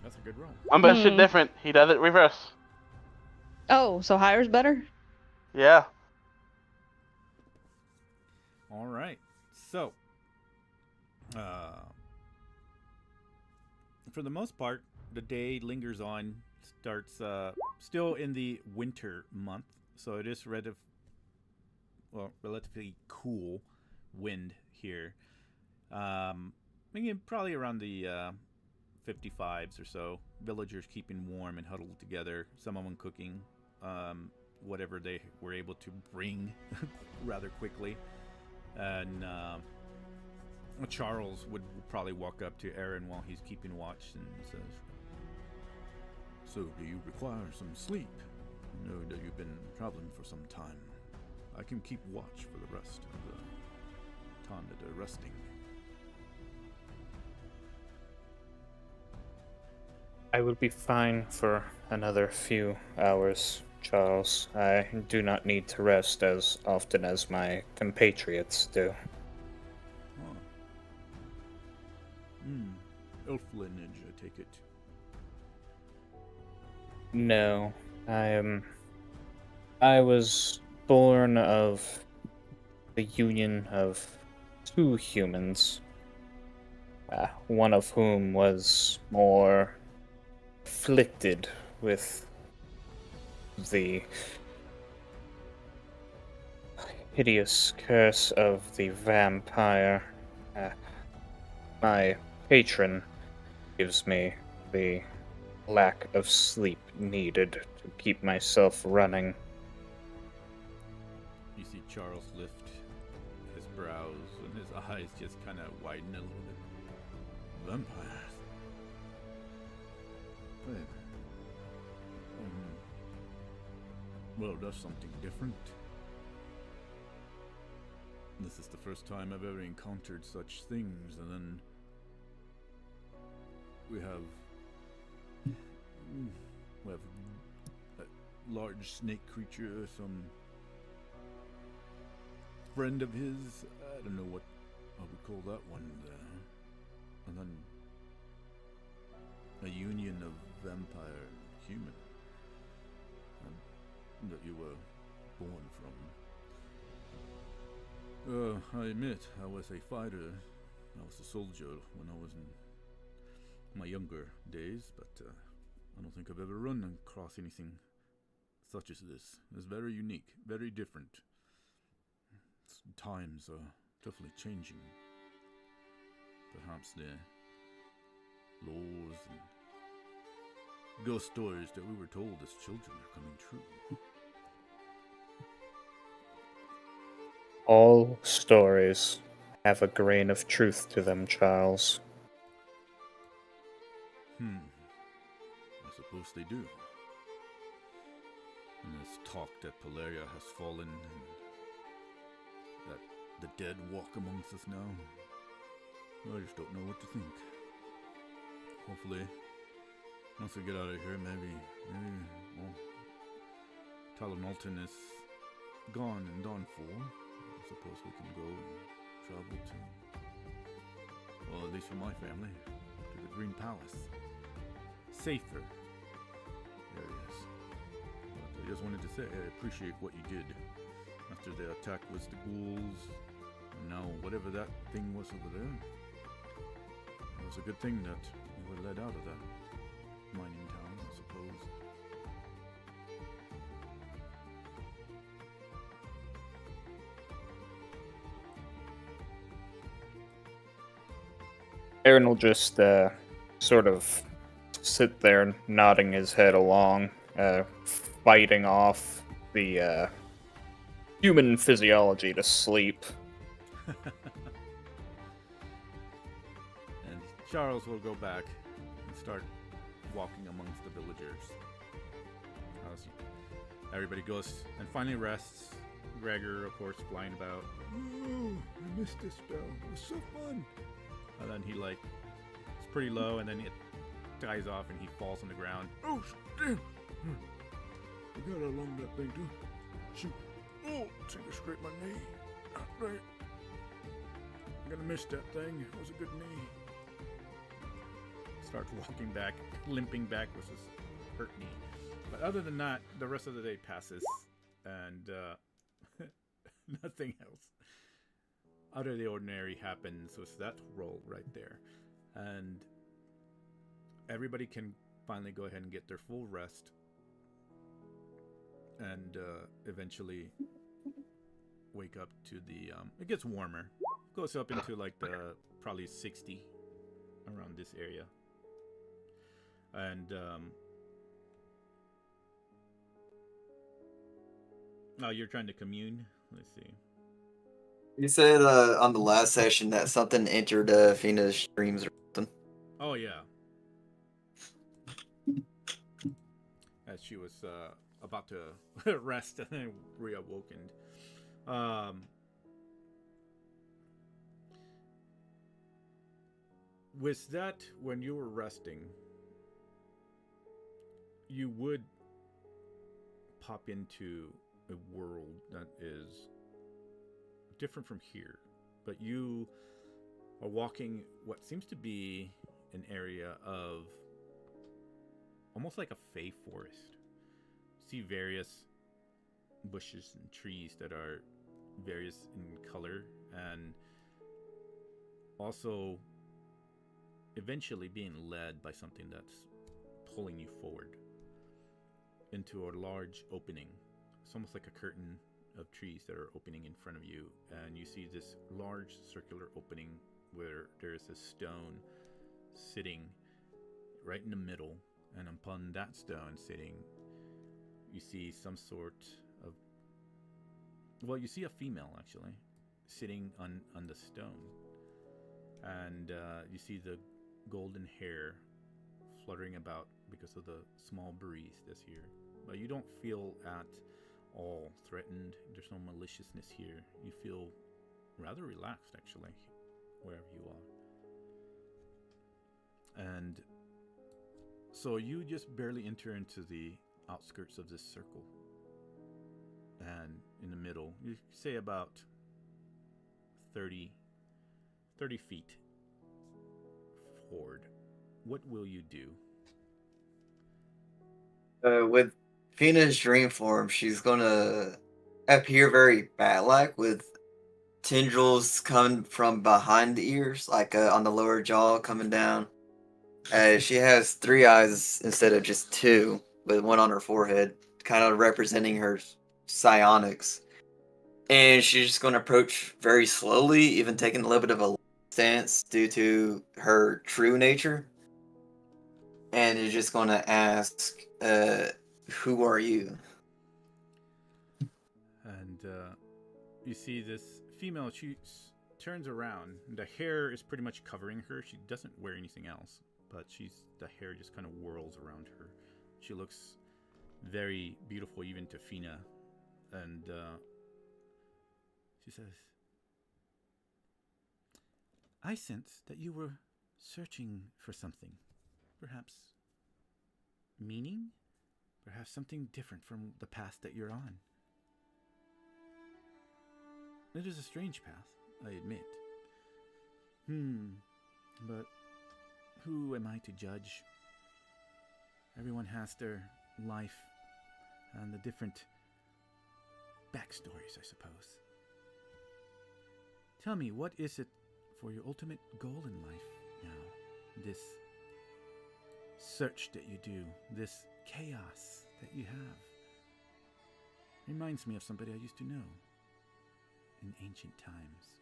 That's a good roll. But shit different. He does it reverse. Oh, so higher's better? Yeah. All right. So, for the most part, the day lingers on, starts still in the winter month, so it is relatively cool wind here. Again, probably around the 55s or so. Villagers keeping warm and huddled together, some of them cooking whatever they were able to bring rather quickly. And Charles would probably walk up to Aaron while he's keeping watch and says, "So, do you require some sleep? I know that you've been traveling for some time. I can keep watch for the rest of the time that they're resting." I will be fine for another few hours, Charles. I do not need to rest as often as my compatriots do. Elf lineage, I take it. No, I was born of the union of two humans, one of whom was more afflicted with the hideous curse of the vampire. My patron gives me the lack of sleep needed to keep myself running. You see Charles lift his brows and his eyes just kind of widen a little bit. Vampires. Well, that's something different. This is the first time I've ever encountered such things, and then we have a large snake creature, some friend of his. I don't know what I would call that one. And then a union of vampire and human that you were born from. I admit, I was a fighter. I was a soldier when I was in my younger days, but I don't think I've ever run across anything such as this. It's very unique, very different. Times are definitely changing. Perhaps the laws and ghost stories that we were told as children are coming true. All stories have a grain of truth to them, Charles. I suppose they do. And there's talk that Polaria has fallen and that the dead walk amongst us now. I just don't know what to think. Hopefully, once we get out of here, maybe, well, Talanalton is gone and done for. I suppose we can go and travel to, well, at least for my family, to the Green Palace. Safer areas. But I just wanted to say, I appreciate what you did. After the attack was the ghouls, and now whatever that thing was over there, it was a good thing that we were led out of that mining town, I suppose. Aaron will just sort of sit there nodding his head along, fighting off the human physiology to sleep. And Charles will go back and start walking amongst the villagers. Everybody goes and finally rests. Gregor, of course, flying about. Oh, I missed this spell. It was so fun. And then he, like, it's pretty low, and then it dies off, and he falls on the ground. Oh, damn! Look how long that thing do. Shoot. Oh, I think I scraped my knee. Right. I'm gonna miss that thing. It was a good knee. Starts walking back, limping back with his hurt knee. But other than that, the rest of the day passes, and nothing else out of the ordinary happens with that roll right there. And everybody can finally go ahead and get their full rest, and eventually wake up to the it gets warmer, goes up into like the probably 60 around this area. And oh, you're trying to commune? Let's see. You said on the last session that something entered Fina's streams or something. Oh yeah. As she was about to rest and then reawoken. Was that when you were resting, you would pop into a world that is different from here, but you are walking what seems to be an area of almost like a fey forest. You see various bushes and trees that are various in color, and also eventually being led by something that's pulling you forward into a large opening. It's almost like a curtain of trees that are opening in front of you, and you see this large circular opening where there's a stone sitting right in the middle, and upon that stone sitting, you see some sort of, well, you see a female actually sitting on the stone, and you see the golden hair fluttering about because of the small breeze that's here, but you don't feel at all threatened. There's no maliciousness here. You feel rather relaxed, actually, wherever you are. And so you just barely enter into the outskirts of this circle. And in the middle, you say about 30 feet forward. What will you do? With Fina's dream form, she's gonna appear very bat-like with tendrils coming from behind the ears, like on the lower jaw coming down. She has 3 eyes instead of just 2, with one on her forehead, kind of representing her psionics. And she's just going to approach very slowly, even taking a little bit of a stance due to her true nature. And is just going to ask, who are you? And you see this female, she turns around, and the hair is pretty much covering her. She doesn't wear anything else, but the hair just kind of whirls around her. She looks very beautiful even to Fina. And she says, I sense that you were searching for something. Perhaps meaning? Perhaps something different from the path that you're on. It is a strange path, I admit. But who am I to judge? Everyone has their life and the different backstories, I suppose. Tell me, what is it for your ultimate goal in life now? This search that you do, this chaos that you have, reminds me of somebody I used to know in ancient times.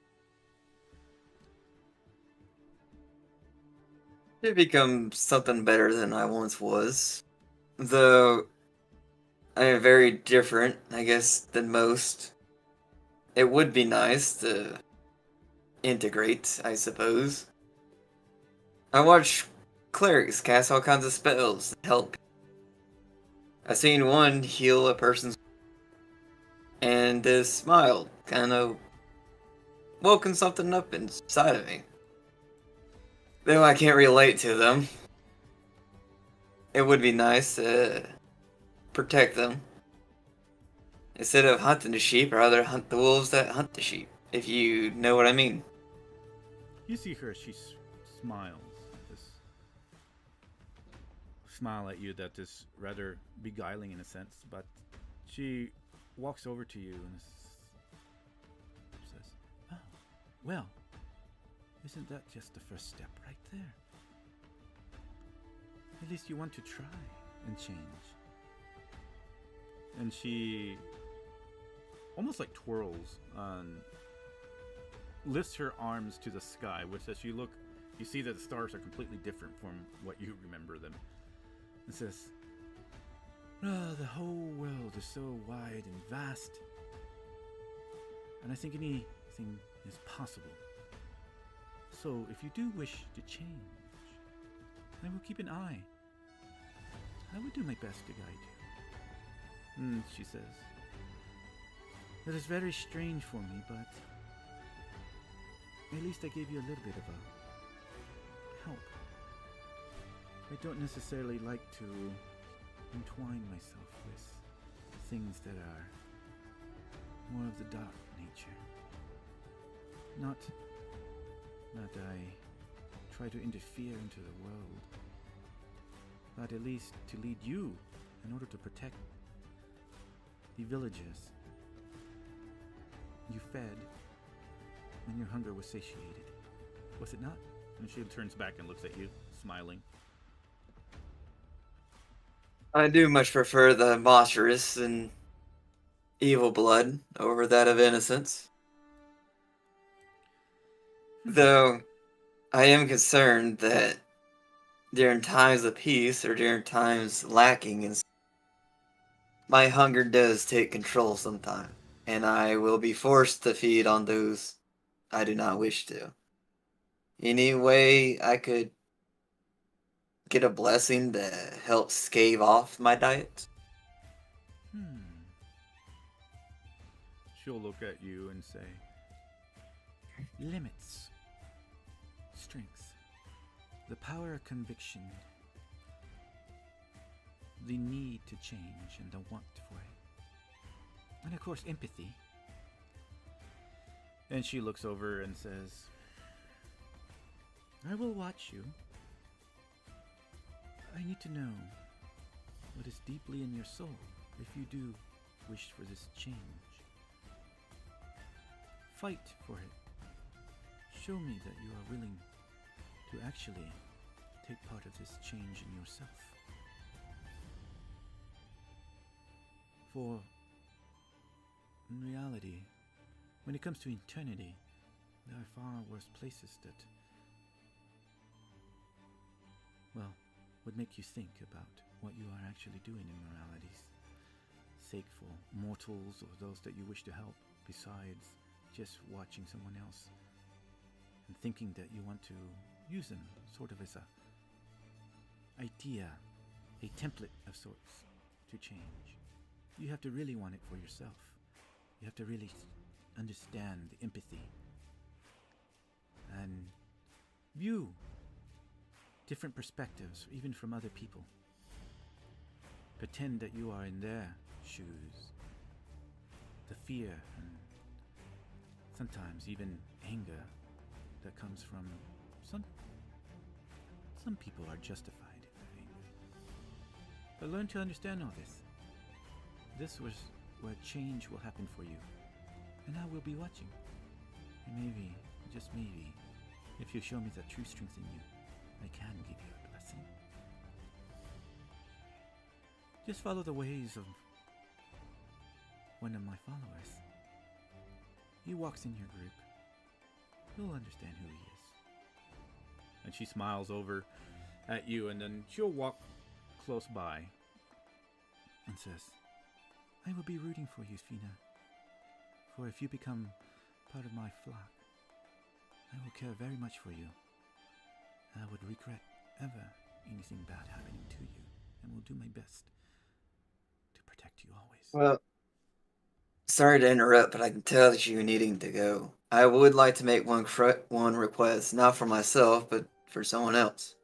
To become something better than I once was. Though I am very different, I guess, than most. It would be nice to integrate, I suppose. I watch clerics cast all kinds of spells to help. I've seen one heal a person's and smiled, kind of woken something up inside of me. Though I can't relate to them, it would be nice to protect them. Instead of hunting the sheep, I'd rather hunt the wolves that hunt the sheep, if you know what I mean. You see her, she smiles. This smile at you that is rather beguiling in a sense, but she walks over to you and says, oh, well, isn't that just the first step right there? At least you want to try and change. And she almost like twirls and lifts her arms to the sky, which as you look, you see that the stars are completely different from what you remember them. And says, oh, the whole world is so wide and vast. And I think anything is possible. So if you do wish to change, I will keep an eye. I will do my best to guide you. She says, that is very strange for me, but at least I gave you a little bit of a help. I don't necessarily like to entwine myself with things that are more of the dark nature. Not that I try to interfere into the world, but at least to lead you in order to protect the villagers you fed when your hunger was satiated. Was it not? And she turns back and looks at you, smiling. I do much prefer the monstrous and evil blood over that of innocence. Though I am concerned that during times of peace or during times lacking, and my hunger does take control sometimes, and I will be forced to feed on those I do not wish to. Any way I could get a blessing to help stave off my diet? She'll look at you and say, limits, strength, the power of conviction, the need to change and the want for it, and of course empathy. And she looks over and says, I will watch you. I need to know what is deeply in your soul if you do wish for this change. Fight for it. Show me that you are willing to actually take part of this change in yourself. For in reality, when it comes to eternity, there are far worse places that, well, would make you think about what you are actually doing in morality's sake for mortals or those that you wish to help, besides just watching someone else and thinking that you want to use them sort of as a idea, a template of sorts to change. You have to really want it for yourself. You have to really understand the empathy and view different perspectives, even from other people. Pretend that you are in their shoes. The fear and sometimes even anger that comes from some people are justified in their anger. But learn to understand all this. This was where change will happen for you. And I will be watching. And maybe, just maybe, if you show me the true strength in you, I can give you a blessing. Just follow the ways of one of my followers. He walks in your group. You'll understand who he is. And she smiles over at you, and then she'll walk close by and says, I will be rooting for you, Fina. For if you become part of my flock, I will care very much for you. I would regret ever anything bad happening to you, and will do my best to protect you always. Well, sorry to interrupt, but I can tell that you're needing to go. I would like to make one request, not for myself, but for someone else.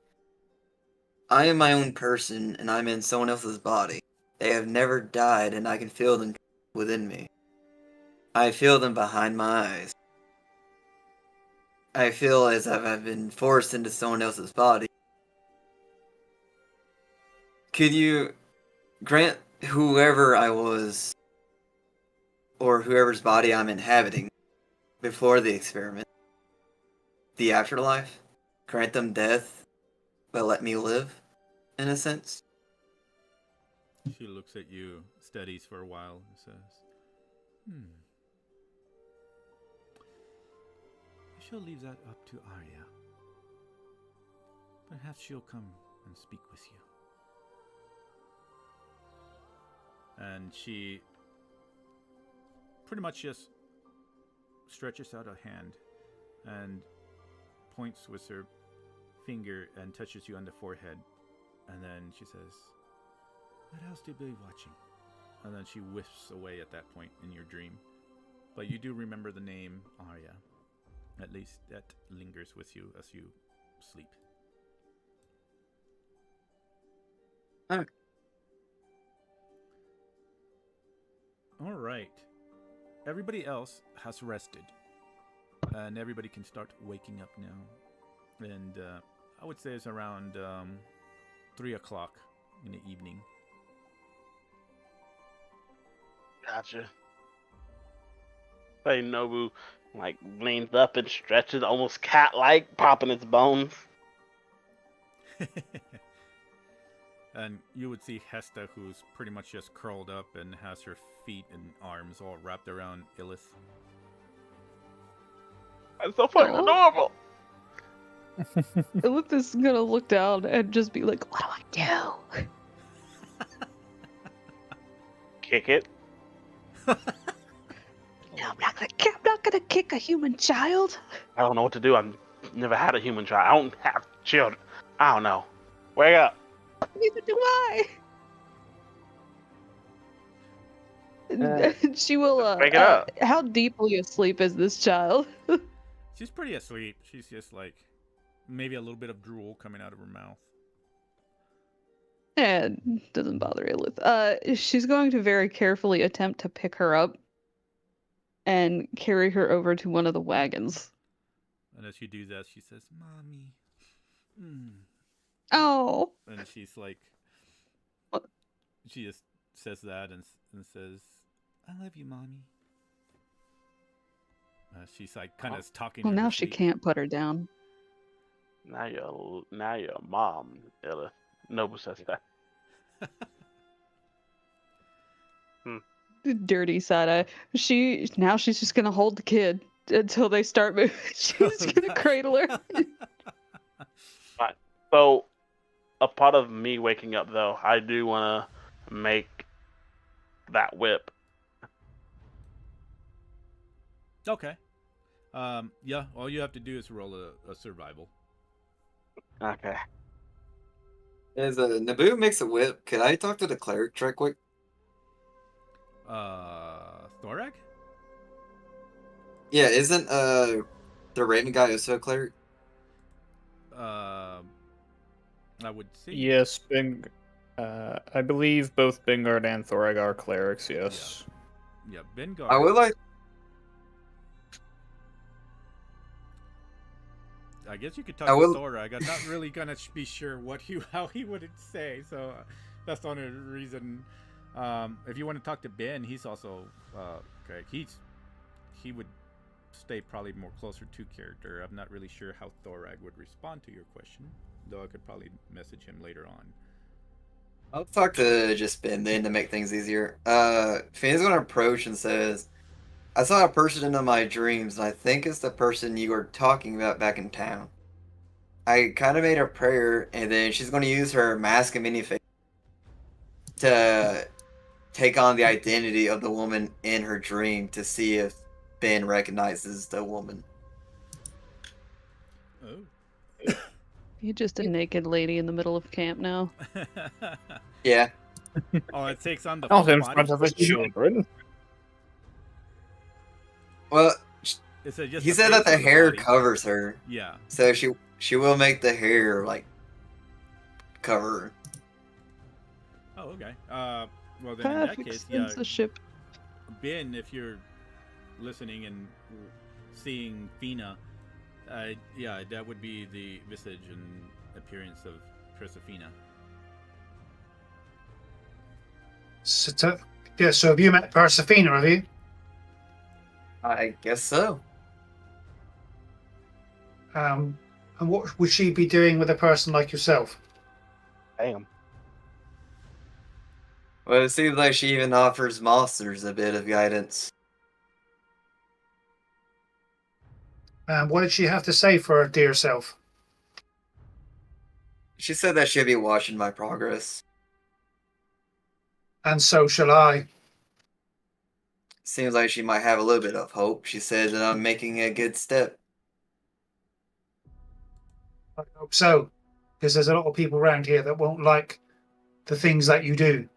I am my own person, and I'm in someone else's body. They have never died, and I can feel them within me. I feel them behind my eyes. I feel as if I've been forced into someone else's body. Could you grant whoever I was, or whoever's body I'm inhabiting before the experiment, the afterlife, grant them death, but let me live, in a sense? She looks at you, studies for a while, and says, I shall leave that up to Arya. Perhaps she'll come and speak with you. And she pretty much just stretches out a hand and points with her finger and touches you on the forehead. And then she says, what else do you be watching? And then she whiffs away at that point in your dream. But you do remember the name Arya. At least that lingers with you as you sleep. Okay. All right. Everybody else has rested. And everybody can start waking up now. And I would say it's around 3 o'clock in the evening. Gotcha. Say Nobu like leans up and stretches, almost cat-like, popping its bones. And you would see Hesta, who's pretty much just curled up and has her feet and arms all wrapped around Illith. That's so fucking adorable. Illith is gonna look down and just be like, what do I do? Kick it. No, I'm not gonna kick a human child. I don't know what to do. I've never had a human child. I don't have children. I don't know. Wake up. Neither do I. Uh, She will. Wake it up. How deeply asleep is this child? She's pretty asleep. She's just like maybe a little bit of drool coming out of her mouth. And doesn't bother Ilith. She's going to very carefully attempt to pick her up and carry her over to one of the wagons. And as she does that, she says, "Mommy." Oh. And she's like, What? She just says that and says, "I love you, Mommy." She's like kind of talking. Well, in her now she sleep. can't put her down. Now your mom, Ella. Noble says that. Dirty side eye. She's just gonna hold the kid until they start moving. She's gonna cradle her. Right. So, a part of me waking up though, I do want to make that whip. Okay. Yeah. All you have to do is roll a survival. Okay. As Naboo makes a whip, could I talk to the cleric right quick? Thorag? Yeah, isn't the Raven guy also a cleric? I would say. Yes, I believe both Bingard and Thorag are clerics, yes. Yeah, Bengard. I would like. I guess you could talk to Thorag. I'm not really gonna be sure how he would say. So that's the only reason. If you want to talk to Ben, he's also correct. He would stay probably more closer to character. I'm not really sure how Thorag would respond to your question, though I could probably message him later on. I'll talk to just Ben then to make things easier. Finn's gonna approach and says, "I saw a person in my dreams, and I think it's the person you were talking about back in town. I kind of made a prayer, and then she's going to use her mask and mini face to take on the identity of the woman in her dream to see if Ben recognizes the woman." Oh. You're just a naked lady in the middle of camp now. Yeah. Oh, it takes on the Not full in body. front of the children. Well, Is it just he the said that face the or hair body? covers her, Yeah. so she will make the hair like cover her. Oh, okay. Well then, in that Perfect case, yeah, censorship. Ben, if you're listening and seeing Fina, yeah, that would be the visage and appearance of Trisafina. So have you met Persefina, have you? I guess so. And what would she be doing with a person like yourself? Damn. Well, it seems like she even offers monsters a bit of guidance. And what did she have to say for her dear self? She said that she'd be watching my progress. And so shall I. Seems like she might have a little bit of hope. She said that I'm making a good step. I hope so, because there's a lot of people around here that won't like the things that you do.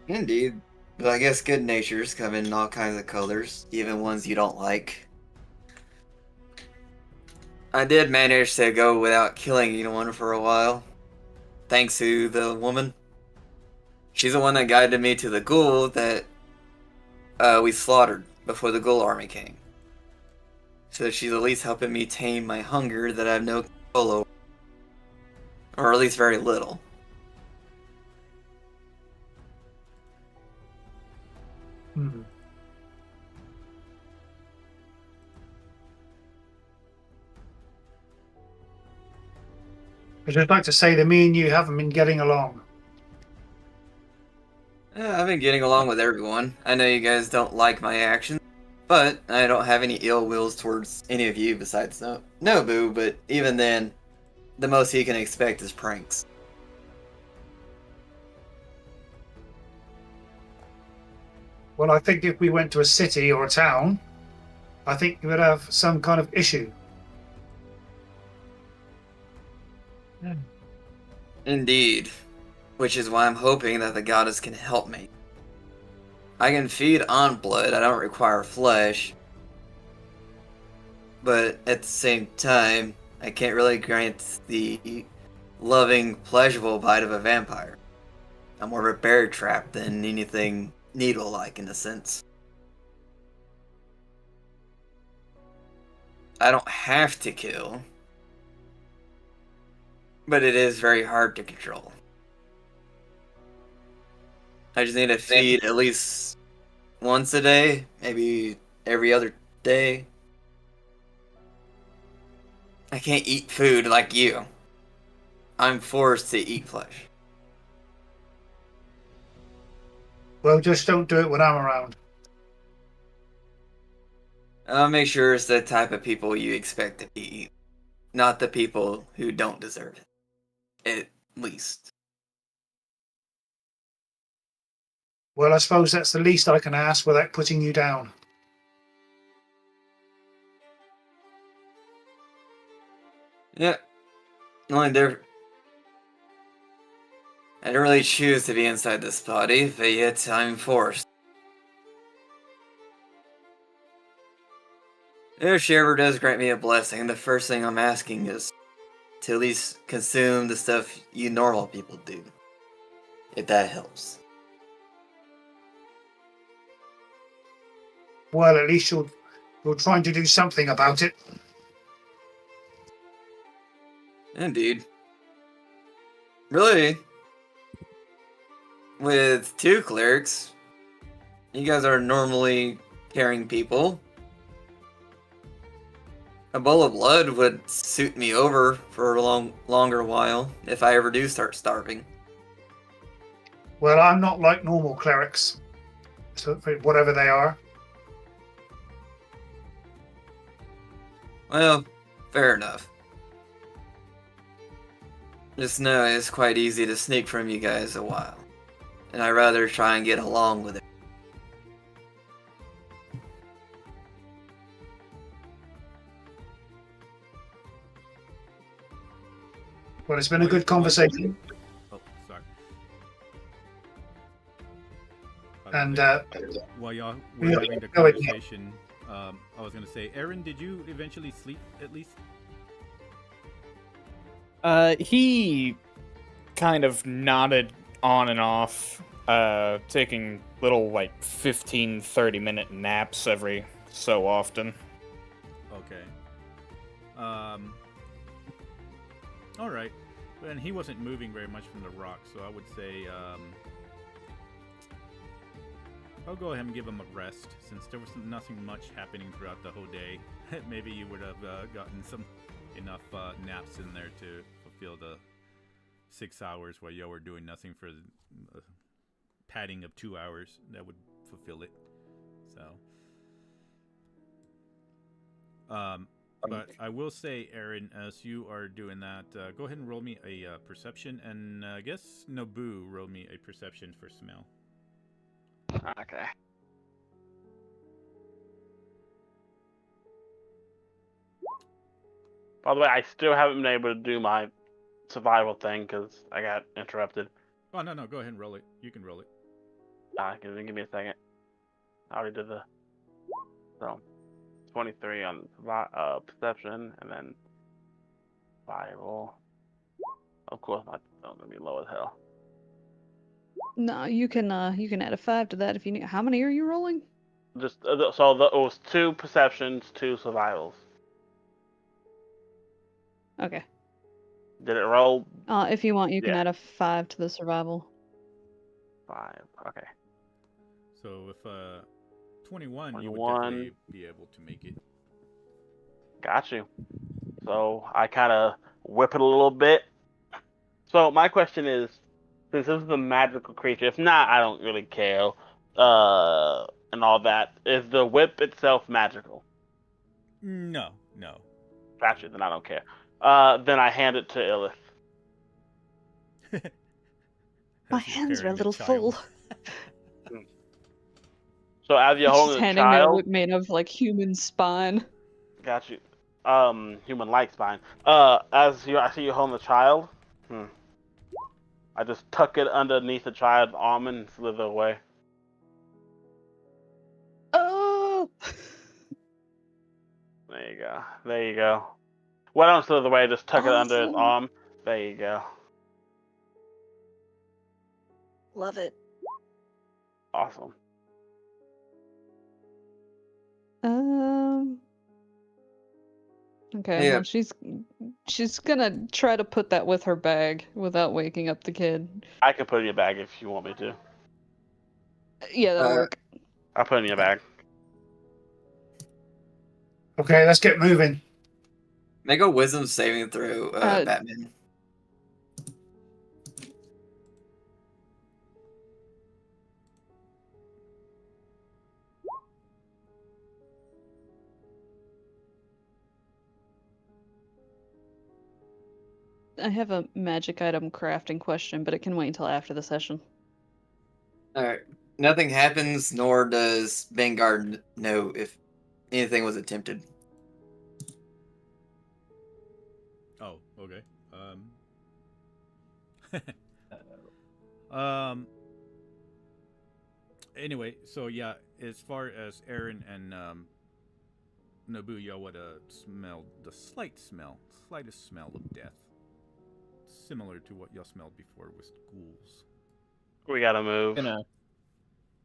Indeed. But I guess good natures come in all kinds of colors, even ones you don't like. I did manage to go without killing anyone for a while. Thanks to the woman. She's the one that guided me to the ghoul that we slaughtered before the ghoul army came. So she's at least helping me tame my hunger that I have no control over. Or at least very little. Hmm. I'd just like to say that me and you haven't been getting along. I've been getting along with everyone. I know you guys don't like my actions, but I don't have any ill wills towards any of you besides Nobu, but even then, the most he can expect is pranks. Well, I think if we went to a city or a town, I think you would have some kind of issue. Indeed. Which is why I'm hoping that the goddess can help me. I can feed on blood, I don't require flesh. but at the same time, I can't really grant the loving, pleasurable bite of a vampire. I'm more of a bear trap than anything needle-like in a sense. I don't have to kill, but it is very hard to control. I just need to feed at least once a day, maybe every other day. I can't eat food like you. I'm forced to eat flesh. Well, just don't do it when I'm around. I'll make sure it's the type of people you expect to be eaten, not the people who don't deserve it. At least. Well, I suppose that's the least I can ask without putting you down. Yeah. Only there. I didn't really choose to be inside this body, but yet I'm forced. If she ever does grant me a blessing, the first thing I'm asking is to at least consume the stuff you normal people do. If that helps. Well, at least you're trying to do something about it. Indeed. Really? With 2 clerics, you guys are normally caring people. A bowl of blood would suit me over for a longer while if I ever do start starving. Well, I'm not like normal clerics, so whatever they are. Well, fair enough. Just know it's quite easy to sneak from you guys a while, and I'd rather try and get along with it. Well, it's been a good conversation. Oh, sorry. And while y'all were yeah, having the go ahead. conversation, I was gonna say, Aaron, did you eventually sleep at least? He kind of nodded on and off, taking little, 15, 30-minute naps every so often. Okay. All right. And he wasn't moving very much from the rock, so I would say I'll go ahead and give him a rest, since there was nothing much happening throughout the whole day. Maybe you would have gotten enough naps in there to fulfill the 6 hours while y'all were doing nothing for the padding of 2 hours. That would fulfill it. So, but I will say, Aaron, as you are doing that, go ahead and roll me a perception, and I guess Nobu roll me a perception for smell. Okay. By the way, I still haven't been able to do my survival thing because I got interrupted. Oh, no, go ahead and roll it. You can roll it. Give me a second. I already did the... So, 23 on perception, and then survival. Of course, my going to be low as hell. No, you can add a 5 to that if you need. How many are you rolling? Just it was 2 perceptions, 2 survivals. Okay. Did it roll? If you want, you can Yeah. add a 5 to the survival. 5. Okay. So if 21, you would 21. definitely be able to make it. Got you. So I kind of whip it a little bit. So my question is, since this is a magical creature, if not, I don't really care. And all that. Is the whip itself magical? No. Gotcha. Then I don't care. Then I hand it to Illith. My hands are a little full. So as you're She's holding a handing me a child, whip made of human spine. got you. Human-like spine. I see you holding the child. I just tuck it underneath the child's arm and slither away. Oh! There you go. There you go. Why don't throw the way? Just tuck it under his Awesome. arm. There you go. Love it. Awesome. Okay, Yeah. well she's gonna try to put that with her bag without waking up the kid. I can put it in your bag if you want me to. Yeah, that'll work. I'll put it in your bag. Okay, let's get moving. Make a wisdom saving throw, Batman. I have a magic item crafting question, but it can wait until after the session. Alright. Nothing happens, nor does Vanguard know if anything was attempted. Oh, okay. Anyway, so yeah, as far as Aaron and Naboo, y'all would smelled the slightest smell of death. Similar to what y'all smelled before with ghouls. We gotta move. I'm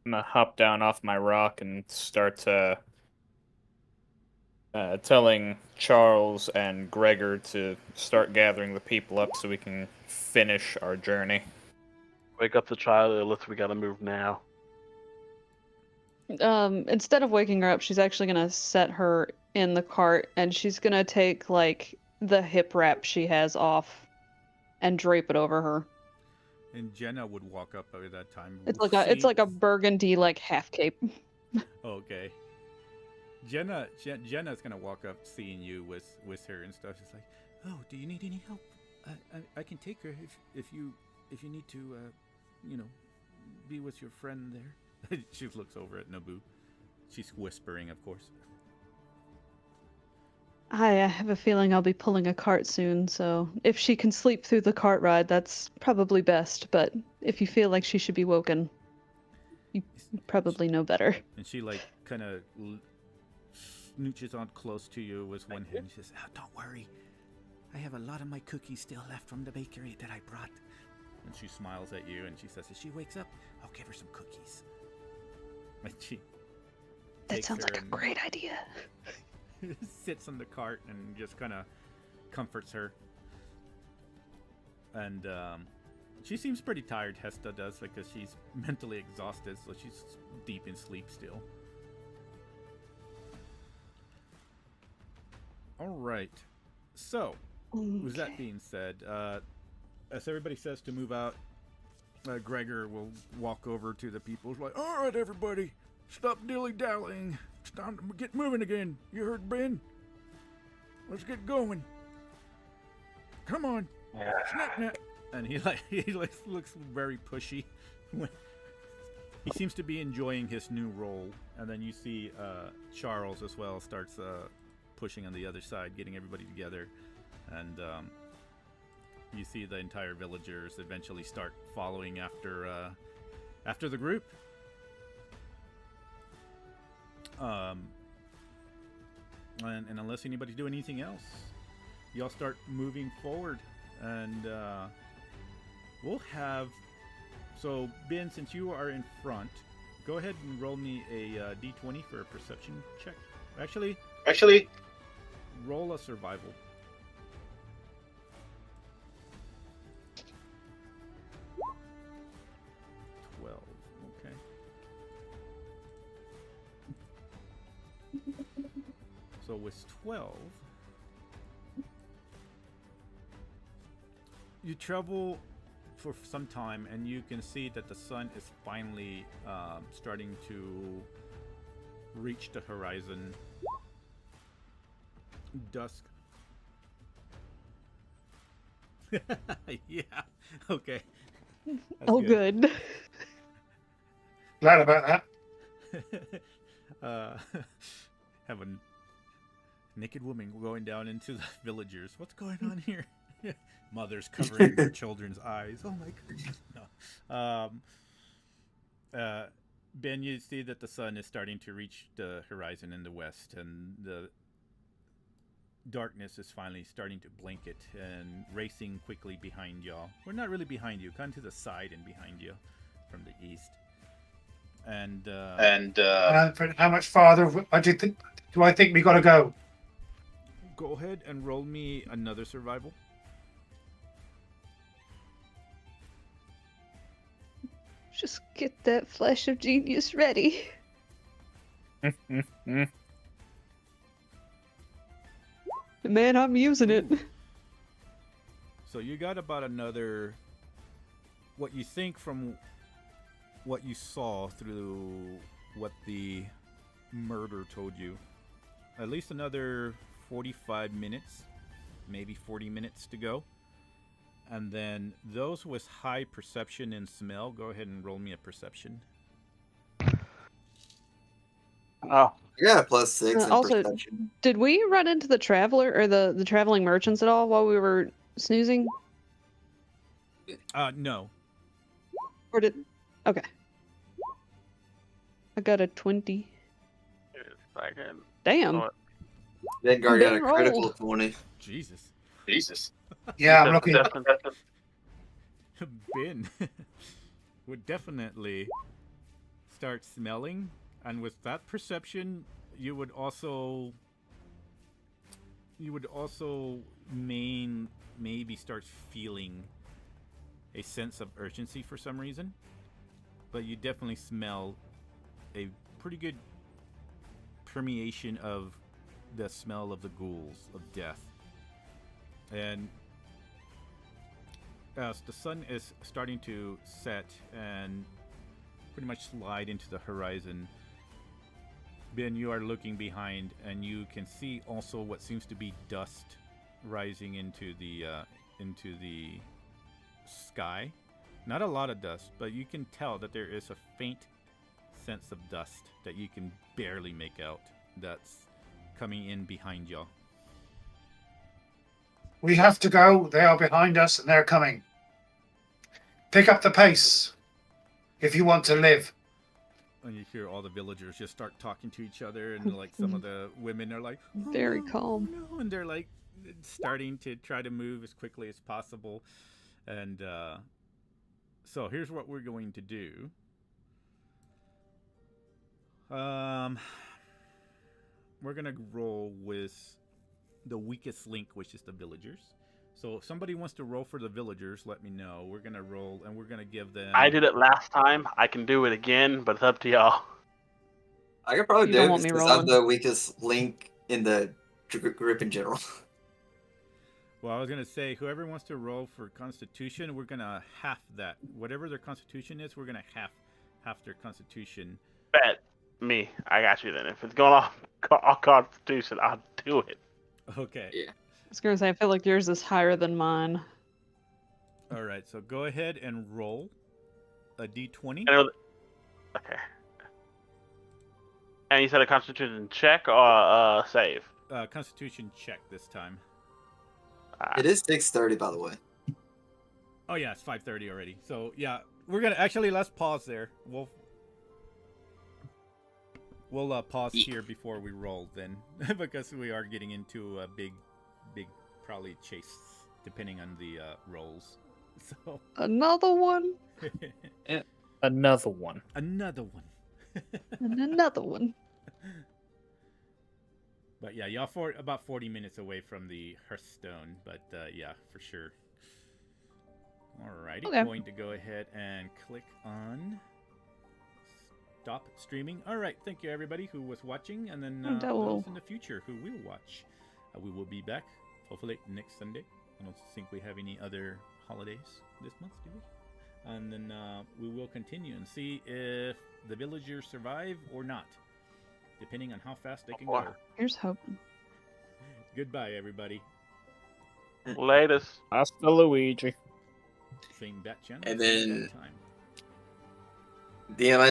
gonna hop down off my rock and start telling Charles and Gregor to start gathering the people up so we can finish our journey. Wake up the child, Lilith. We gotta move now. Instead of waking her up, she's actually gonna set her in the cart, and she's gonna take like the hip wrap she has off and drape it over her. And Jenna would walk up at that time. It's like a burgundy like half cape. Okay. Jenna's gonna walk up, seeing you with her and stuff. She's like, "Oh, do you need any help? I can take her if you need to, be with your friend there." She looks over at Naboo. She's whispering, of course. I have a feeling I'll be pulling a cart soon, so if she can sleep through the cart ride, that's probably best. But if you feel like she should be woken, you probably know better. And she kind of snooches on close to you with one hand. She says, "Oh, don't worry. I have a lot of my cookies still left from the bakery that I brought." And she smiles at you and she says, "If she wakes up, I'll give her some cookies." And she That sounds like a great idea. sits on the cart and just kind of comforts her. And she seems pretty tired, Hesta does, because she's mentally exhausted, so she's deep in sleep still. Alright. So, with that being said, as everybody says to move out, Gregor will walk over to the people. He's like, "Alright, everybody, stop dilly-dallying. It's time to get moving again. You heard Ben? Let's get going. Come on. Snap. And he looks very pushy. He seems to be enjoying his new role. And then you see Charles as well starts pushing on the other side, getting everybody together. And you see the entire villagers eventually start following after the group. And unless anybody do anything else, y'all start moving forward, and we'll have. So Ben, since you are in front, go ahead and roll me a d20 for a perception check. Actually, roll a survival. Okay. So with 12, you travel for some time, and you can see that the sun is finally starting to reach the horizon. Dusk. Yeah. Okay. That's good. Glad about that. Have a naked woman going down into the villagers. What's going on here? Mothers covering their children's eyes. Oh my goodness. No. Ben, you see that the sun is starting to reach the horizon in the west, and darkness is finally starting to blanket and racing quickly behind y'all. We're not really behind you, kind of to the side and behind you from the east. And how much farther do I think we gotta go? Go ahead and roll me another survival. Just get that flash of genius ready. Man, I'm using it. So you got about another, what you think from what you saw through what the murder told you, at least another 45 minutes, maybe 40 minutes to go. And then those with high perception and smell, go ahead and roll me a perception. Oh. Yeah, +6 in Also, perception. did we run into the traveler or the traveling merchants at all while we were snoozing? No. Or did... Okay. I got a 20. Damn. Vanguard got a Roll. critical 20. Jesus. Yeah, I'm looking. Ben would definitely start smelling, and with that perception, you would also maybe start feeling a sense of urgency for some reason, but you definitely smell a pretty good permeation of the smell of the ghouls of death. And as the sun is starting to set and pretty much slide into the horizon, Ben, you are looking behind, and you can see also what seems to be dust rising into the sky. Not a lot of dust, but you can tell that there is a faint sense of dust that you can barely make out that's coming in behind y'all. We have to go. They are behind us and they're coming. Pick up the pace if you want to live. And you hear all the villagers just start talking to each other, and like some of the women are like, oh, Very no, calm. no, and they're like starting to try to move as quickly as possible. And so here's what we're going to do. We're gonna roll with the weakest link, which is the villagers. So if somebody wants to roll for the villagers, let me know. We're gonna roll, and we're gonna give them. I did it last time. I can do it again, but it's up to y'all. I could probably You do don't it want me because I'm rolling? the weakest link in the group in general. Well, I was gonna say, whoever wants to roll for Constitution, we're gonna half that. Whatever their Constitution is, we're gonna half their Constitution. Bet me. I got you then. If it's going off Constitution, I'll do it. Okay. Yeah. I was gonna say, I feel like yours is higher than mine. All right. So go ahead and roll a d20. Okay. And you said a Constitution check or save? Constitution check this time. It is 6:30, by the way. Oh yeah, it's 5:30 already. So yeah, we're gonna actually let's pause there. We'll pause here before we roll then, because we are getting into a big probably chase depending on the rolls. So Another one? Another one. Another one. And another one. But yeah, y'all about 40 minutes away from the Hearthstone, but yeah, for sure. Alrighty, Okay. Going to go ahead and click on stop streaming. Alright, thank you everybody who was watching, and then those in the future who will watch. We will be back, hopefully next Sunday. I don't think we have any other holidays this month, do we? And then we will continue and see if the villagers survive or not, depending on how fast they can go. Here's hoping. Goodbye, everybody. Latest. Hasta Luigi. Same bat channel. And same then- bat time. DM,